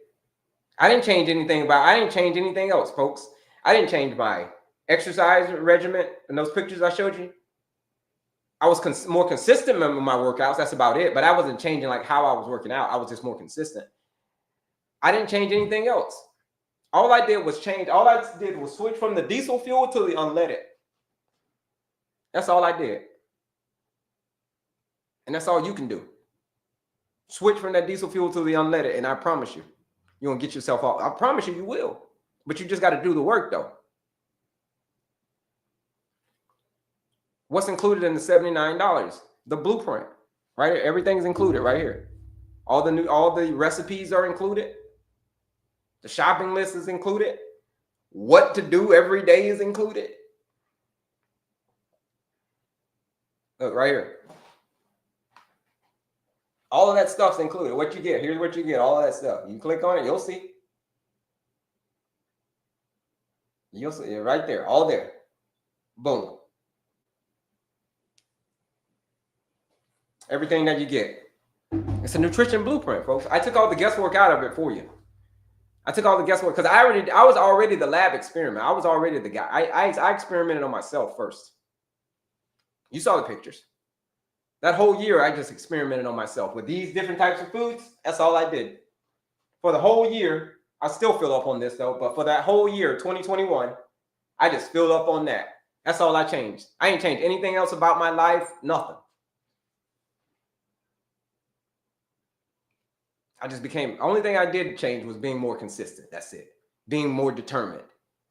I didn't change anything else, folks. I didn't change my exercise regimen and those pictures I showed you. I was more consistent with my workouts. That's about it. But I wasn't changing like how I was working out. I was just more consistent. I didn't change anything else. All I did was switch from the diesel fuel to the unleaded. That's all I did. And that's all you can do. Switch from that diesel fuel to the unleaded, and I promise you, you're going to get yourself off. I promise you, you will. But you just got to do the work, though. What's included in the $79? The blueprint, right? Everything's included right here. All the recipes are included. The shopping list is included. What to do every day is included. Look, right here. All of that stuff's included. What you get, here's what you get, all of that stuff. You click on it, you'll see. You'll see it right there, all there. Boom. Everything that you get. It's a nutrition blueprint, folks. I took all the guesswork out of it for you. I took all the guesswork because I was already the lab experiment. I was already the guy. I experimented on myself first. You saw the pictures. That whole year, I just experimented on myself with these different types of foods. That's all I did. For the whole year, I still fill up on this though, but for that whole year, 2021, I just filled up on that. That's all I changed. I ain't changed anything else about my life, nothing. Only thing I did change was being more consistent. That's it. Being more determined.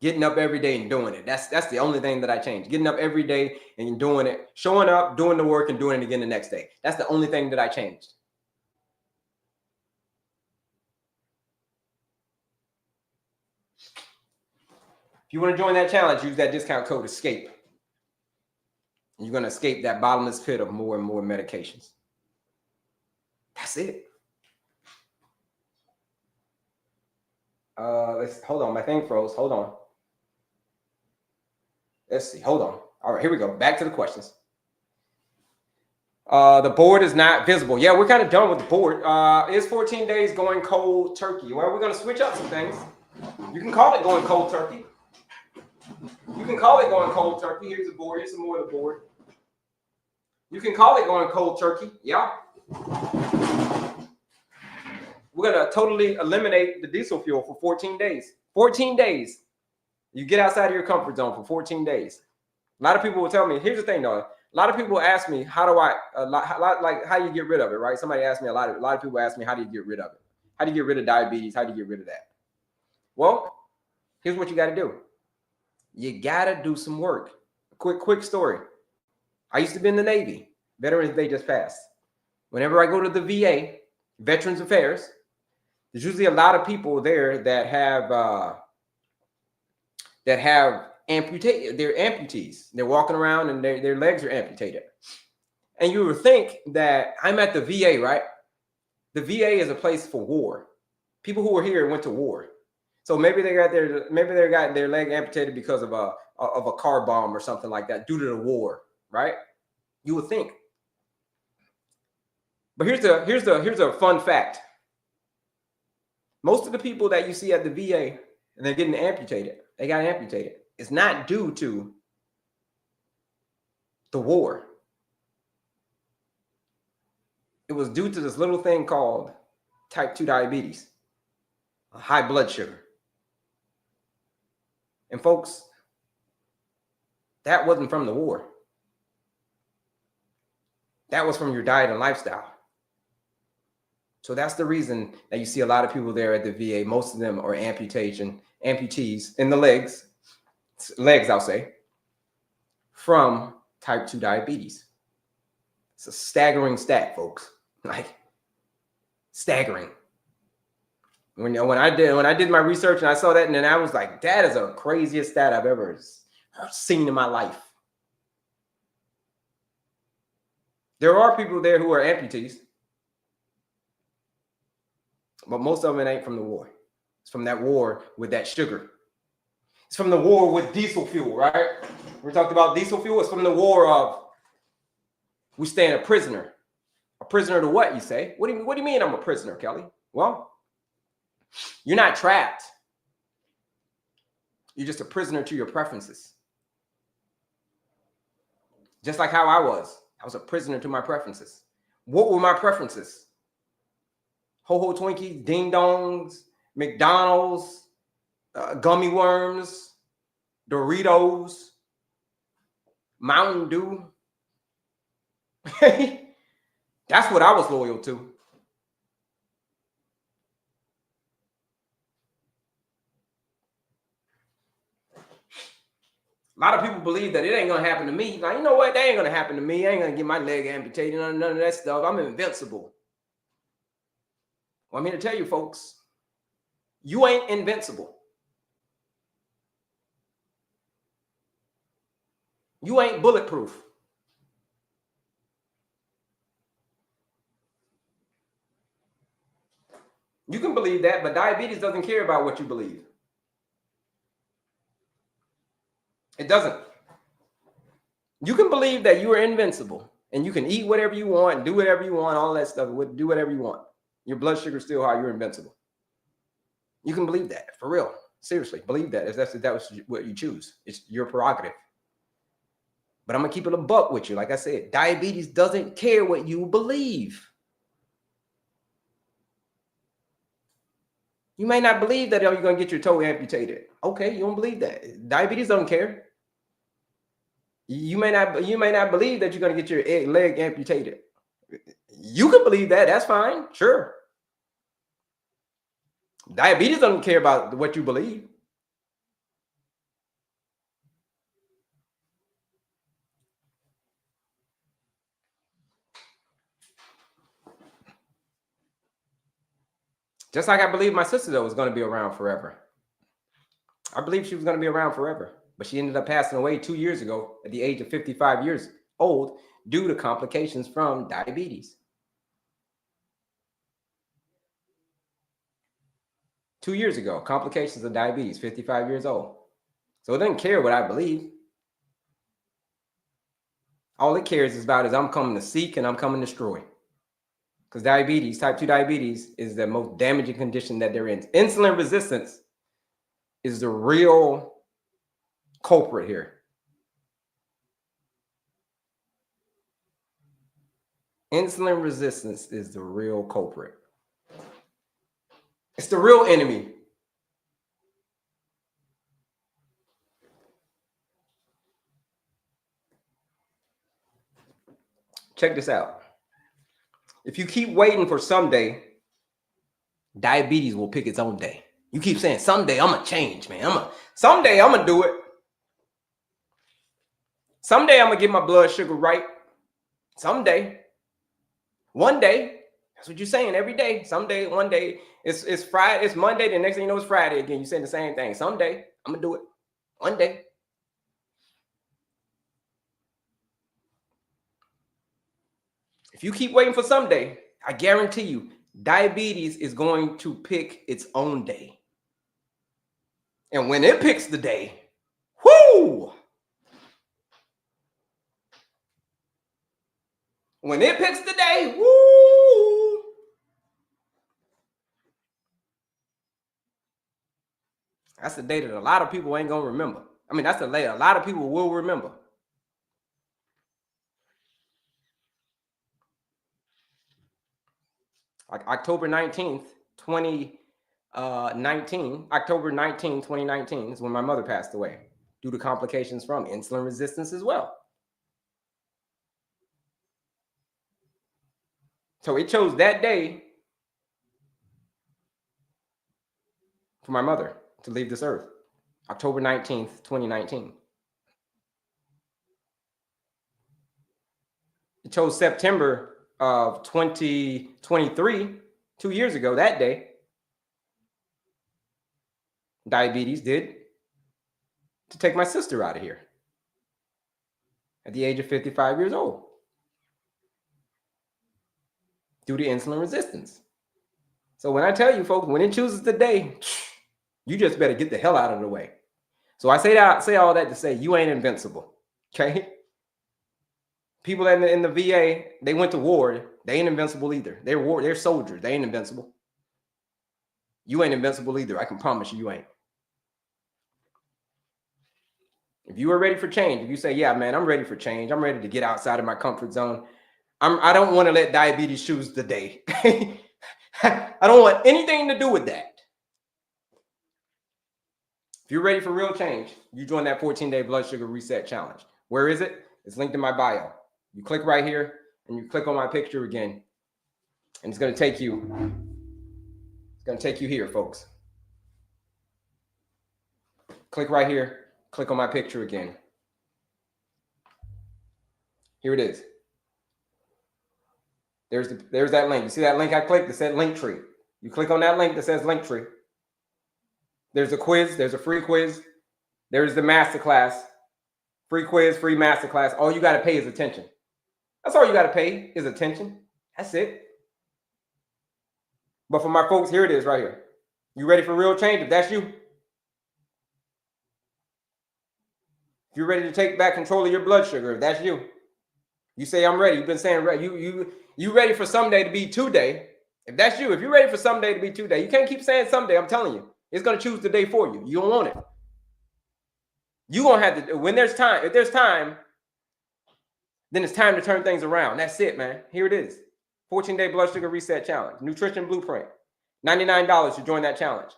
Getting up every day and doing it. That's the only thing that I changed. Getting up every day and doing it. Showing up, doing the work, and doing it again the next day. That's the only thing that I changed. If you want to join that challenge, use that discount code ESCAPE. You're going to escape that bottomless pit of more and more medications. That's it. Hold on. My thing froze. Hold on. Let's see. Hold on. All right, here we go. Back to the questions. The board is not visible. Yeah, we're kind of done with the board. Is 14 days going cold turkey? Well, we're going to switch up some things. You can call it going cold turkey. You can call it going cold turkey. Here's the board. Here's some more of the board. You can call it going cold turkey. Yeah. We're going to totally eliminate the diesel fuel for 14 days. 14 days. You get outside of your comfort zone for 14 days. A lot of people will tell me, here's the thing though. A lot of people ask me, how do I, like, how do you get rid of it, right? Somebody asked me, a lot of people ask me, how do you get rid of it? How do you get rid of diabetes? How do you get rid of that? Well, here's what you got to do. You got to do some work. Quick story. I used to be in the Navy. Veterans Day just passed. Whenever I go to the VA, Veterans Affairs, there's usually a lot of people there that have amputated. They're amputees. They're walking around and their legs are amputated. And you would think that I'm at the VA, right? The VA is a place for war. People who were here went to war. So maybe they got their leg amputated because of a car bomb or something like that due to the war, right? You would think. But here's a fun fact. Most of the people that you see at the VA and they're getting amputated, they got amputated. It's not due to the war. It was due to this little thing called type 2 diabetes, high blood sugar. And folks, that wasn't from the war. That was from your diet and lifestyle. So that's the reason that you see a lot of people there at the VA. Most of them are amputees in the legs, I'll say, from type 2 diabetes. It's a staggering stat, folks. Like, staggering. When I did my research and I saw that, and then I was like, that is the craziest stat I've ever seen in my life. There are people there who are amputees, but most of them it ain't from the war. It's from that war with that sugar. It's from the war with diesel fuel, right? We talked about diesel fuel. It's from the war of we staying a prisoner. A prisoner to what, you say? What do you mean I'm a prisoner, Kelley? Well, you're not trapped. You're just a prisoner to your preferences. Just like how I was. I was a prisoner to my preferences. What were my preferences? Ho-Ho Twinkies, Ding Dongs, McDonald's, gummy worms, Doritos, Mountain Dew. That's what I was loyal to. A lot of people believe that it ain't going to happen to me. Now, you know what? That ain't going to happen to me. I ain't going to get my leg amputated, none of that stuff. I'm invincible. Well, I'm here to tell you, folks, you ain't invincible. You ain't bulletproof. You can believe that, but diabetes doesn't care about what you believe. It doesn't. You can believe that you are invincible and you can eat whatever you want, do whatever you want, all that stuff, do whatever you want. Your blood sugar is still high, you're invincible. You can believe that, for real. Seriously, believe that. If that's what you choose. It's your prerogative. But I'm going to keep it a buck with you. Like I said, diabetes doesn't care what you believe. You may not believe that you're going to get your toe amputated. Okay, you don't believe that. Diabetes doesn't care. You may not believe that you're going to get your leg amputated. You can believe that. That's fine. Sure. Diabetes doesn't care about what you believe. Just like I believe my sister, though, was going to be around forever. I believe she was going to be around forever. But she ended up passing away 2 years ago at the age of 55 years old due to complications from diabetes. 2 years ago, complications of diabetes, 55 years old. So it doesn't care what I believe. All it cares about is I'm coming to seek and I'm coming to destroy. Because diabetes, type 2 diabetes, is the most damaging condition that there is. Insulin resistance is the real culprit here. Insulin resistance is the real culprit. It's the real enemy. Check this out. If you keep waiting for someday, diabetes will pick its own day. You keep saying, someday I'm going to change, man. Someday I'm going to do it. Someday I'm going to get my blood sugar right. Someday. One day. That's what you're saying every day. Someday, one day. It's Friday. It's Monday. The next thing you know, it's Friday again. You're saying the same thing. Someday I'm going to do it. One day. If you keep waiting for someday, I guarantee you, diabetes is going to pick its own day. And when it picks the day, whoo! When it picks the day, whoo! That's the day that a lot of people ain't gonna remember. I mean, that's the day a lot of people will remember. Like October 19th, 2019, October 19, 2019 is when my mother passed away due to complications from insulin resistance as well. So it chose that day for my mother to leave this earth, October 19th, 2019. It chose September of 2023, 2 years ago, that day, diabetes did, to take my sister out of here at the age of 55 years old due to insulin resistance. So when I tell you folks, when it chooses the day, you just better get the hell out of the way. So I say all that to say you ain't invincible, okay? People in the VA, they went to war. They ain't invincible either. They're soldiers. They ain't invincible. You ain't invincible either. I can promise you ain't. If you are ready for change, if you say, yeah, man, I'm ready for change. I'm ready to get outside of my comfort zone. I don't want to let diabetes choose the day. I don't want anything to do with that. If you're ready for real change, you join that 14-day blood sugar reset challenge. Where is it? It's linked in my bio. You click right here and you click on my picture again. And it's going to take you here, folks. Click right here. Click on my picture again. Here it is. There's that link. You see that link I clicked that said Linktree. You click on that link that says Linktree. There's a quiz. There's a free quiz. There's the masterclass. Free quiz, free masterclass. All you got to pay is attention. That's all you got to pay is attention. That's it. But for my folks, here it is right here. You ready for real change? If that's you. If you're ready to take back control of your blood sugar, if that's you. You say, I'm ready. You've been saying, you ready for someday to be today. If that's you, if you're ready for someday to be today, you can't keep saying someday. I'm telling you, it's going to choose the day for you. You don't want it. You're going to have to, when there's time, if there's time, then it's time to turn things around. That's it, man. Here it is. 14-day blood sugar reset challenge. Nutrition blueprint. $99 to join that challenge.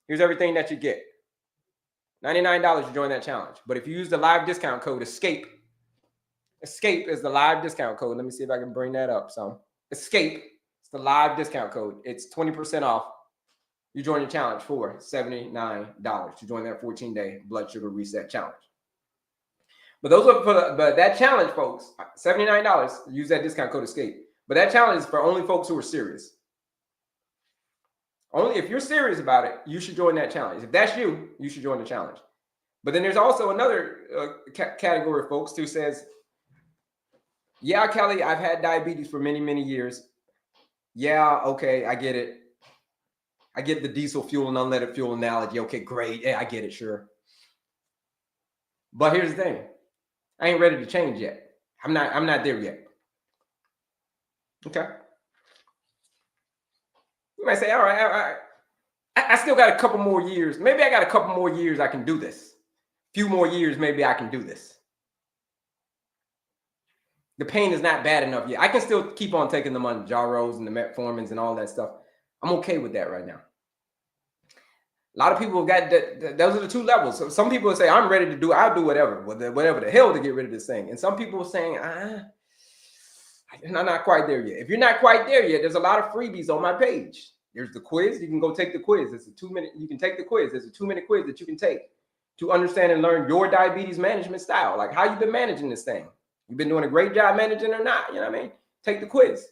Here's everything that you get. $99 to join that challenge. But if you use the live discount code ESCAPE is the live discount code. Let me see if I can bring that up. So ESCAPE is the live discount code. It's 20% off. You join the challenge for $79 to join that 14-day blood sugar reset challenge. But those are but that challenge, folks, $79. Use that discount code ESCAPE. But that challenge is for only folks who are serious. Only if you're serious about it, you should join that challenge. If that's you, you should join the challenge. But then there's also another category of folks who says, yeah, Kelley, I've had diabetes for many, many years. Yeah, okay, I get it. I get the diesel fuel and unleaded fuel analogy. Okay, great. Yeah, I get it, sure. But here's the thing. I ain't ready to change yet. I'm not there yet. Okay. You might say, all right, I still got a couple more years. Maybe I got a couple more years I can do this. A few more years, maybe I can do this. The pain is not bad enough yet. I can still keep on taking the Manjaros and the metformins and all that stuff. I'm okay with that right now. A lot of people have got that. Those are the two levels. So some people will say, I'm ready to I'll do whatever the hell to get rid of this thing. And some people are saying, I'm not quite there yet. If you're not quite there yet, there's a lot of freebies on my page. There's the quiz. You can go take the quiz. It's a 2-minute. You can take the quiz. There's a 2-minute quiz that you can take to understand and learn your diabetes management style. Like how you've been managing this thing. You've been doing a great job managing or not. You know what I mean? Take the quiz.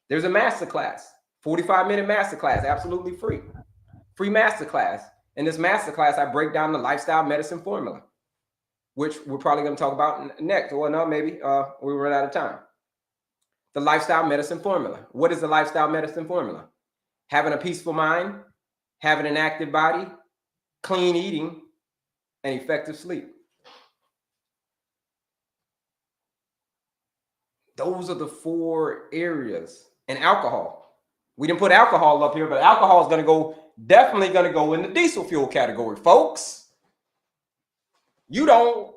There's a masterclass, 45-minute masterclass, absolutely free. Free masterclass. In this masterclass, I break down the lifestyle medicine formula, which we're probably going to talk about next. Well, no, maybe we run out of time. The lifestyle medicine formula. What is the lifestyle medicine formula? Having a peaceful mind, having an active body, clean eating, and effective sleep. Those are the 4 areas. And alcohol. We didn't put alcohol up here, but alcohol is going to go, definitely going to go in the diesel fuel category, folks. You don't,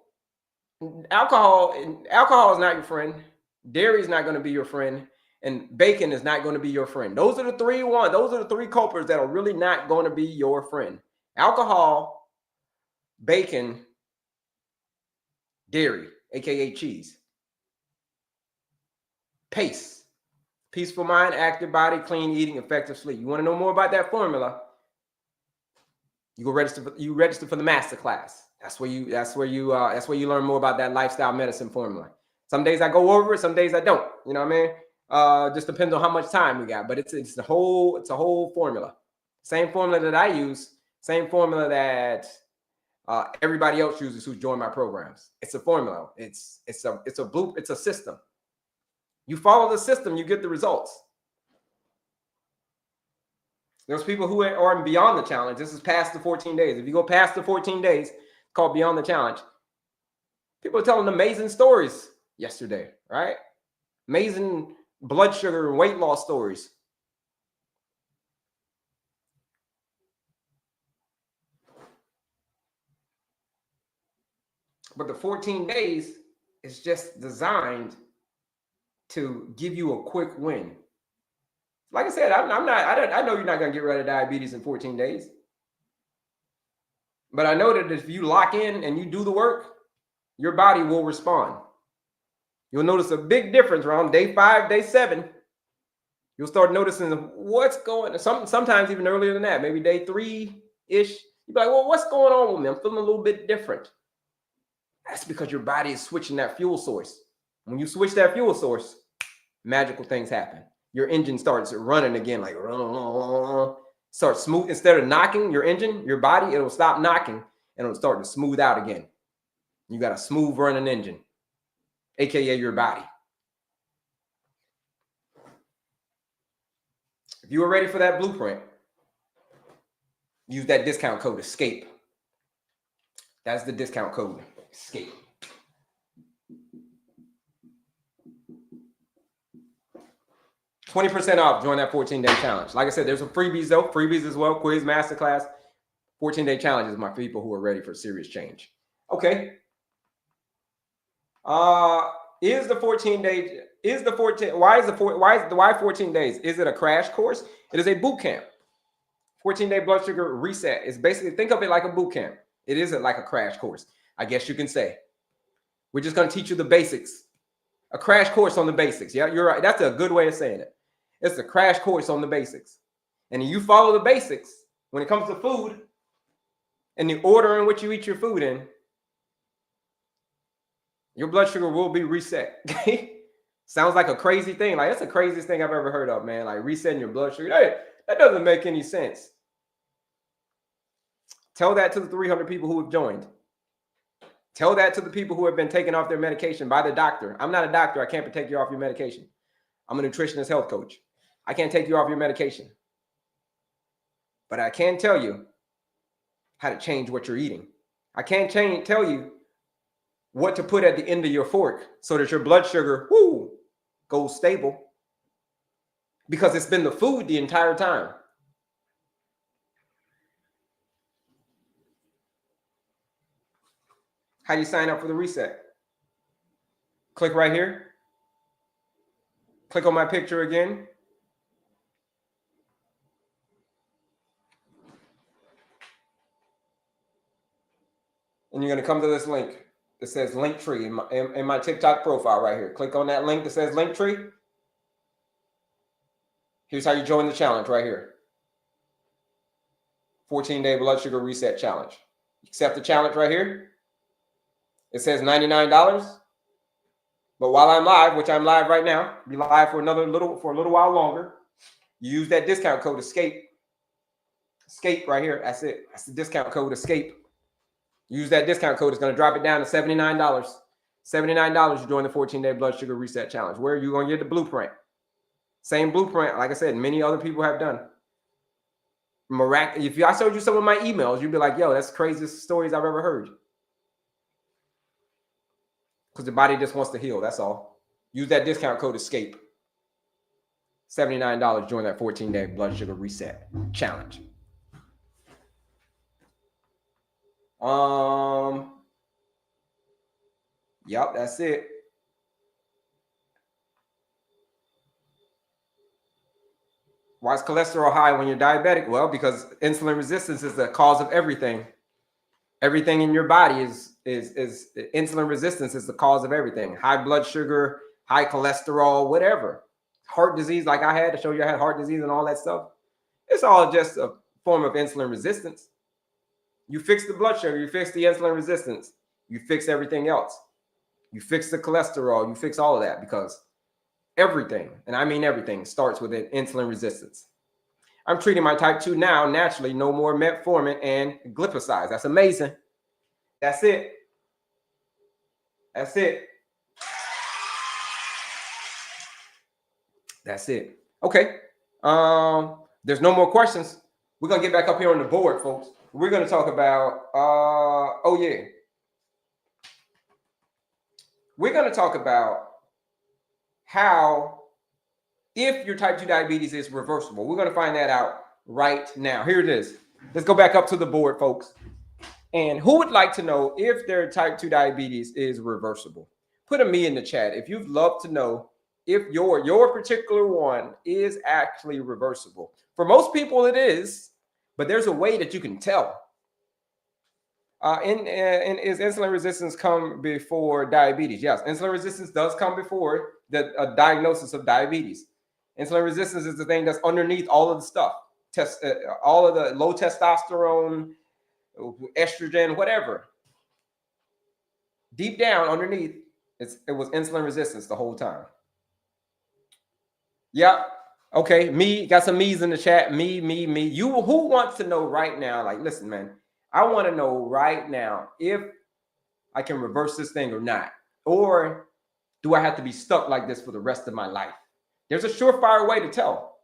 alcohol is not your friend. Dairy is not going to be your friend. And bacon is not going to be your friend. Those are the 3 culprits that are really not going to be your friend. Alcohol, bacon, dairy, aka cheese. PACE. Peaceful mind, active body, clean eating, effective sleep. You want to know more about that formula? You go register for the master class. That's where you learn more about that lifestyle medicine formula. Some days I go over it, some days I don't. You know what I mean? Just depends on how much time we got. But it's a whole formula. Same formula that I use, same formula that everybody else uses who's joined my programs. It's a formula. It's a system. You follow the system, you get the results. There's people who are beyond the challenge. This is past the 14 days. If you go past the 14 days, it's called beyond the challenge. People are telling amazing stories yesterday, right? Amazing blood sugar and weight loss stories. But the 14 days is just designed to give you a quick win. Like I said, I know you're not going to get rid of diabetes in 14 days. But I know that if you lock in and you do the work, your body will respond. You'll notice a big difference around day 5, day 7. You'll start noticing what's going on. Sometimes even earlier than that, maybe day 3-ish. You'll be like, well, what's going on with me? I'm feeling a little bit different. That's because your body is switching that fuel source. When you switch that fuel source, magical things happen. Your engine starts running again, like starts smooth. Instead of knocking your engine, your body, it'll stop knocking and it'll start to smooth out again. You got a smooth running engine, aka your body. If you are ready for that blueprint, use that discount code ESCAPE. That's the discount code, ESCAPE. 20% off, join that 14-day challenge. Like I said, there's some freebies though, freebies as well, quiz, masterclass. 14-day challenge is my people who are ready for serious change. Okay. Why 14 days? Is it a crash course? It is a boot camp. 14-day blood sugar reset. It's basically, think of it like a boot camp. It isn't like a crash course, I guess you can say. We're just going to teach you the basics. A crash course on the basics. Yeah, you're right. That's a good way of saying it. It's a crash course on the basics. And you follow the basics when it comes to food and the order in which you eat your food in, your blood sugar will be reset. Sounds like a crazy thing. Like, that's the craziest thing I've ever heard of, man. Like resetting your blood sugar. Hey, that doesn't make any sense. Tell that to the 300 people who have joined. Tell that to the people who have been taken off their medication by the doctor. I'm not a doctor. I can't take you off your medication. I'm a nutritionist health coach. I can't take you off your medication. But I can tell you how to change what you're eating. I can't tell you what to put at the end of your fork so that your blood sugar goes stable. Because it's been the food the entire time. How do you sign up for the reset? Click right here. Click on my picture again. And you're going to come to this link. that says Linktree in my TikTok profile right here. Click on that link that says Linktree. Here's how you join the challenge right here. 14-day blood sugar reset challenge. Accept the challenge right here. It says $99. But while I'm live, which I'm live right now, be live for a little while longer. You use that discount code ESCAPE. ESCAPE right here. That's it. That's the discount code ESCAPE. Use that discount code. It's going to drop it down to $79. $79 to join the 14-day blood sugar reset challenge. Where you're going to get the blueprint. Same blueprint, like I said, many other people have done. If I showed you some of my emails, you'd be like, yo, that's the craziest stories I've ever heard. Because the body just wants to heal, that's all. Use that discount code ESCAPE. $79, join that 14-day blood sugar reset challenge. Yep, that's it. Why is cholesterol high when you're diabetic? Well, because insulin resistance is the cause of everything. Everything in your body is insulin resistance is the cause of everything. High blood sugar, high cholesterol, whatever. Heart disease, like I had to show you I had heart disease and all that stuff. It's all just a form of insulin resistance. You fix the blood sugar, you fix the insulin resistance, you fix everything else. You fix the cholesterol, you fix all of that, because everything, and I mean everything, starts with insulin resistance. I'm treating my type 2 now naturally, no more metformin and glipizide. That's amazing. That's it. That's it. That's it. Okay. There's no more questions. We're going to get back up here on the board, folks. We're going to talk about, we're going to talk about how, if your type 2 diabetes is reversible. We're going to find that out right now. Here it is. Let's go back up to the board, folks. And who would like to know if their type 2 diabetes is reversible? Put a me in the chat if you'd love to know if your particular one is actually reversible. For most people, it is, but there's a way that you can tell. Is insulin resistance come before diabetes? Yes, insulin resistance does come before the diagnosis of diabetes. Insulin resistance is the thing that's underneath all of the stuff. All of the low testosterone, estrogen, whatever. Deep down underneath, it was insulin resistance the whole time. Yeah. Okay. Me, got some me's in the chat. Me. You, who wants to know right now? Like, listen, man, I want to know right now if I can reverse this thing or not. Or do I have to be stuck like this for the rest of my life? There's a surefire way to tell.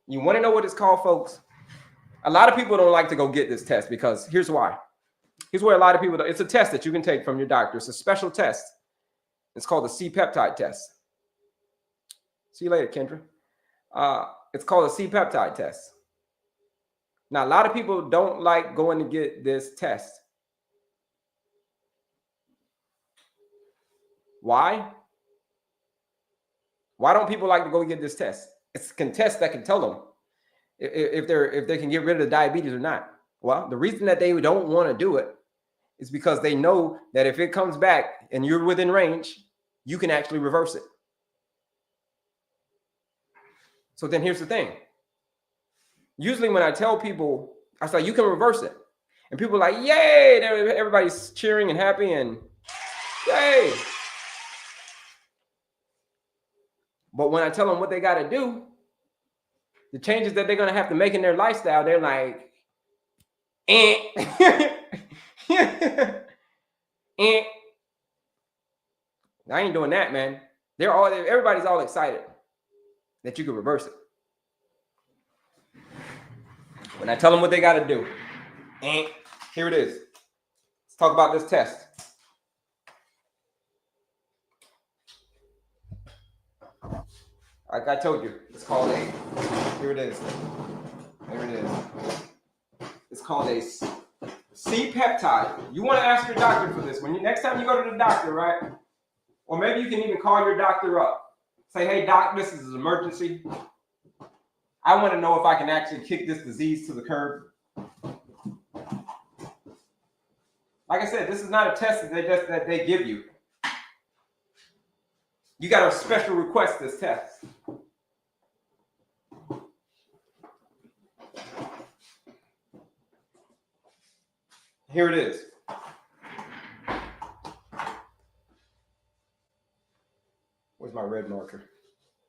You want to know what it's called, folks? A lot of people don't like to go get this test because here's why. Here's where a lot of people, it's a test that you can take from your doctor. It's a special test. It's called the C-peptide test. See you later, Kendra. It's called a C-peptide test. Now, a lot of people don't like going to get this test. Why? Why don't people like to go get this test? It's a test that can tell them if they can get rid of the diabetes or not. Well, the reason that they don't want to do it is because they know that if it comes back and you're within range, you can actually reverse it. So then here's the thing. Usually when I tell people, I say, you can reverse it. And people are like, yay, everybody's cheering and happy and yay. But when I tell them what they got to do, the changes that they're going to have to make in their lifestyle, they're like, I ain't doing that, man. Everybody's all excited that you can reverse it. When I tell them what they got to do, here it is. Let's talk about this test. Like I told you, it's called here it is. There it is. It's called a C-peptide. You want to ask your doctor for this. Next time you go to the doctor, right? Or maybe you can even call your doctor up. Say, hey, doc, this is an emergency. I want to know if I can actually kick this disease to the curb. Like I said, this is not a test that they give you. You got to special request this test. Here it is. Where's my red marker?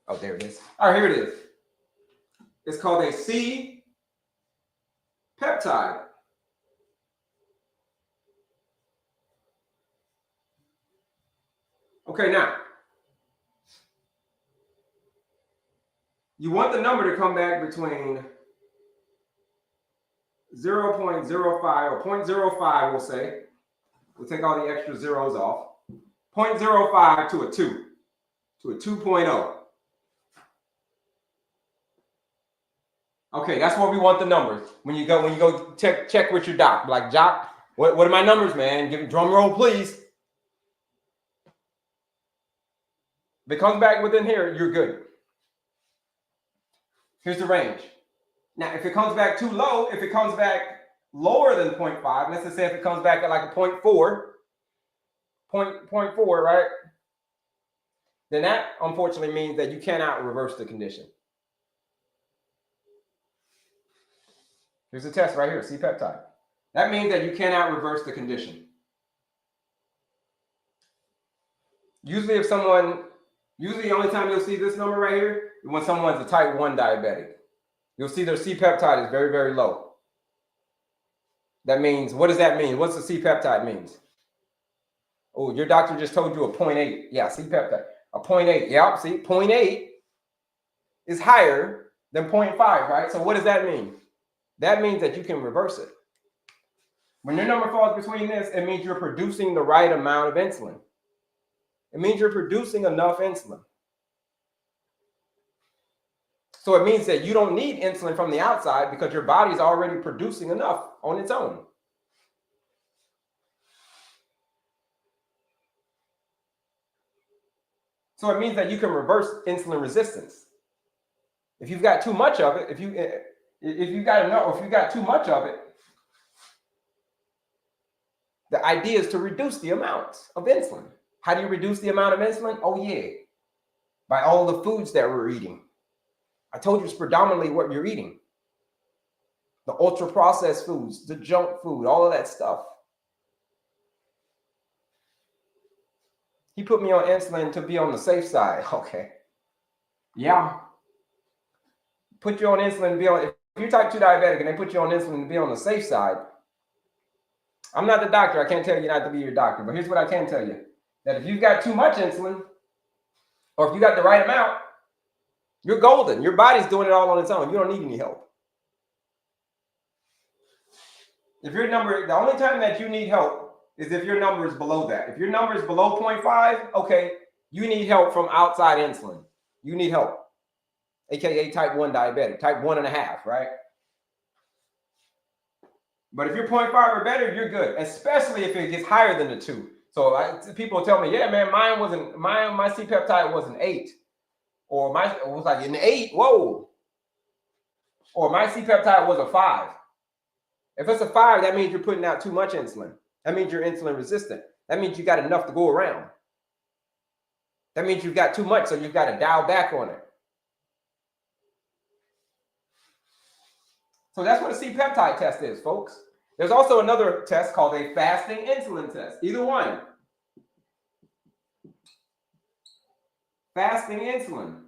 Oh, there it is. All right, here it is. It's called a C-peptide. Okay, now, you want the number to come back between 0.05 or 0.05, we'll say. We'll take all the extra zeros off. 0.05 to a 2, to a 2.0. Okay, that's what we want the numbers. When you go check with your doc. Like, doc, what are my numbers, man? Give me drum roll, please. If it comes back within here, you're good. Here's the range. Now, if it comes back too low, if it comes back lower than 0.5, let's just say if it comes back at like a 0.4, right? Then that unfortunately means that you cannot reverse the condition. Here's a test right here, C-peptide. That means that you cannot reverse the condition. Usually the only time you'll see this number right here is when someone's a type 1 diabetic. You'll see their C-peptide is very, very low. That means, what does that mean? What's the C-peptide means? Oh, your doctor just told you a 0.8. Yeah, C-peptide. A 0.8. Yeah, see, 0.8 is higher than 0.5, right? So what does that mean? That means that you can reverse it. When your number falls between this, it means you're producing the right amount of insulin. It means you're producing enough insulin. So it means that you don't need insulin from the outside because your body's already producing enough on its own. So it means that you can reverse insulin resistance. If you've got too much of it, if you've got too much of it, the idea is to reduce the amount of insulin. How do you reduce the amount of insulin? Oh yeah, by all the foods that we're eating. I told you it's predominantly what you're eating. The ultra processed foods, the junk food, all of that stuff. He put me on insulin to be on the safe side. Okay. Yeah. Put you on insulin to be on, if you're type 2 diabetic and they put you on insulin to be on the safe side, I'm not the doctor. I can't tell you not to be your doctor, but here's what I can tell you. That if you've got too much insulin, or if you got the right amount, you're golden. Your body's doing it all on its own. You don't need any help. If your number, the only time that you need help is if your number is below that. If your number is below 0.5, okay, you need help from outside insulin. You need help, aka type 1 diabetic, type 1.5, right? But if you're 0.5 or better, you're good, especially if it gets higher than the 2. So people tell me, yeah, man, my C-peptide was an 8. Or it was like an 8, whoa. Or my C-peptide was a 5. If it's a 5, that means you're putting out too much insulin. That means you're insulin resistant. That means you got enough to go around. That means you've got too much, so you've got to dial back on it. So that's what a C-peptide test is, folks. There's also another test called a fasting insulin test. Either one. Fasting insulin.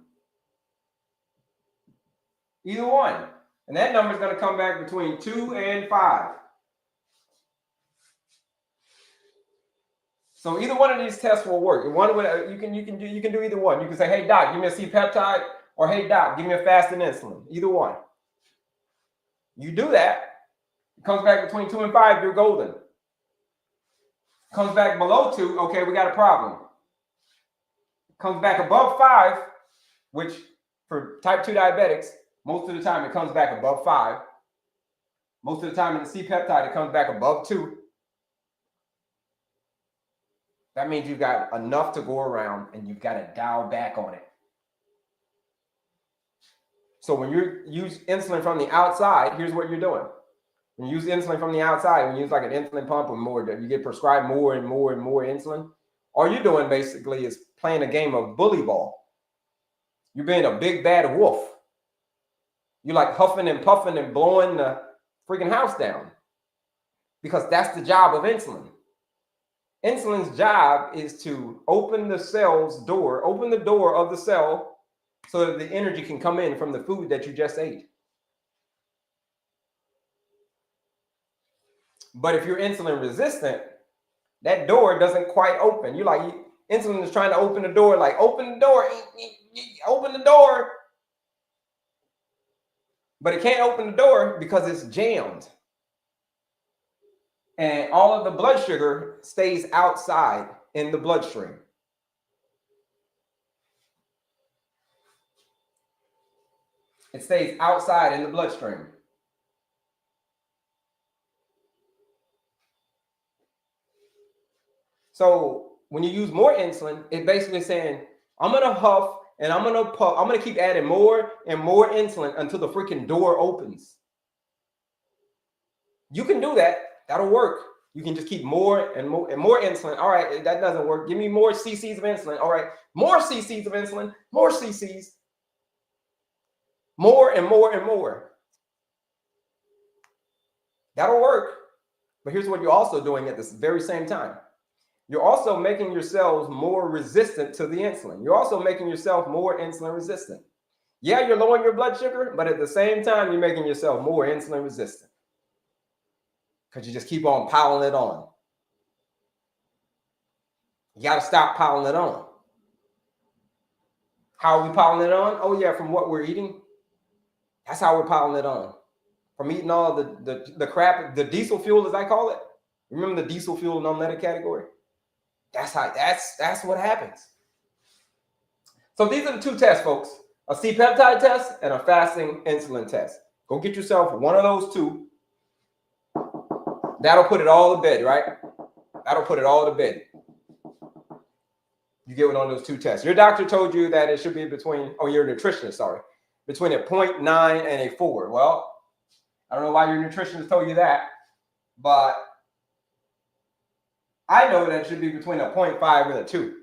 Either one. And that number is going to come back between 2 and 5. So either one of these tests will work. You can do either one. You can say, hey doc, give me a C-peptide, or hey doc, give me a fasting insulin. Either one. You do that, it comes back between 2 and 5, you're golden. Comes back below 2, okay, we got a problem. Comes back above 5, which for type 2 diabetics, most of the time it comes back above 5. Most of the time in the C-peptide, it comes back above 2. That means you've got enough to go around and you've got to dial back on it. So when you use insulin from the outside, here's what you're doing. When you use insulin from the outside, when you use like an insulin pump or more, you get prescribed more and more and more insulin. All you're doing basically is playing a game of bully ball. You're being a big bad wolf. You're like huffing and puffing and blowing the freaking house down, because that's the job of insulin. Insulin's job is to open the cell's door, open the door of the cell so that the energy can come in from the food that you just ate. But if you're insulin resistant, that door doesn't quite open. You're like, insulin is trying to open the door, like, open the door, open the door. But it can't open the door because it's jammed. And all of the blood sugar stays outside in the bloodstream. It stays outside in the bloodstream. So when you use more insulin, it's basically saying, I'm going to huff and I'm going to puff. I'm going to keep adding more and more insulin until the freaking door opens. You can do that. That'll work. You can just keep more and more and more insulin. All right, that doesn't work. Give me more cc's of insulin. All right, more cc's of insulin, more cc's. More and more and more. That'll work. But here's what you're also doing at this very same time. You're also making your cells more resistant to the insulin. You're also making yourself more insulin resistant. Yeah, you're lowering your blood sugar, but at the same time, you're making yourself more insulin resistant, because you just keep on piling it on. You got to stop piling it on. How are we piling it on? Oh, yeah, from what we're eating. That's how we're piling it on. From eating all the crap, the diesel fuel, as I call it. Remember the diesel fuel non-leaded category? That's what happens. So these are the two tests, folks. A C-peptide test and a fasting insulin test. Go get yourself one of those two. That'll put it all to bed, right? That'll put it all to bed. You get one on those two tests. Your doctor told you that it should be between, your nutritionist, sorry, between a 0.9 and a 4. Well, I don't know why your nutritionist told you that, but I know that it should be between a 0.5 and a 2.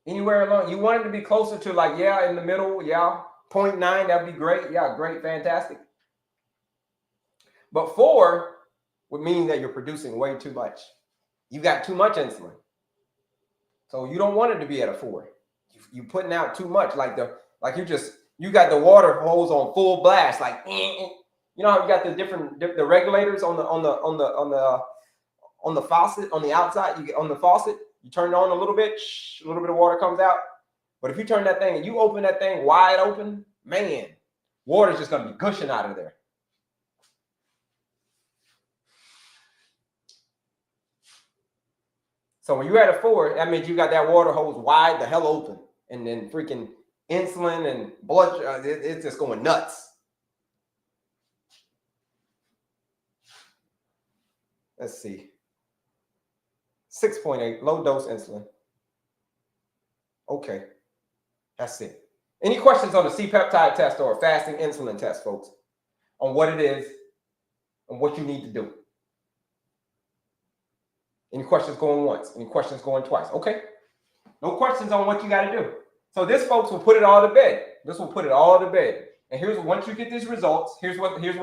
Anywhere along, you want it to be closer to, like, in the middle, 0.9, that'd be great. Yeah, great, fantastic. But 4 would mean that you're producing way too much. You got too much insulin. So you don't want it to be at a 4. You're putting out too much, you got the water hose on full blast, like, you know how you got the regulators on the faucet on the outside. You get on the faucet, you turn it on a little bit of water comes out. But if you turn that thing and you open that thing wide open, man, water's just gonna be gushing out of there. So when you're at a 4, that means you got that water hose wide the hell open, and then freaking insulin and blood, it's just going nuts. Let's see. 6.8, low dose insulin. Okay, that's it. Any questions on the C-peptide test or a fasting insulin test, folks, on what it is and what you need to do? Any questions going once? Any questions going twice? Okay. No questions on what you got to do. So this, folks, will put it all to bed. This will put it all to bed. And here's, once you get these results, once you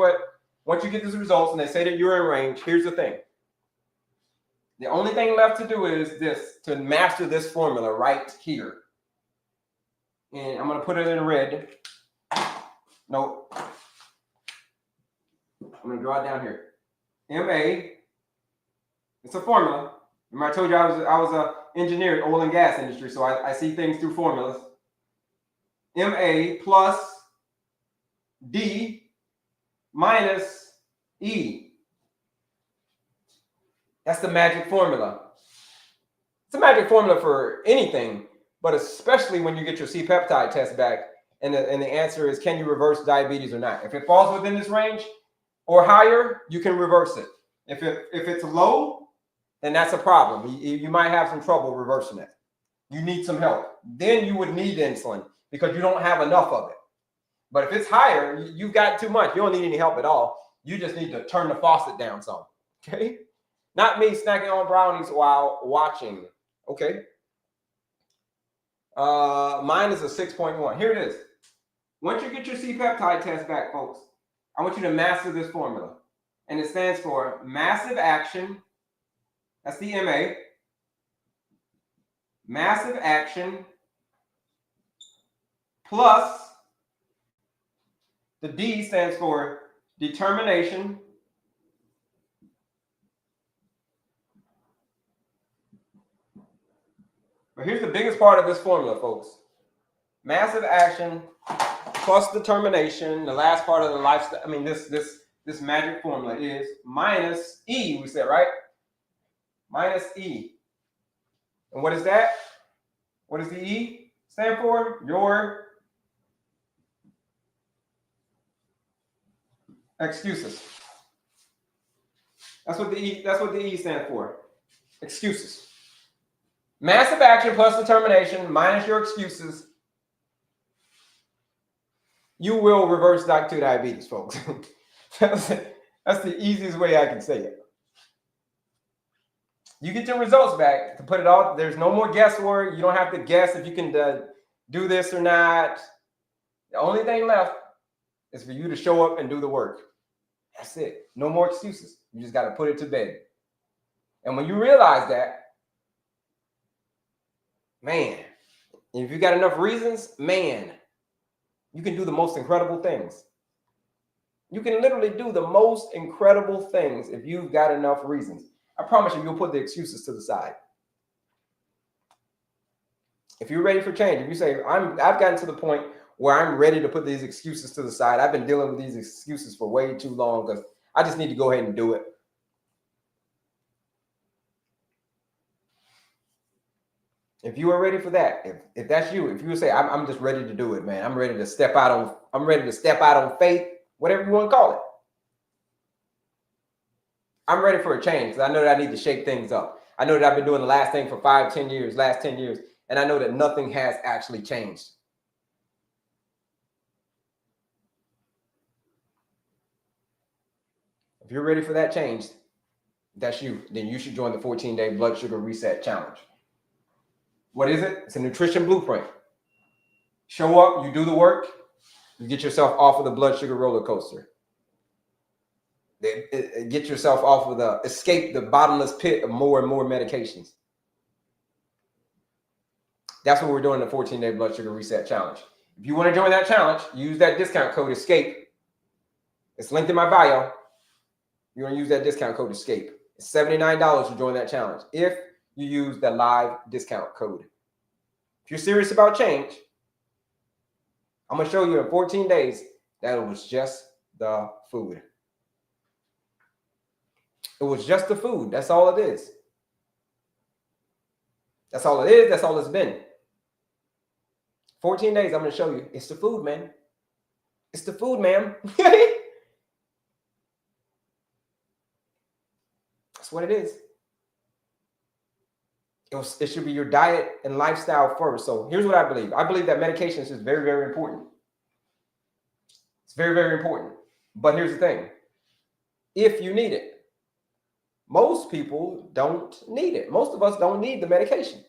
get these results and they say that you're in range, here's the thing. The only thing left to do is this, to master this formula right here. And I'm going to put it in red. Nope. I'm going to draw it down here. MA. It's a formula. Remember I told you I was an engineer in oil and gas industry, so I see things through formulas. MA plus D minus E. That's the magic formula. It's a magic formula for anything, but especially when you get your C-peptide test back and the answer is, can you reverse diabetes or not? If it falls within this range or higher, you can reverse it. If it's low, then that's a problem. You might have some trouble reversing it. You need some help. Then you would need insulin because you don't have enough of it. But if it's higher, you've got too much. You don't need any help at all. You just need to turn the faucet down some. Okay? Not me snacking on brownies while watching. Okay? Mine is a 6.1. Here it is. Once you get your C-peptide test back, folks, I want you to master this formula. And it stands for massive action. That's the MA. Massive action plus the D stands for determination. But here's the biggest part of this formula, folks. Massive action plus determination. The last part of the lifestyle, I mean, this magic formula is minus E, we said, right? Minus E. And what is that? What does the E stand for? Your excuses. That's what the E stands for. Excuses. Massive action plus determination minus your excuses. You will reverse type 2 diabetes, folks. That's the easiest way I can say it. You get your results back. To put it all, there's no more guesswork. You don't have to guess if you can do this or not. The only thing left is for you to show up and do the work. That's it. No more excuses. You just got to put it to bed. And when you realize that, man, if you got enough reasons, man, you can do the most incredible things. You can literally do the most incredible things if you've got enough reasons. I promise you, you'll put the excuses to the side. If you're ready for change, if you say, I've gotten to the point where I'm ready to put these excuses to the side. I've been dealing with these excuses for way too long because I just need to go ahead and do it. If you are ready for that, if that's you, if you say, I'm just ready to do it, man. I'm ready to step out on faith, whatever you want to call it. I'm ready for a change because I know that I need to shake things up. I know that I've been doing the last 10 years, and I know that nothing has actually changed. If you're ready for that change, that's you. Then you should join the 14-day blood sugar reset challenge. What is it? It's a nutrition blueprint. Show up, you do the work, you get yourself off of the blood sugar roller coaster. Get yourself off of escape the bottomless pit of more and more medications. That's what we're doing in the 14-day blood sugar reset challenge. If you want to join that challenge, use that discount code ESCAPE. It's linked in my bio. You're going to use that discount code ESCAPE. It's $79 to join that challenge if you use the live discount code. If you're serious about change, I'm going to show you in 14 days that it was just the food. It was just the food. That's all it is. That's all it is. That's all it's been. 14 days, I'm going to show you. It's the food, man. It's the food, ma'am. That's what it is. It should be your diet and lifestyle first. So here's what I believe. I believe that medication is very, very important. It's very, very important. But here's the thing. If you need it, most people don't need it. Most of us don't need the medication.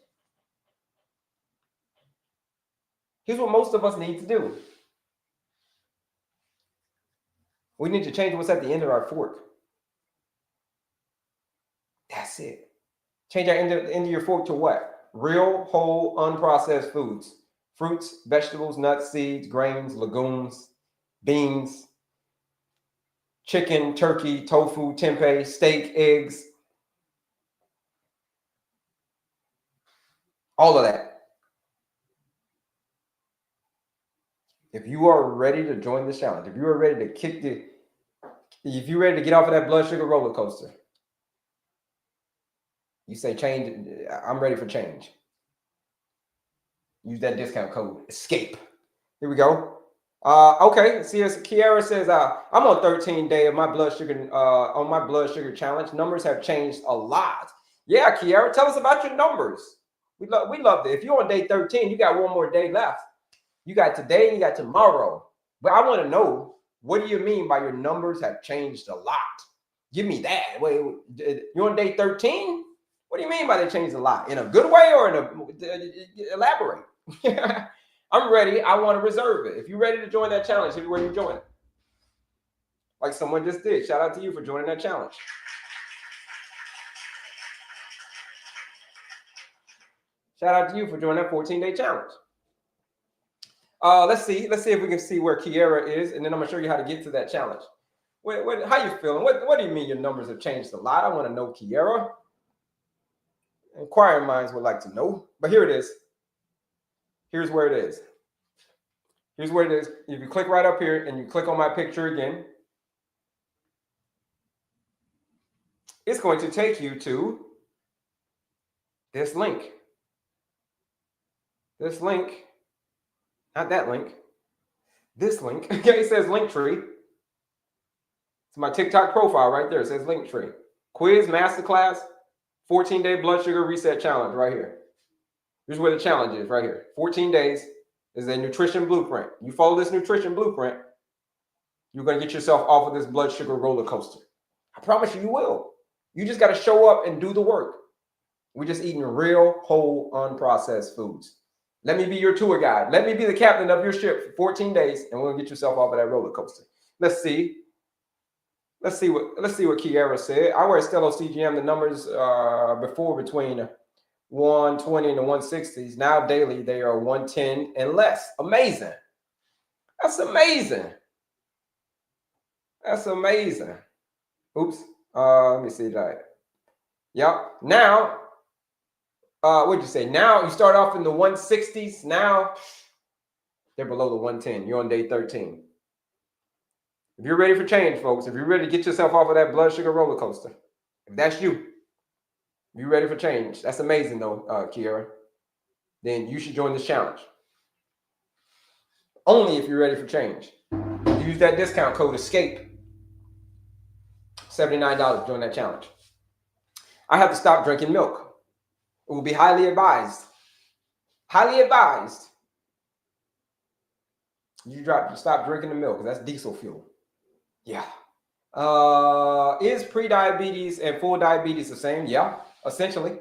Here's what most of us need to do. We need to change what's at the end of our fork. That's it. Change our end of your fork to what? Real, whole, unprocessed foods. Fruits, vegetables, nuts, seeds, grains, legumes, beans, chicken, turkey, tofu, tempeh, steak, eggs. All of that. If you are ready to join the challenge, if you are ready to if you're ready to get off of that blood sugar roller coaster, you say change, I'm ready for change. Use that discount code, ESCAPE. Here we go. Okay, see, as Kiara says, I'm on 13th day of my blood sugar, on my blood sugar challenge. Numbers have changed a lot. Yeah, Kiara, tell us about your numbers. We love it. If you're on day 13, you got one more day left. You got today and you got tomorrow. But I want to know, what do you mean by your numbers have changed a lot? Give me that. Wait, you're on day 13? What do you mean by they changed a lot? In a good way or in a elaborate? I'm ready. I want to reserve it. If you're ready to join that challenge, here's where you join it. Like someone just did. Shout out to you for joining that challenge. Shout out to you for joining that 14-day challenge. Let's see if we can see where Kiera is, and then I'm gonna show you how to get to that challenge. How you feeling? What do you mean your numbers have changed a lot? I want to know, Kiera. Inquiring minds would like to know, but here it is. Here's where it is. Here's where it is. If you click right up here and you click on my picture again, it's going to take you to this link. This link, not that link. This link. Okay, it says Linktree. It's my TikTok profile right there. It says Linktree. Quiz, masterclass, 14-day blood sugar reset challenge right here. Here's where the challenge is right here. 14 days is a nutrition blueprint. You follow this nutrition blueprint, you're going to get yourself off of this blood sugar roller coaster. I promise you, you will. You just got to show up and do the work. We're just eating real, whole, unprocessed foods. Let me be your tour guide. Let me be the captain of your ship for 14 days, and we'll get yourself off of that roller coaster. Let's see. Let's see what Kiera said. I wear Stello CGM. The numbers before between 120 and the 160s. Now daily they are 110 and less. Amazing. That's amazing. That's amazing. Oops. Let me see that. Yep. Now, what'd you say? Now you start off in the 160s. Now they're below the 110. You're on day 13. If you're ready for change, folks, if you're ready to get yourself off of that blood sugar roller coaster, if that's you, if you're ready for change, that's amazing though, Kiera, then you should join this challenge. Only if you're ready for change. Use that discount code ESCAPE. $79 during that challenge. I have to stop drinking milk. It will be highly advised. Highly advised. You stop drinking the milk because that's diesel fuel. Yeah. Is pre-diabetes and full diabetes the same? Yeah, essentially.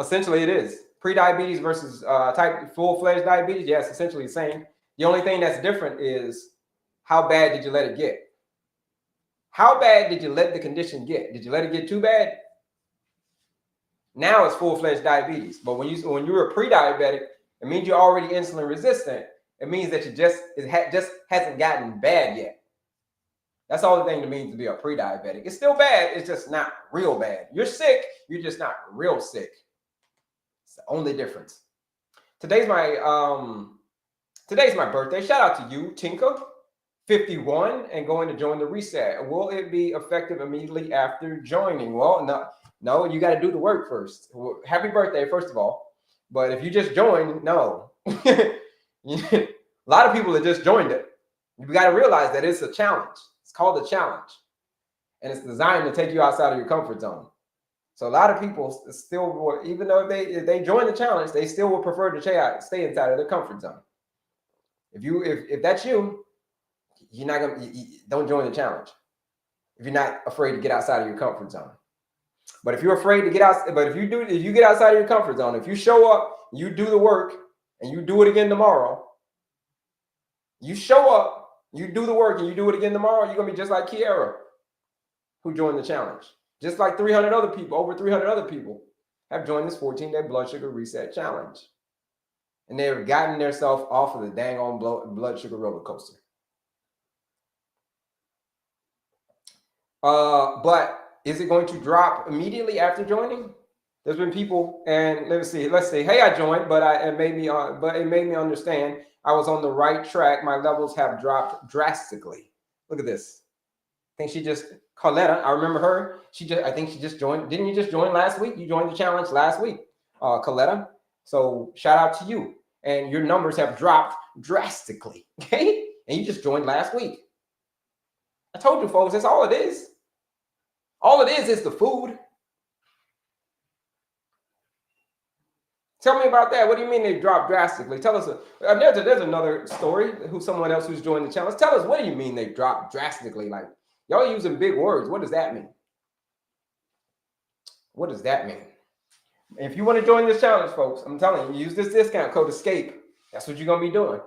Essentially it is. Pre-diabetes versus type full-fledged diabetes, yes, essentially the same. The only thing that's different is how bad did you let it get? How bad did you let the condition get? Did you let it get too bad? Now it's full-fledged diabetes. But when you're a pre-diabetic, it means you're already insulin resistant. It means that it just hasn't gotten bad yet. That's all the thing it means to be a pre-diabetic. It's still bad. It's just not real bad. You're sick. You're just not real sick. It's the only difference. Today's my birthday. Shout out to you, Tinka, 51, and going to join the reset. Will it be effective immediately after joining? Well, no, you got to do the work first. Well, happy birthday, first of all. But if you just joined, no. A lot of people have just joined it. You got to realize that it's a challenge. It's called a challenge. And it's designed to take you outside of your comfort zone. So a lot of people still, even though if they join the challenge, they still would prefer to stay inside of their comfort zone. If that's you, you're not gonna don't join the challenge. If you're not afraid to get outside of your comfort zone. But if you're afraid to get out, if you get outside of your comfort zone, if you show up, you do the work, and you do it again tomorrow, you show up, you do the work, and you do it again tomorrow, you're gonna be just like Kiera, who joined the challenge. Just like over 300 other people have joined this 14-day blood sugar reset challenge. And they've gotten themselves off of the dang on blood sugar roller coaster. But is it going to drop immediately after joining? There's been people, and let's say, hey, I joined, but it made me understand I was on the right track. My levels have dropped drastically. Look at this. I think Carletta, I remember her. I think she just joined. Didn't you just join last week? You joined the challenge last week, Carletta. So shout out to you. And your numbers have dropped drastically, okay? And you just joined last week. I told you, folks, that's all it is. All it is the food. Tell me about that. What do you mean they dropped drastically? Tell us. There's another story. Someone else who's joined the challenge. Tell us, what do you mean they dropped drastically? Like, y'all using big words. What does that mean? What does that mean? If you want to join this challenge, folks, I'm telling you, use this discount code ESCAPE. That's what you're going to be doing.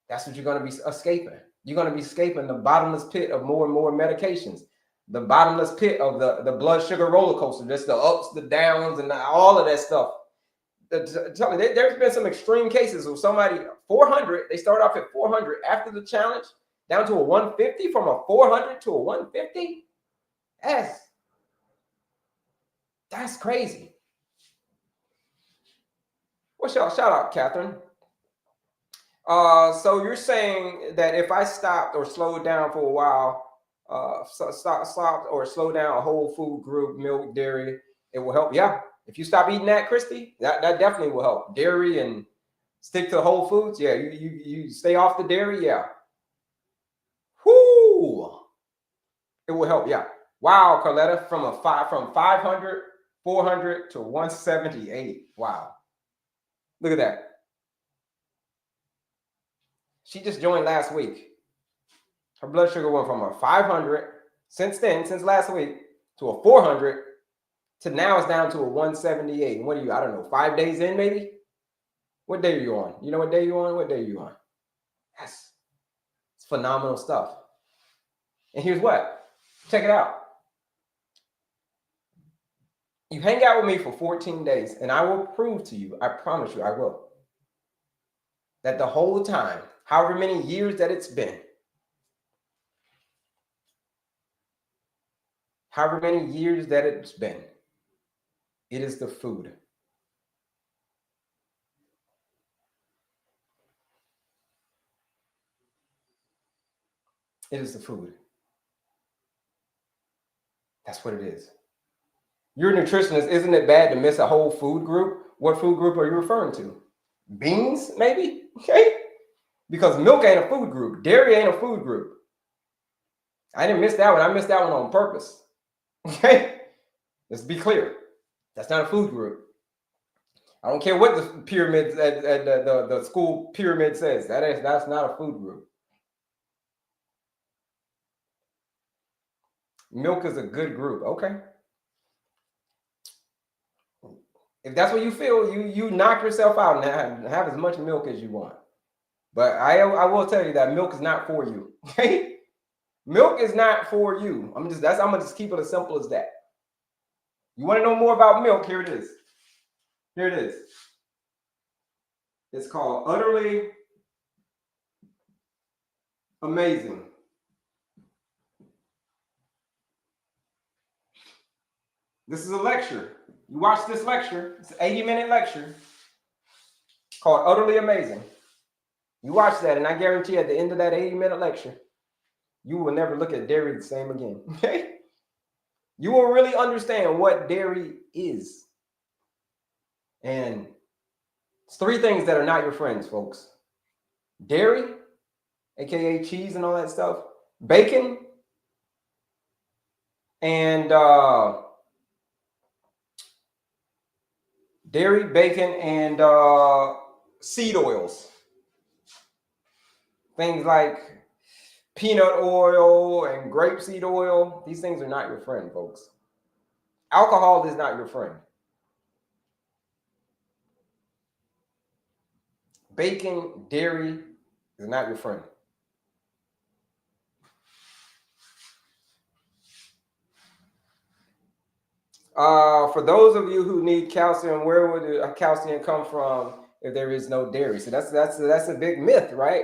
That's what you're going to be escaping. You're going to be escaping the bottomless pit of more and more medications, the bottomless pit of the blood sugar roller coaster, just the ups, the downs, and all of that stuff. Tell me, there's been some extreme cases of somebody 400. They start off at 400 after the challenge, down to a 150, from a 400 to a 150. That's crazy. Well, shout out, Catherine. So you're saying that if I stopped or slowed down for a while, stopped or slow down a whole food group, milk, dairy, it will help? Yeah. If you stop eating that, Christy, that definitely will help. Dairy and stick to whole foods. Yeah. You stay off the dairy. Yeah. Whoo. It will help. Yeah. Wow, Carletta, from 500, 400 to 178. Wow. Look at that. She just joined last week. Her blood sugar went from a 500 since last week, to a 400, to now it's down to a 178. And what are you, I don't know, 5 days in maybe? What day are you on? You know what day you're on? What day are you on? It's phenomenal stuff. And here's what. Check it out. You hang out with me for 14 days, and I will prove to you, I promise you I will, that the whole time, however many years that it's been, it is the food. It is the food. That's what it is. You're a nutritionist. Isn't it bad to miss a whole food group? What food group are you referring to? Beans, maybe? Okay. Because milk ain't a food group. Dairy ain't a food group. I didn't miss that one. I missed that one on purpose. Okay. Let's be clear. That's not a food group. I don't care what the pyramid, the school pyramid says. That's not a food group. Milk is a good group. Okay. If that's what you feel, you knock yourself out and have as much milk as you want. But I will tell you that milk is not for you. Okay? Milk is not for you. I'm gonna just keep it as simple as that. You want to know more about milk? Here it is. Here it is. It's called Utterly Amazing. This is a lecture. You watch this lecture. It's an 80-minute lecture called Utterly Amazing. You watch that, and I guarantee at the end of that 80-minute lecture, you will never look at dairy the same again. Okay? You will really understand what dairy is. And it's 3 things that are not your friends, folks. Dairy, aka cheese and all that stuff, bacon, and dairy, bacon, and seed oils. Things like peanut oil and grapeseed oil. These things are not your friend, folks. Alcohol is not your friend. Bacon, dairy is not your friend. For those of you who need calcium, where would the calcium come from if there is no dairy? So that's a big myth, right?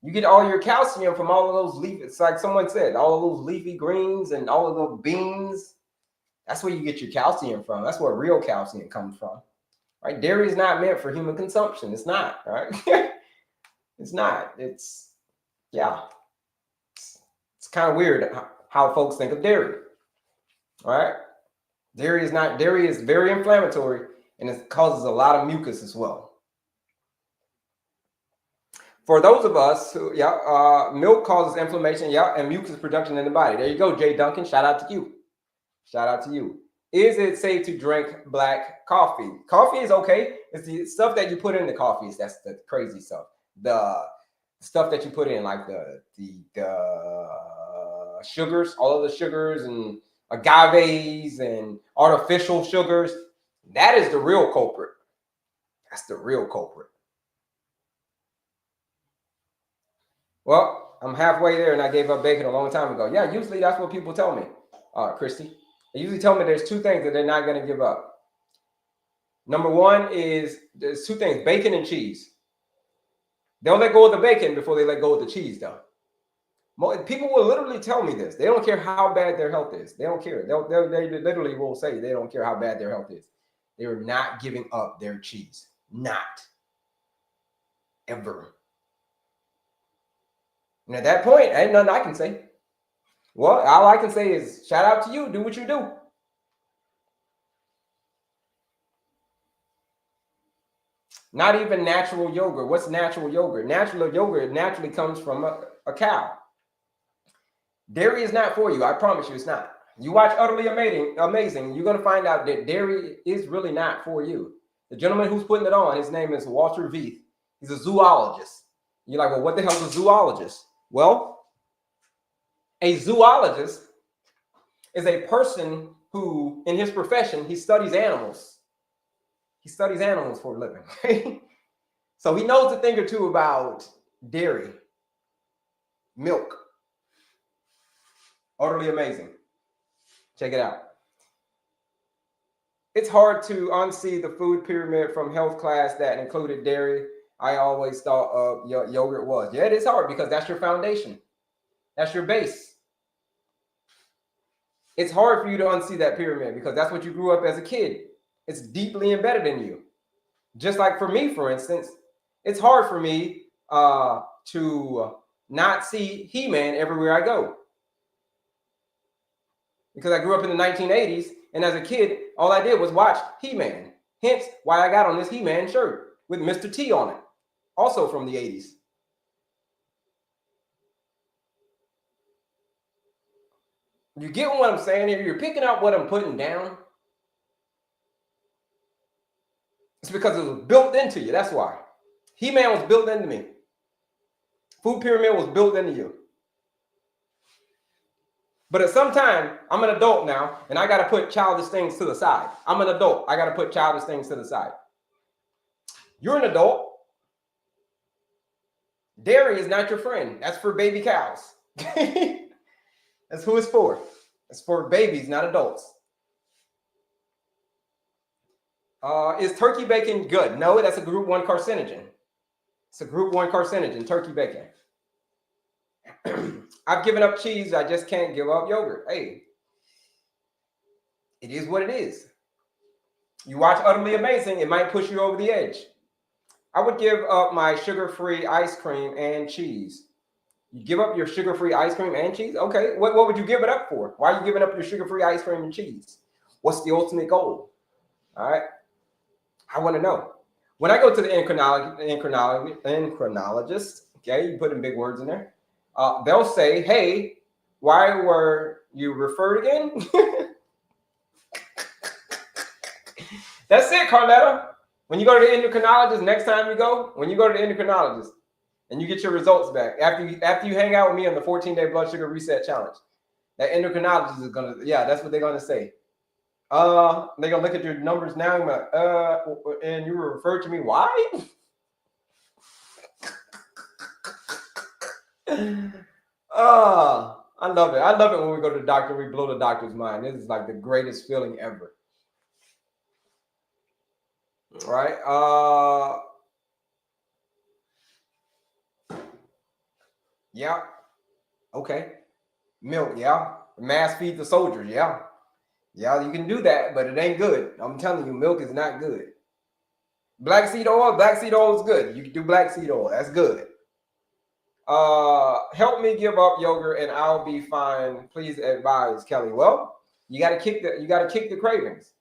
You get all your calcium from all of those leafy, it's like someone said, all of those leafy greens and all of those beans. That's where you get your calcium from. That's where real calcium comes from, right? Dairy is not meant for human consumption. It's not, right? It's not. It's kind of weird how folks think of dairy, right? Dairy is very inflammatory, and it causes a lot of mucus as well. For those of us who, milk causes inflammation, and mucus production in the body. There you go, Jay Duncan. Shout out to you. Shout out to you. Is it safe to drink black coffee? Coffee is okay. It's the stuff that you put in the coffees that's the crazy stuff. The stuff that you put in, like the sugars, all of the sugars and agaves and artificial sugars, that is the real culprit. That's the real culprit. Well, I'm halfway there and I gave up bacon a long time ago. Yeah, usually that's what people tell me, Christy. They usually tell me there's two things that they're not going to give up. Number one is there's two things, bacon and cheese. They'll let go of the bacon before they let go of the cheese, though. People will literally tell me this. They don't care how bad their health is. They don't care. They literally will say they don't care how bad their health is. They are not giving up their cheese. Not. Ever. And at that point, ain't nothing I can say. Well, all I can say is shout out to you. Do what you do. Not even natural yogurt. What's natural yogurt? Natural yogurt naturally comes from a cow. Dairy is not for you. I promise you it's not. You watch Utterly Amazing, you're going to find out that dairy is really not for you. The gentleman who's putting it on, his name is Walter Veith. He's a zoologist. You're like, well, what the hell is a zoologist? Well, a zoologist is a person who, in his profession, he studies animals. He studies animals for a living. So he knows a thing or two about dairy, milk. Utterly Amazing. Check it out. It's hard to unsee the food pyramid from health class that included dairy. I always thought yogurt was. Yeah, it is hard because that's your foundation. That's your base. It's hard for you to unsee that pyramid because that's what you grew up as a kid. It's deeply embedded in you. Just like for me, for instance, it's hard for me to not see He-Man everywhere I go. Because I grew up in the 1980s, and as a kid, all I did was watch He-Man. Hence why I got on this He-Man shirt with Mr. T on it, also from the 80s. You get what I'm saying here? You're picking out what I'm putting down. It's because it was built into you. That's why. He-Man was built into me. Food pyramid was built into you. But at some time, I'm an adult now, and I got to put childish things to the side. I'm an adult. I got to put childish things to the side. You're an adult. Dairy is not your friend. That's for baby cows. That's who it's for. It's for babies, not adults. Is turkey bacon good? No, that's a group 1 carcinogen. It's a group 1 carcinogen, turkey bacon. I've given up cheese. I just can't give up yogurt. Hey, it is what it is. You watch Utterly Amazing, it might push you over the edge. I would give up my sugar-free ice cream and cheese. You give up your sugar-free ice cream and cheese? Okay, what would you give it up for? Why are you giving up your sugar-free ice cream and cheese? What's the ultimate goal? All right, I want to know. When I go to the endocrinologist, okay, you put in big words in there, they'll say, hey, why were you referred again? That's it, Carletta. When you go to the endocrinologist, next time you go, when you go to the endocrinologist and you get your results back, after you hang out with me on the 14-day blood sugar reset challenge, that endocrinologist is going to, yeah, that's what they're going to say. They're going to look at your numbers now and like, and you were referred to me. Why? I love it. I love it when we go to the doctor, we blow the doctor's mind. This is like the greatest feeling ever. Right? Yeah. Okay. Milk, yeah. Mass feed the soldiers, yeah. Yeah, you can do that, but it ain't good. I'm telling you, milk is not good. Black seed oil is good. You can do black seed oil. That's good. Help me give up yogurt and I'll be fine. Please advise, Kelley. Well, you gotta kick the cravings.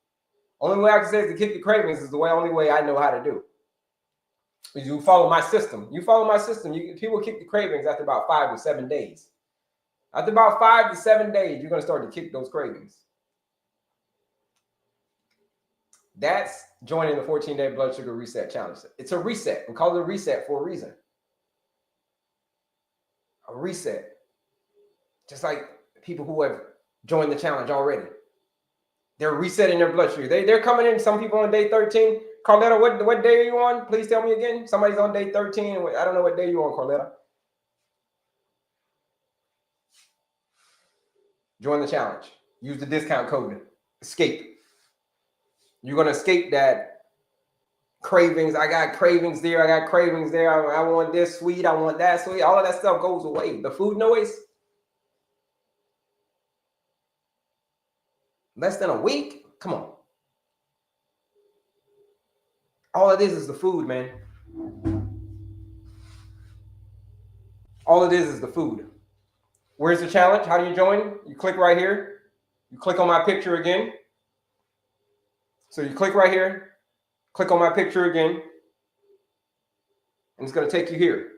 Only way I can say is to kick the cravings is the only way I know how to do. You follow my system. People kick the cravings after about 5 to 7 days. After about 5 to 7 days, you're gonna start to kick those cravings. That's joining the 14-day blood sugar reset challenge. It's a reset. We call it a reset for a reason. A reset. Just like people who have joined the challenge already. They're resetting their blood sugar. They're coming in. Some people on day 13. Carletta, what day are you on? Please tell me again. Somebody's on day 13. I don't know what day you're on, Carletta. Join the challenge. Use the discount code ESCAPE. You're going to escape that cravings. I got cravings there. I got cravings there. I want this sweet. I want that sweet. All of that stuff goes away. The food noise. Less than a week? Come on. All it is the food, man. All it is the food. Where's the challenge? How do you join? You click right here. You click on my picture again. So you click right here. Click on my picture again. And it's going to take you here.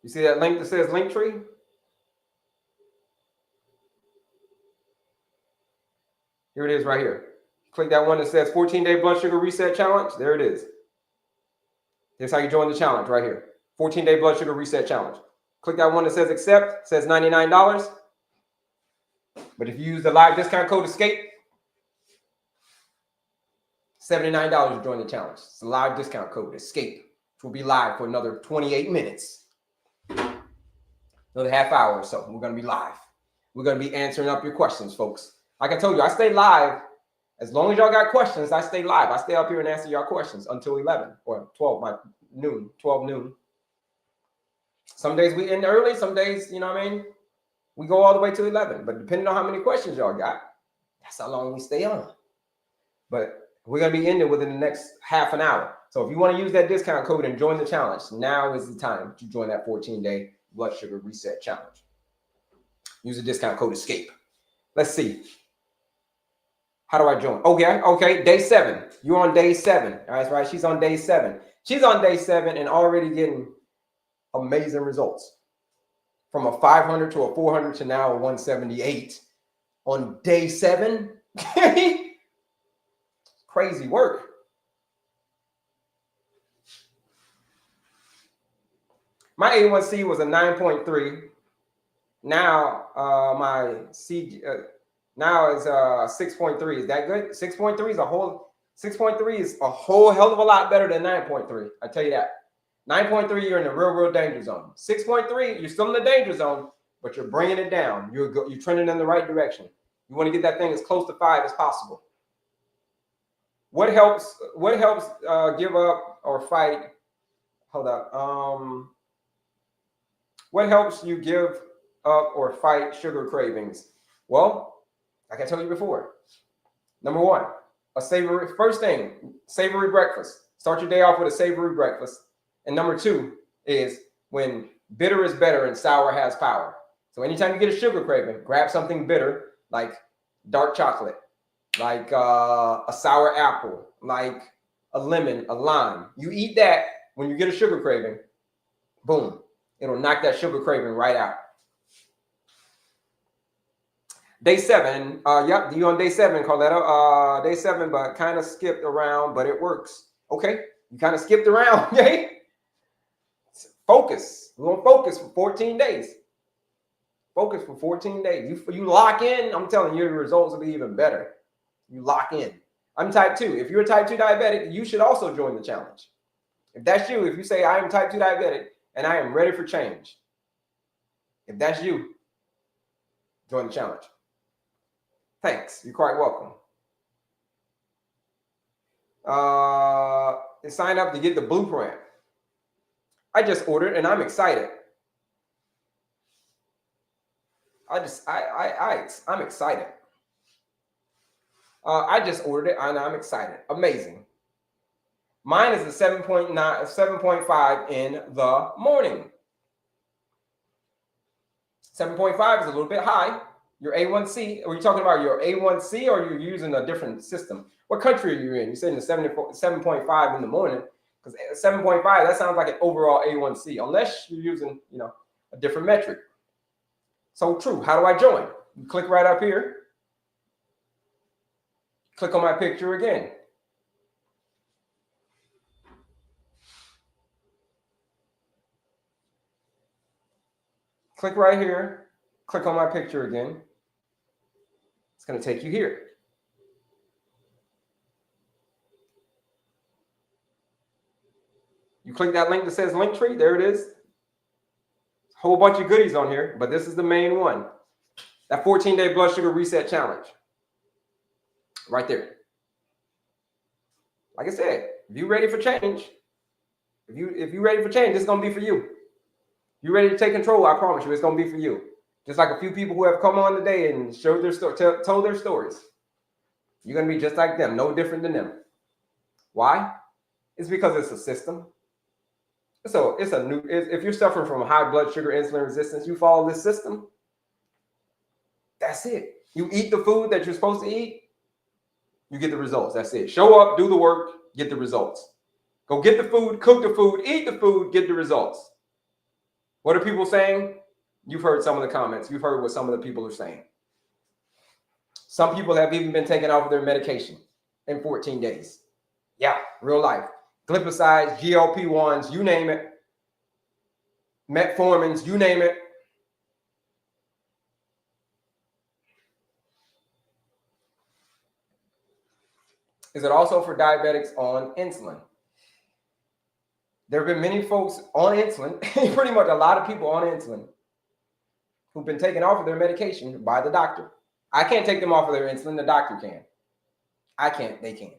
You see that link that says Linktree? Here it is right here. Click that one that says 14-day blood sugar reset challenge. There it is. Here's how you join the challenge right here. 14-day blood sugar reset challenge. Click that one that says accept. It says $99. But if you use the live discount code ESCAPE, $79 to join the challenge. It's a live discount code ESCAPE, which will be live for another 28 minutes. Another half hour or so. We're going to be live. We're going to be answering up your questions, folks. Like I told you, I stay live. As long as y'all got questions, I stay live. I stay up here and answer y'all questions until 11 or 12 noon. Some days we end early. Some days, you know what I mean? We go all the way to 11. But depending on how many questions y'all got, that's how long we stay on. But we're going to be ending within the next half an hour. So if you want to use that discount code and join the challenge, now is the time to join that 14-day blood sugar reset challenge. Use the discount code ESCAPE. Let's see. How do I join? Okay. Day 7. You're on day 7. All right, that's right. She's on day 7. She's on day 7 and already getting amazing results. From a 500 to a 400 to now a 178 on day 7. Crazy work. My A1C was a 9.3. Now my C now is 6.3. Is that good? 6.3 is a whole 6.3 is a whole hell of a lot better than 9.3. I tell you that. 9.3, you're in the real danger zone. 6.3, you're still in the danger zone, but you're bringing it down. You're trending in the right direction. You want to get that thing as close to 5 as possible. What helps give up or fight? Hold up. What helps you give up or fight sugar cravings? Well, like I told you before, number 1, a savory breakfast. Start your day off with a savory breakfast. And number 2 is when bitter is better and sour has power. So anytime you get a sugar craving, grab something bitter like dark chocolate, like a sour apple, like a lemon, a lime. You eat that when you get a sugar craving, boom, it'll knock that sugar craving right out. Day 7, yep, you on day 7, Carletta. Day 7, but kind of skipped around, but it works. Okay, you kind of skipped around, okay? Focus. We're gonna focus for 14 days. Focus for 14 days. You lock in, I'm telling you, your results will be even better. You lock in. I'm type 2. If you're a type 2 diabetic, you should also join the challenge. If that's you, if you say I am type 2 diabetic and I am ready for change, if that's you, join the challenge. Thanks. You're quite welcome. Sign up to get the blueprint. I just ordered and I'm excited. I'm excited. I just ordered it and I'm excited. Amazing. Mine is a 7.5 in the morning. 7.5 is a little bit high. Your A1C, are you talking about your A1C or you're using a different system? What country are you in? You said in the 7.5 in the morning, because 7.5, that sounds like an overall A1C, unless you're using, a different metric. So true. How do I join? You click right up here. Click on my picture again. Click right here. Click on my picture again. It's going to take you here. You click that link that says Linktree. There it is. Whole bunch of goodies on here, but this is the main one. That 14-day blood sugar reset challenge. Right there. Like I said, if you're ready for change, if you're ready for change, it's going to be for you. You're ready to take control, I promise you, it's going to be for you. Just like a few people who have come on today and showed their story, told their stories. You're going to be just like them, no different than them. Why? It's because it's a system. So if you're suffering from high blood sugar, insulin resistance, you follow this system. That's it. You eat the food that you're supposed to eat, you get the results. That's it. Show up, do the work, get the results. Go get the food, cook the food, eat the food, get the results. What are people saying? You've heard some of the comments. You've heard what some of the people are saying. Some people have even been taken off of their medication in 14 days. Yeah, real life. Glipicides, GLP-1s, you name it. Metformins, you name it. Is it also for diabetics on insulin? There have been many folks on insulin, pretty much a lot of people on insulin, who've been taken off of their medication by the doctor. I can't take them off of their insulin, the doctor can. I can't, they can.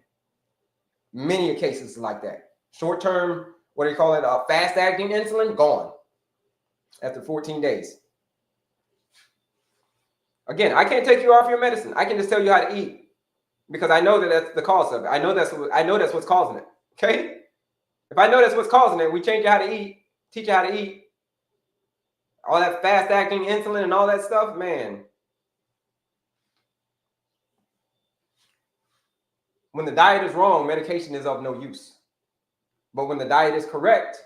Many cases like that. Short-term, what do you call it, fast-acting insulin, gone after 14 days. Again, I can't take you off your medicine. I can just tell you how to eat because I know that that's the cause of it. I know that's what's causing it, okay? If I know that's what's causing it, we change you how to eat, teach you how to eat. All that fast-acting insulin and all that stuff, man. When the diet is wrong, medication is of no use. But when the diet is correct,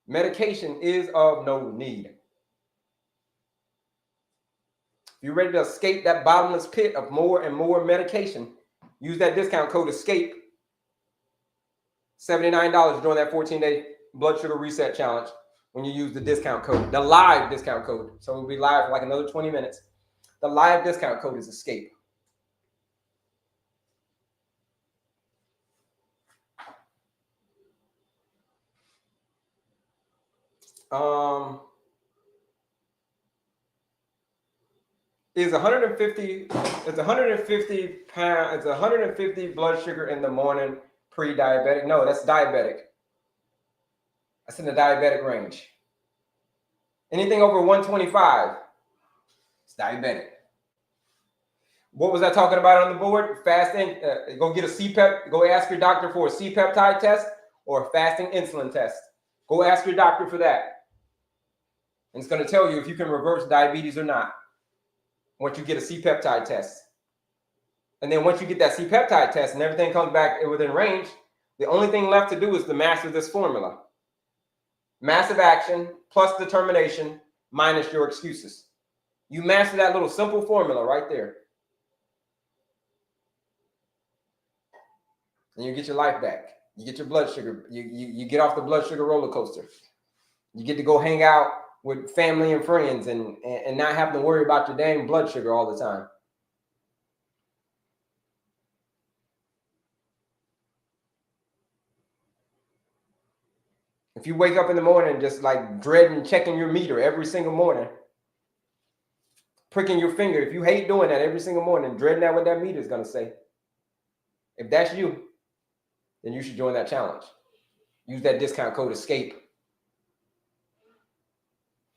medication is of no need. If you're ready to escape that bottomless pit of more and more medication, use that discount code ESCAPE. $79 during that 14-day blood sugar reset challenge when you use the discount code, the live discount code. So we'll be live for like another 20 minutes. The live discount code is ESCAPE. Is 150 blood sugar in the morning pre-diabetic? No, that's diabetic. That's in the diabetic range. Anything over 125, it's diabetic. What was I talking about on the board? Fasting, go get a C-pep, go ask your doctor for a C-peptide test or a fasting insulin test. Go ask your doctor for that. And it's going to tell you if you can reverse diabetes or not once you get a C-peptide test. And then once you get that C-peptide test and everything comes back within range, the only thing left to do is to master this formula. Massive action plus determination minus your excuses. You master that little simple formula right there. And you get your life back. You get your blood sugar. You get off the blood sugar roller coaster. You get to go hang out with family and friends and not having to worry about your dang blood sugar all the time. If you wake up in the morning just like dreading checking your meter every single morning, pricking your finger, if you hate doing that every single morning, dreading that what that meter is going to say, if that's you, then you should join that challenge. Use that discount code ESCAPE.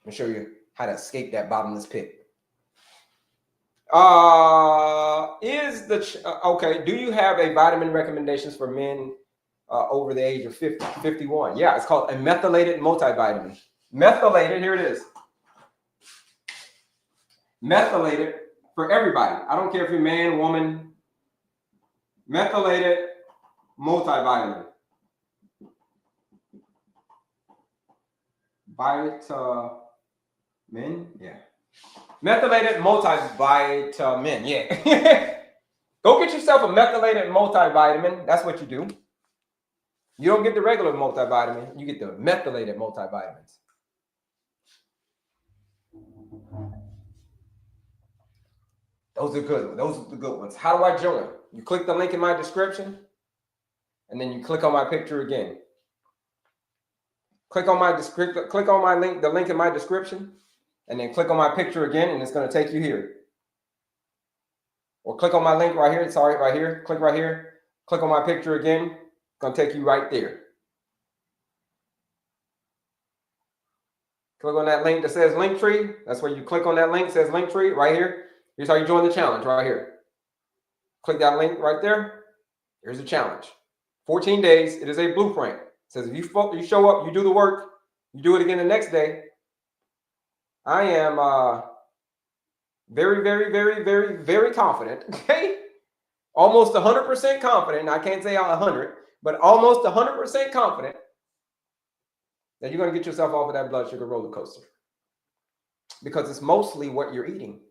I'll show you how to escape that bottomless pit. Okay, do you have a vitamin recommendations for men over the age of 51? Yeah, it's called a methylated multivitamin. Methylated, here it is. Methylated for everybody. I don't care if you're man, woman. Methylated multivitamin. Vitamin, yeah. Methylated multivitamin, yeah. Go get yourself a methylated multivitamin. That's what you do. You don't get the regular multivitamin. You get the methylated multivitamins. Those are good. Those are the good ones. How do I join? You click the link in my description, and then you click on my picture again. Click on my link, the link in my description, and then click on my picture again, and it's going to take you here. Or click on my link right here. Sorry, right here. Click right here. Click on my picture again. It's going to take you right there. Click on that link that says Linktree. That's where you click on that link that says Linktree right here. Here's how you join the challenge right here. Click that link right there. Here's the challenge. 14 days. It is a blueprint. It says if you show up, you do the work, you do it again the next day. I am very, very, very, very, very confident. Okay, almost 100% confident. I can't say 100, but almost 100% confident that you're going to get yourself off of that blood sugar roller coaster, because it's mostly what you're eating.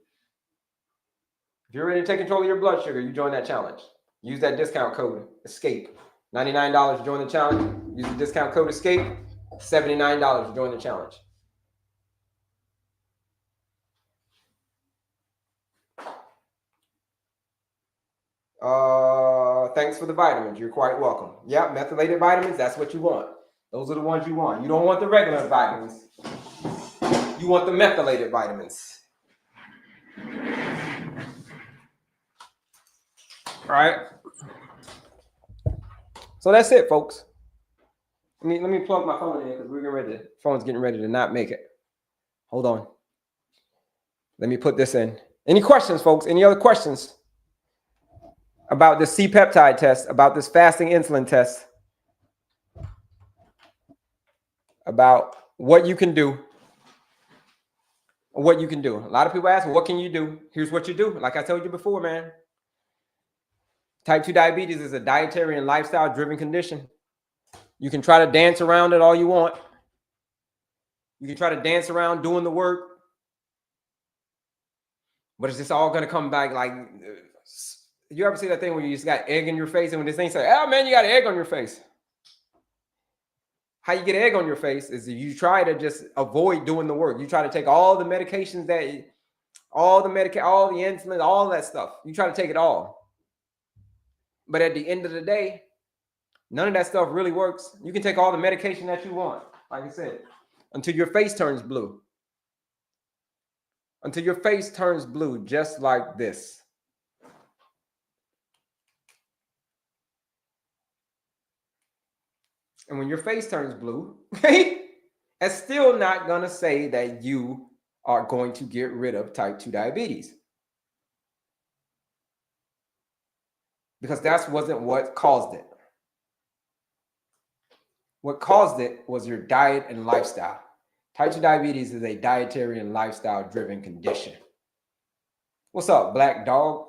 If you're ready to take control of your blood sugar, you join that challenge. Use that discount code ESCAPE. $99 to join the challenge. Use the discount code ESCAPE. $79 to join the challenge. Thanks for the vitamins. You're quite welcome. Yeah, methylated vitamins, that's what you want. Those are the ones you want. You don't want the regular vitamins. You want the methylated vitamins. All right. So that's it, folks. Let me plug my phone in, because the phone's getting ready to not make it. Hold on. Let me put this in. Any questions, folks? Any other questions about this C-peptide test, about this fasting insulin test, about what you can do? What you can do. A lot of people ask, what can you do? Here's what you do. Like I told you before, man. Type 2 diabetes is a dietary and lifestyle-driven condition. You can try to dance around it all you want. You can try to dance around doing the work. But it's just all going to come back like... You ever see that thing where you just got egg in your face, and when this thing says, oh, man, you got egg on your face. How you get egg on your face is if you try to just avoid doing the work. You try to take all the medications all the insulin, all that stuff. You try to take it all. But at the end of the day, none of that stuff really works. You can take all the medication that you want, like I said, until your face turns blue. Until your face turns blue, just like this. And when your face turns blue, it's still not going to say that you are going to get rid of type 2 diabetes. Because that wasn't what caused it. What caused it was your diet and lifestyle. Type 2 diabetes is a dietary and lifestyle-driven condition. What's up, Black Dog?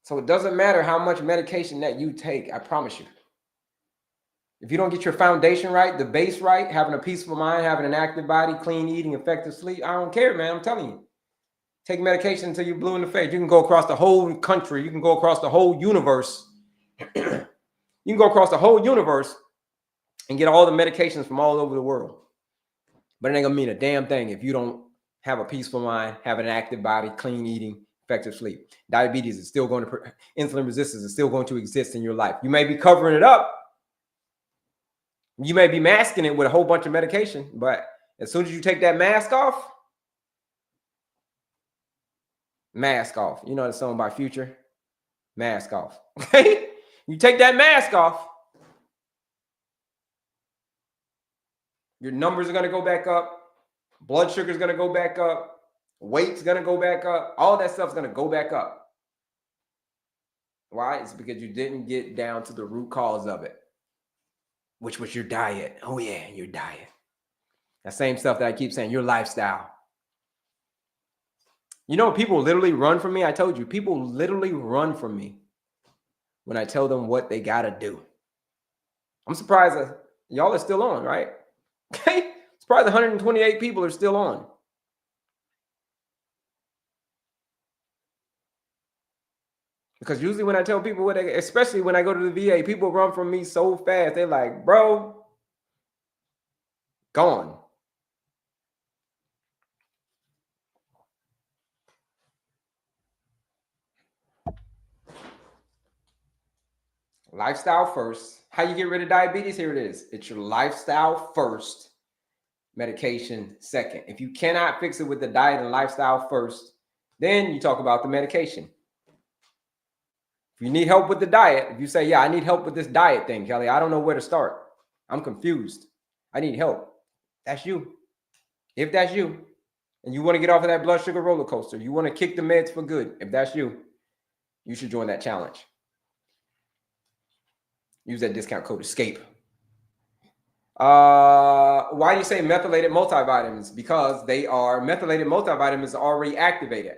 So it doesn't matter how much medication that you take, I promise you. If you don't get your foundation right, the base right, having a peaceful mind, having an active body, clean eating, effective sleep, I don't care, man. I'm telling you. Take medication until you're blue in the face. You can go across the whole country. You can go across the whole universe. You can go across the whole universe and get all the medications from all over the world. But it ain't going to mean a damn thing if you don't have a peaceful mind, have an active body, clean eating, effective sleep. Diabetes is still going to, insulin resistance is still going to exist in your life. You may be covering it up. You may be masking it with a whole bunch of medication, but as soon as you take that mask off, you know the song by Future? Mask off. Okay? You take that mask off, your numbers are going to go back up. Blood sugar is going to go back up. Weight's going to go back up. All that stuff's going to go back up. Why? It's because you didn't get down to the root cause of it, which was your diet. Oh, yeah, your diet. That same stuff that I keep saying, your lifestyle. You know, people literally run from me. I told you, people literally run from me when I tell them what they got to do. I'm surprised that y'all are still on, right? Okay. Surprised 128 people are still on. Because usually when I tell people what they, especially when I go to the VA, people run from me so fast. They're like, bro, gone. Lifestyle first. How you get rid of diabetes? Here it is. It's your lifestyle first, medication second. If you cannot fix it with the diet and lifestyle first, then you talk about the medication. If you need help with the diet, if you say, yeah, I need help with this diet thing, Kelley, I don't know where to start. I'm confused. I need help. That's you. If that's you, and you want to get off of that blood sugar roller coaster, you want to kick the meds for good, if that's you, you should join that challenge. Use that discount code ESCAPE. Why do you say methylated multivitamins? Because they are methylated multivitamins are already activated.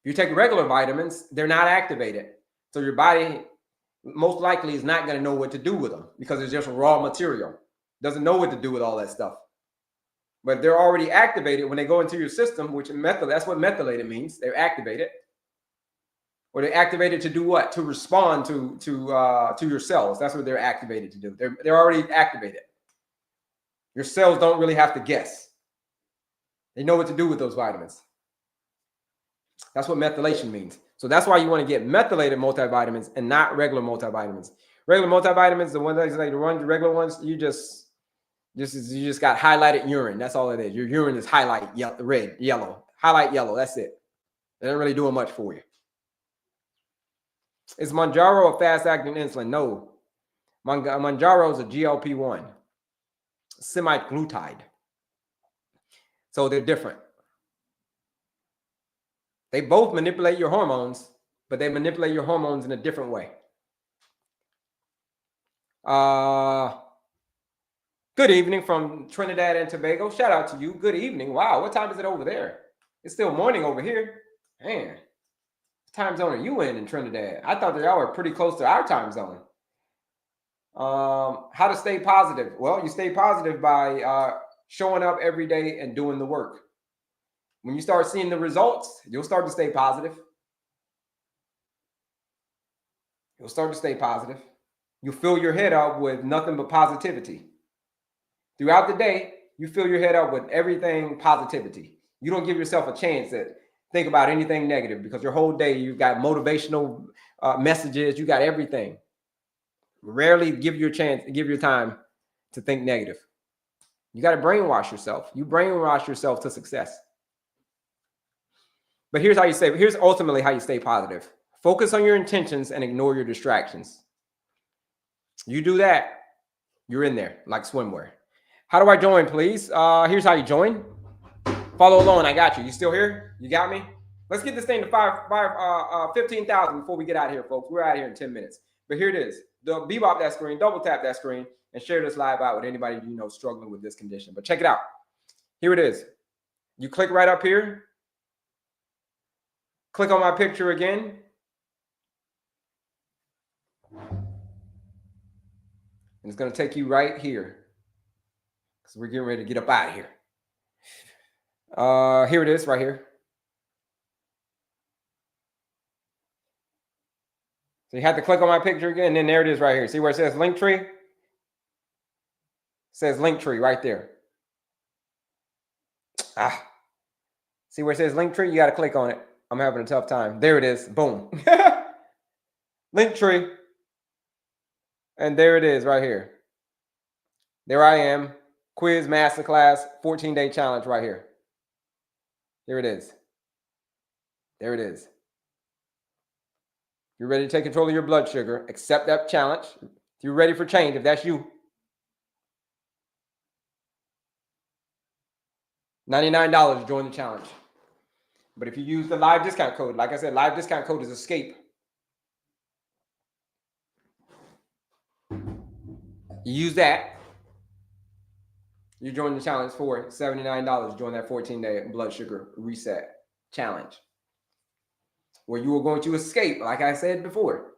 If you take regular vitamins, they're not activated. So your body most likely is not going to know what to do with them because it's just raw material. Doesn't know what to do with all that stuff. But they're already activated when they go into your system, which that's what methylated means. They're activated. Or they're activated to do what? To respond to your cells. That's what they're activated to do. They're already activated. Your cells don't really have to guess. They know what to do with those vitamins. That's what methylation means. So that's why you want to get methylated multivitamins and not regular multivitamins. Regular multivitamins, the ones that like the regular ones, you just got highlighted urine. That's all it is. Your urine is highlight red, yellow, highlight yellow. That's it. They're not really doing much for you. Is Mounjaro a fast-acting insulin? No. Mounjaro is a GLP-1, semaglutide. So they're different. They both manipulate your hormones, but they manipulate your hormones in a different way. Good evening from Trinidad and Tobago. Shout out to you. Good evening. Wow, what time is it over there? It's still morning over here. Man, what time zone are you in Trinidad? I thought that y'all were pretty close to our time zone. How to stay positive? Well, you stay positive by showing up every day and doing the work. When you start seeing the results, you'll start to stay positive. You'll start to stay positive. You fill your head up with nothing but positivity. Throughout the day, you fill your head up with everything positivity. You don't give yourself a chance to think about anything negative because your whole day you've got motivational messages, you got everything. Rarely give your time to think negative. You got to brainwash yourself. You brainwash yourself to success. But here's ultimately how you stay positive. Focus on your intentions and ignore your distractions. You do that, you're in there like swimwear. How do I join, please? Here's how you join. Follow along. I got you. You still here? You got me? Let's get this thing to 15,000 before we get out of here, folks. We're out of here in 10 minutes. But here it is. Bebop that screen, double tap that screen, and share this live out with anybody you know struggling with this condition. But check it out. Here it is. You click right up here. Click on my picture again. And it's going to take you right here. Because we're getting ready to get up out of here. Here it is right here. So you have to click on my picture again, and then there it is right here. See where it says Linktree? It says Linktree right there. See where it says Linktree? You got to click on it. I'm having a tough time. There it is. Boom. Linktree. And there it is right here. There I am. Quiz Masterclass 14-day challenge right here. Here it is. There it is. You're ready to take control of your blood sugar. Accept that challenge. If you're ready for change, if that's you. $99 to join the challenge. But if you use the live discount code, like I said, live discount code is ESCAPE. You use that. You join the challenge for $79. Join that 14-day blood sugar reset challenge. Where you are going to escape, like I said before,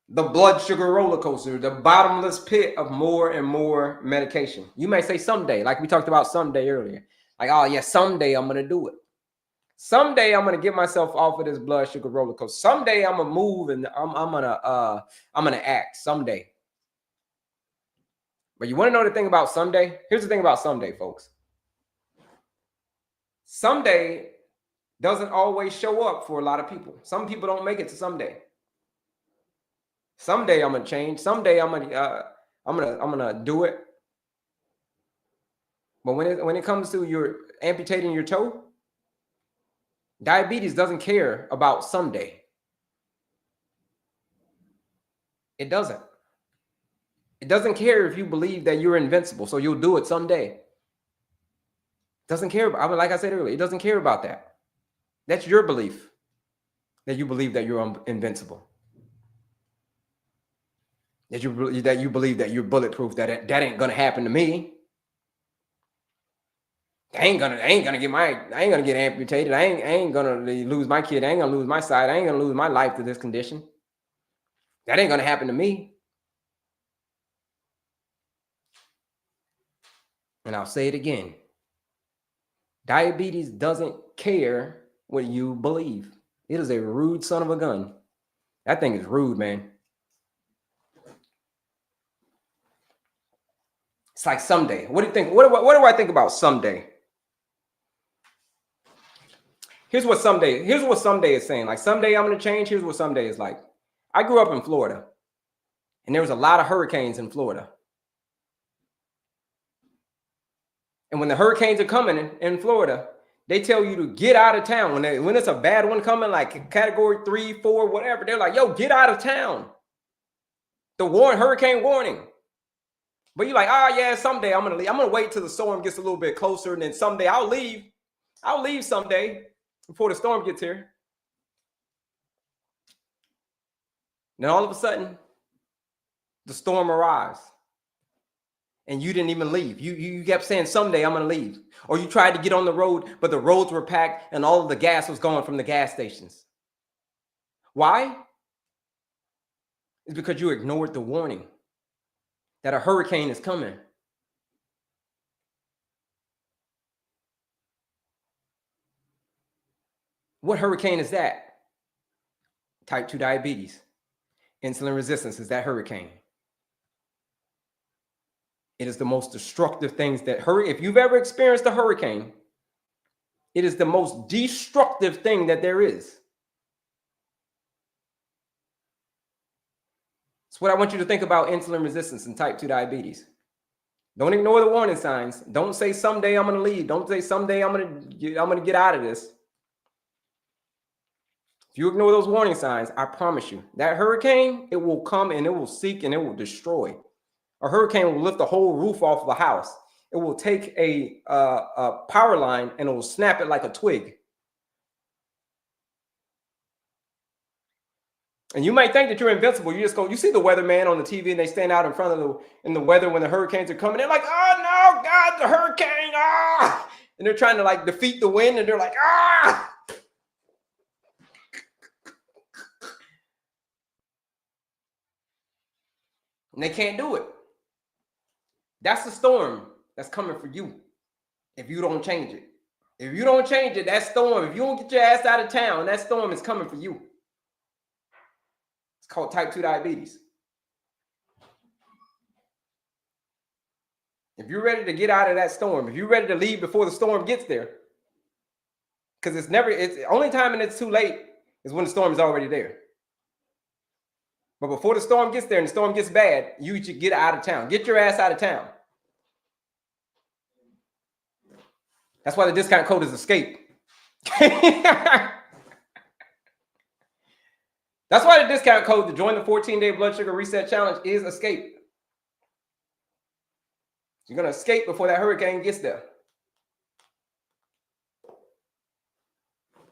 the blood sugar roller coaster, the bottomless pit of more and more medication. You may say someday, like we talked about someday earlier. Like, oh yeah, someday I'm going to do it. Someday I'm gonna get myself off of this blood sugar roller coaster. Someday I'm gonna move and I'm gonna act someday. But you want to know the thing about someday? Here's the thing about someday, folks. Someday doesn't always show up for a lot of people. Some people don't make it to someday. Someday I'm gonna change. Someday I'm gonna do it. But when it comes to your amputating your toe, diabetes doesn't care about someday. It doesn't. It doesn't care if you believe that you're invincible, so you'll do it someday. It doesn't care about, like I said earlier, it doesn't care about that. That's your belief, that you believe that you're invincible. That you believe that you're bulletproof, that ain't gonna happen to me. I ain't gonna get amputated. I ain't gonna lose my kid. I ain't gonna lose my sight. I ain't gonna lose my life to this condition. That ain't gonna happen to me. And I'll say it again. Diabetes doesn't care what you believe. It is a rude son of a gun. That thing is rude, man. It's like someday. What do you think? What do I think about someday? Here's what someday is saying. Like, someday I'm going to change. Here's what someday is like. I grew up in Florida, and there was a lot of hurricanes in Florida. And when the hurricanes are coming in Florida, they tell you to get out of town. When it's a bad one coming, like category 3, 4, whatever, they're like, yo, get out of town. The hurricane warning. But you're like, yeah, someday I'm going to leave. I'm going to wait till the storm gets a little bit closer, and then someday I'll leave. I'll leave someday before the storm gets here. Then all of a sudden, the storm arrives. And you didn't even leave. You kept saying, someday I'm going to leave. Or you tried to get on the road, but the roads were packed and all of the gas was gone from the gas stations. Why? It's because you ignored the warning that a hurricane is coming. What hurricane is that? Type 2 diabetes. Insulin resistance is that hurricane. It is the most destructive things if you've ever experienced a hurricane, it is the most destructive thing that there is. It's what I want you to think about insulin resistance and type 2 diabetes. Don't ignore the warning signs. Don't say someday I'm going to leave. Don't say someday I'm going to get out of this. If you ignore those warning signs, I promise you, that hurricane, it will come and it will seek and it will destroy. A hurricane will lift the whole roof off of the house. It will take a power line and it will snap it like a twig. And you might think that you're invincible. You see the weatherman on the TV and they stand out in front of in the weather when the hurricanes are coming. They're like, oh no, God, the hurricane, ah! And they're trying to like defeat the wind and they're like, ah! And they can't do it. That's the storm that's coming for you if you don't change it. If you don't change it, that storm, if you don't get your ass out of town, that storm is coming for you. It's called type 2 diabetes. If you're ready to get out of that storm, if you're ready to leave before the storm gets there, because it's the only time and it's too late is when the storm is already there. But before the storm gets there and the storm gets bad, you should get out of town. Get your ass out of town. That's why the discount code is ESCAPE. That's why the discount code to join the 14-day blood sugar reset challenge is ESCAPE. You're going to escape before that hurricane gets there.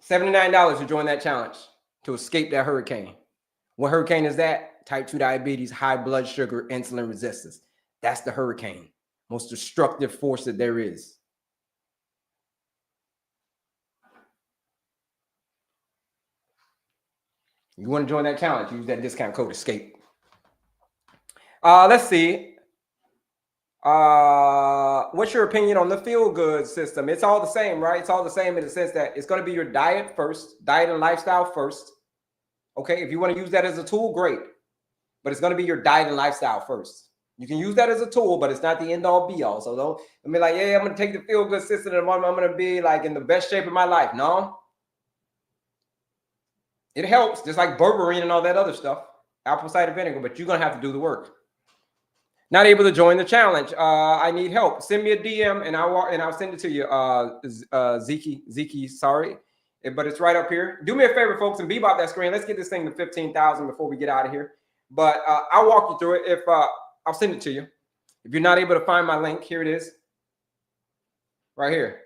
$79 to join that challenge to escape that hurricane. What hurricane is that? Type 2 diabetes, high blood sugar, insulin resistance. That's the hurricane. Most destructive force that there is. You want to join that challenge, use that discount code ESCAPE. Let's see. What's your opinion on the feel-good system? It's all the same, right? It's all the same in the sense that it's going to be your diet first, diet and lifestyle first. Okay, if you want to use that as a tool, great. But it's going to be your diet and lifestyle first. You can use that as a tool, but it's not the end-all be-all. So don't be like, yeah, I'm going to take the feel-good system and I'm going to be like in the best shape of my life. No. It helps, just like berberine and all that other stuff, apple cider vinegar, but you're going to have to do the work. Not able to join the challenge. I need help. Send me a DM and I'll send it to you. Zeke, sorry. But it's right up here. Do me a favor, folks, and bebop that screen. Let's get this thing to 15,000 before we get out of here. But I'll walk you through it. I'll send it to you. If you're not able to find my link, here it is. Right here.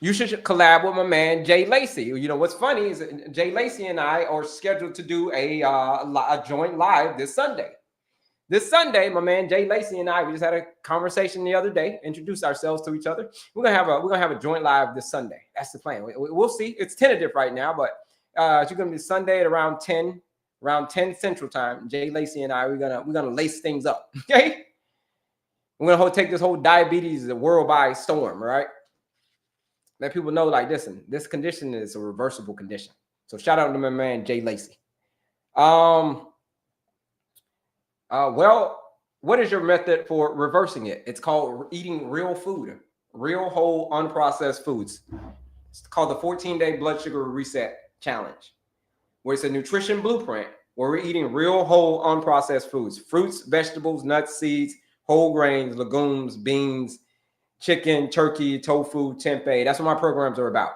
You should collab with my man, Jay Lacey. You know, what's funny is Jay Lacey and I are scheduled to do a joint live this Sunday. This Sunday, my man Jay Lacey and I, we just had a conversation the other day, introduced ourselves to each other. We're gonna have a joint live this Sunday. That's the plan. We'll see. It's tentative right now, but it's gonna be Sunday at around 10 Central Time. Jay Lacey and I, we're gonna lace things up. Okay, we're gonna take this whole diabetes world by storm. Right? Let people know, like, listen, this condition is a reversible condition. So shout out to my man Jay Lacey. Well, what is your method for reversing it? It's called eating real food, real whole unprocessed foods. It's called the 14-day blood sugar reset challenge, where it's a nutrition blueprint where we're eating real whole unprocessed foods, fruits, vegetables, nuts, seeds, whole grains, legumes, beans, chicken, turkey, tofu, tempeh. That's what my programs are about.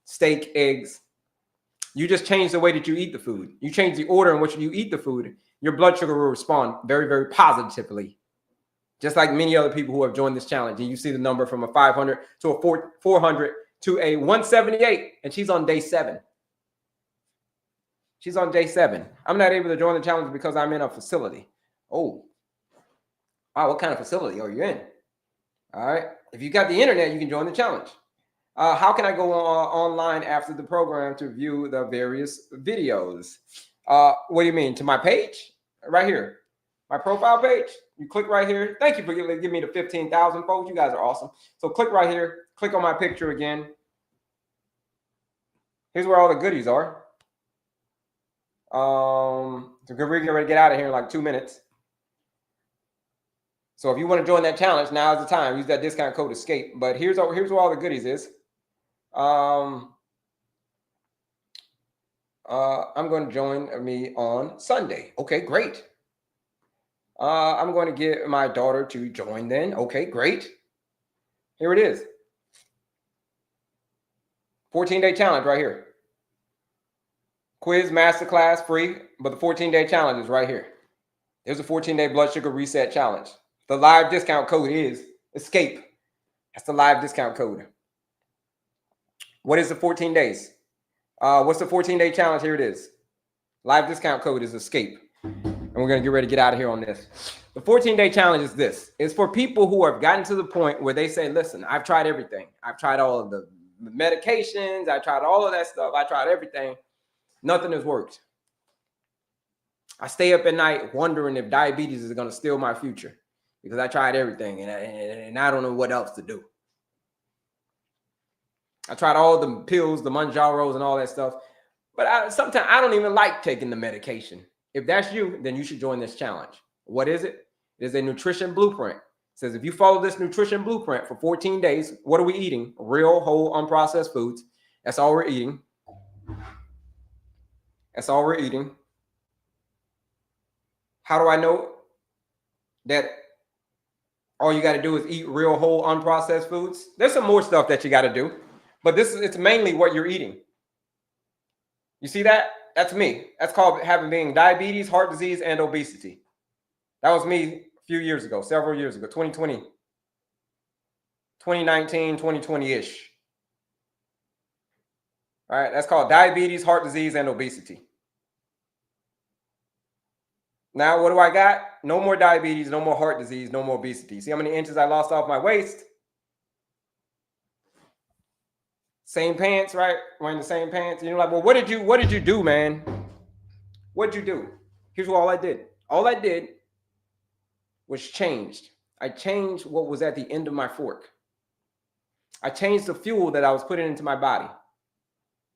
Steak, eggs. You just change the way that you eat the food. You change the order in which you eat the food. Your blood sugar will respond very, very positively. Just like many other people who have joined this challenge. And you see the number from a 500 to a 400 to a 178. And she's on day 7. She's on day 7. I'm not able to join the challenge because I'm in a facility. Oh. Wow, what kind of facility are you in? All right. If you got the internet, you can join the challenge. How can I go online after the program to view the various videos? What do you mean? To my page? Right here. My profile page. You click right here. Thank you for giving me the 15,000, folks. You guys are awesome. So click right here. Click on my picture again. Here's where all the goodies are. So we're going to get out of here in like 2 minutes. So if you want to join that challenge, now is the time. Use that discount code ESCAPE. But here's where all the goodies is. I'm going to join me on Sunday. Okay, great. I'm going to get my daughter to join then. Okay, great. Here it is. 14-day challenge right here. Quiz, masterclass, free, but the 14-day challenge is right here. There's a 14-day blood sugar reset challenge. The live discount code is ESCAPE. That's the live discount code. What is the 14 days? What's the 14-day challenge? Here it is. Live discount code is ESCAPE. And we're going to get ready to get out of here on this. The 14-day challenge is this. It's for people who have gotten to the point where they say, listen, I've tried everything. I've tried all of the medications. I tried all of that stuff. I tried everything. Nothing has worked. I stay up at night wondering if diabetes is going to steal my future because I tried everything and I don't know what else to do. I tried all the pills, the Manjaros and all that stuff. But sometimes I don't even like taking the medication. If that's you, then you should join this challenge. What is it? It is a nutrition blueprint. It says if you follow this nutrition blueprint for 14 days, what are we eating? Real, whole, unprocessed foods. That's all we're eating. That's all we're eating. How do I know that all you got to do is eat real, whole, unprocessed foods? There's some more stuff that you got to do, but it's mainly what you're eating. You see that? That's me. That's called being diabetes, heart disease, and obesity. That was me a few years ago, several years ago, 2020, 2019, 2020-ish. All right, that's called diabetes, heart disease, and obesity. Now, what do I got? No more diabetes, no more heart disease, no more obesity. See how many inches I lost off my waist? Same pants, right? Wearing the same pants. And you're like, well, what did you do, man? What did you do? Here's what all I did. All I did was changed. I changed what was at the end of my fork. I changed the fuel that I was putting into my body.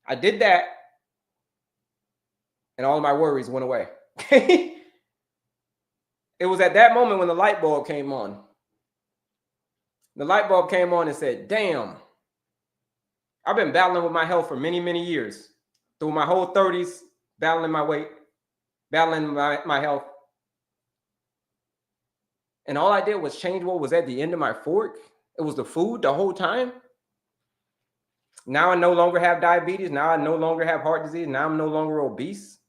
I did that, and all of my worries went away. It was at that moment when the light bulb came on. The light bulb came on and said, damn, I've been battling with my health for many, many years. Through my whole 30s, battling my weight, battling my health. And all I did was change what was at the end of my fork. It was the food the whole time. Now I no longer have diabetes. Now I no longer have heart disease. Now I'm no longer obese.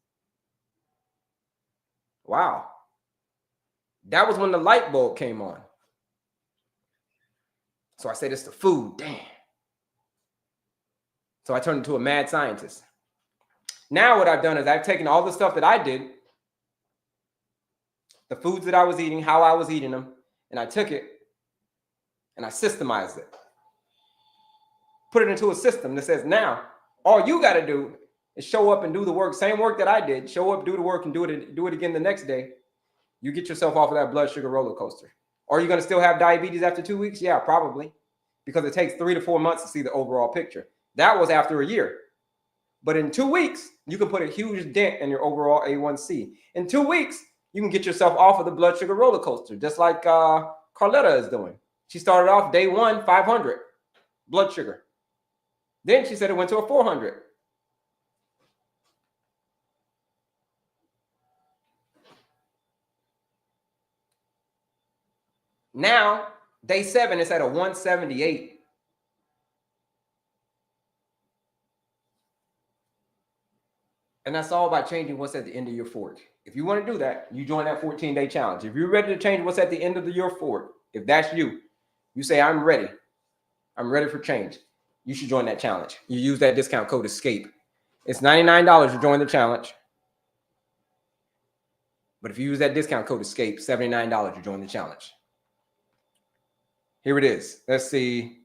Wow. That was when the light bulb came on. So I said, it's the food. Damn. So I turned into a mad scientist. Now what I've done is I've taken all the stuff that I did, the foods that I was eating, how I was eating them, and I took it and I systemized it. Put it into a system that says, now all you got to do is show up and do the work, same work that I did. Show up, do the work, and do it again the next day. You get yourself off of that blood sugar roller coaster. Are you going to still have diabetes after 2 weeks? Yeah, probably, because it takes 3 to 4 months to see the overall picture. That was after a year. But in 2 weeks, you can put a huge dent in your overall A1C. In 2 weeks, you can get yourself off of the blood sugar roller coaster, just like Carletta is doing. She started off day 1, 500 blood sugar. Then she said it went to a 400. Now, day 7, it's at a 178. And that's all by changing what's at the end of your fork. If you want to do that, you join that 14-day challenge. If you're ready to change what's at the end of your fork, if that's you, you say, I'm ready. I'm ready for change. You should join that challenge. You use that discount code ESCAPE. It's $99 to join the challenge. But if you use that discount code ESCAPE, $79 to join the challenge. Here it is. Let's see.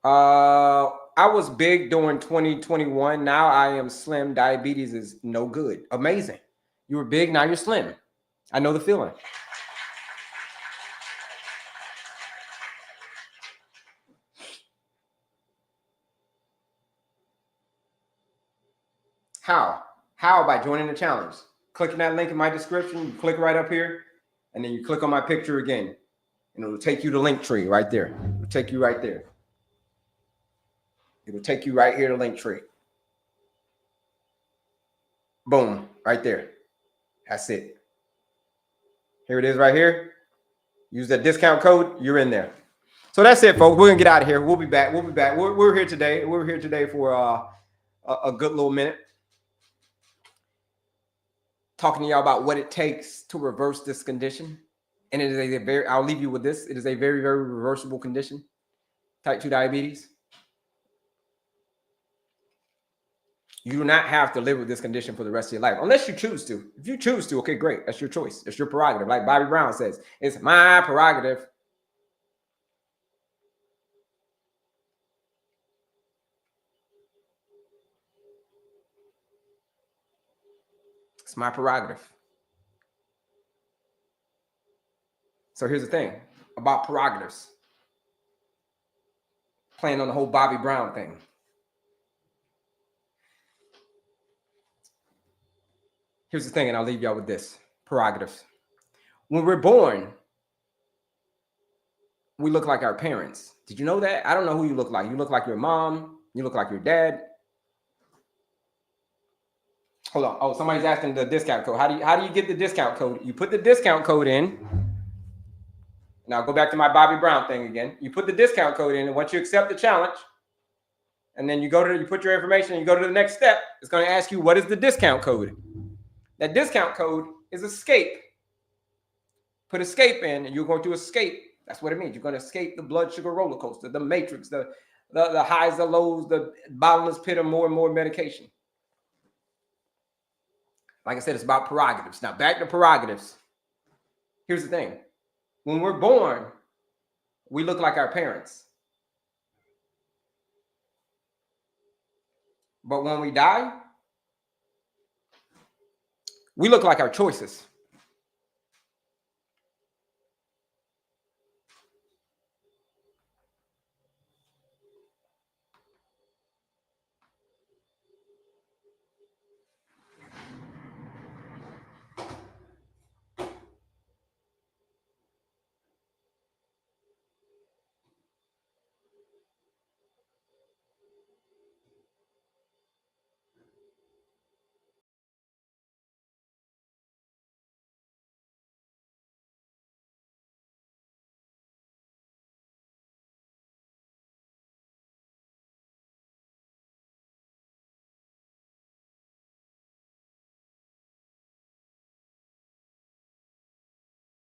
I was big during 2021. Now I am slim. Diabetes is no good. Amazing. You were big. Now you're slim. I know the feeling. How? How? By joining the challenge. Clicking that link in my description. You click right up here, and then you click on my picture again, and it'll take you to Linktree right there. It'll take you right there. It'll take you right here to Linktree. Boom, right there. That's it. Here it is right here. Use that discount code. You're in there. So that's it, folks. We're going to get out of here. We'll be back. We'll be back. We're here today. We're here today for a good little minute. Talking to y'all about what it takes to reverse this condition. And it is a very, I'll leave you with this. It is a very, very reversible condition. Type 2 diabetes. You do not have to live with this condition for the rest of your life, unless you choose to. If you choose to, okay, great. That's your choice. It's your prerogative. Like Bobby Brown says, it's my prerogative. It's my prerogative. So here's the thing about prerogatives. Playing on the whole Bobby Brown thing. Here's the thing, and I'll leave y'all with this. Prerogatives. When we're born, we look like our parents. Did you know that? I don't know who you look like. You look like your mom. You look like your dad. Hold on. Oh, somebody's asking the discount code. How do you get the discount code? You put the discount code in. Now go back to my Bobby Brown thing again. You put the discount code in, and once you accept the challenge, and then you put your information, and you go to the next step, it's going to ask you, what is the discount code? That discount code is ESCAPE. Put ESCAPE in, and you're going to escape. That's what it means. You're going to escape the blood sugar roller coaster, the matrix, the highs, the lows, the bottomless pit of more and more medication. Like I said, it's about prerogatives. Now back to prerogatives. Here's the thing. When we're born, we look like our parents. But when we die, we look like our choices.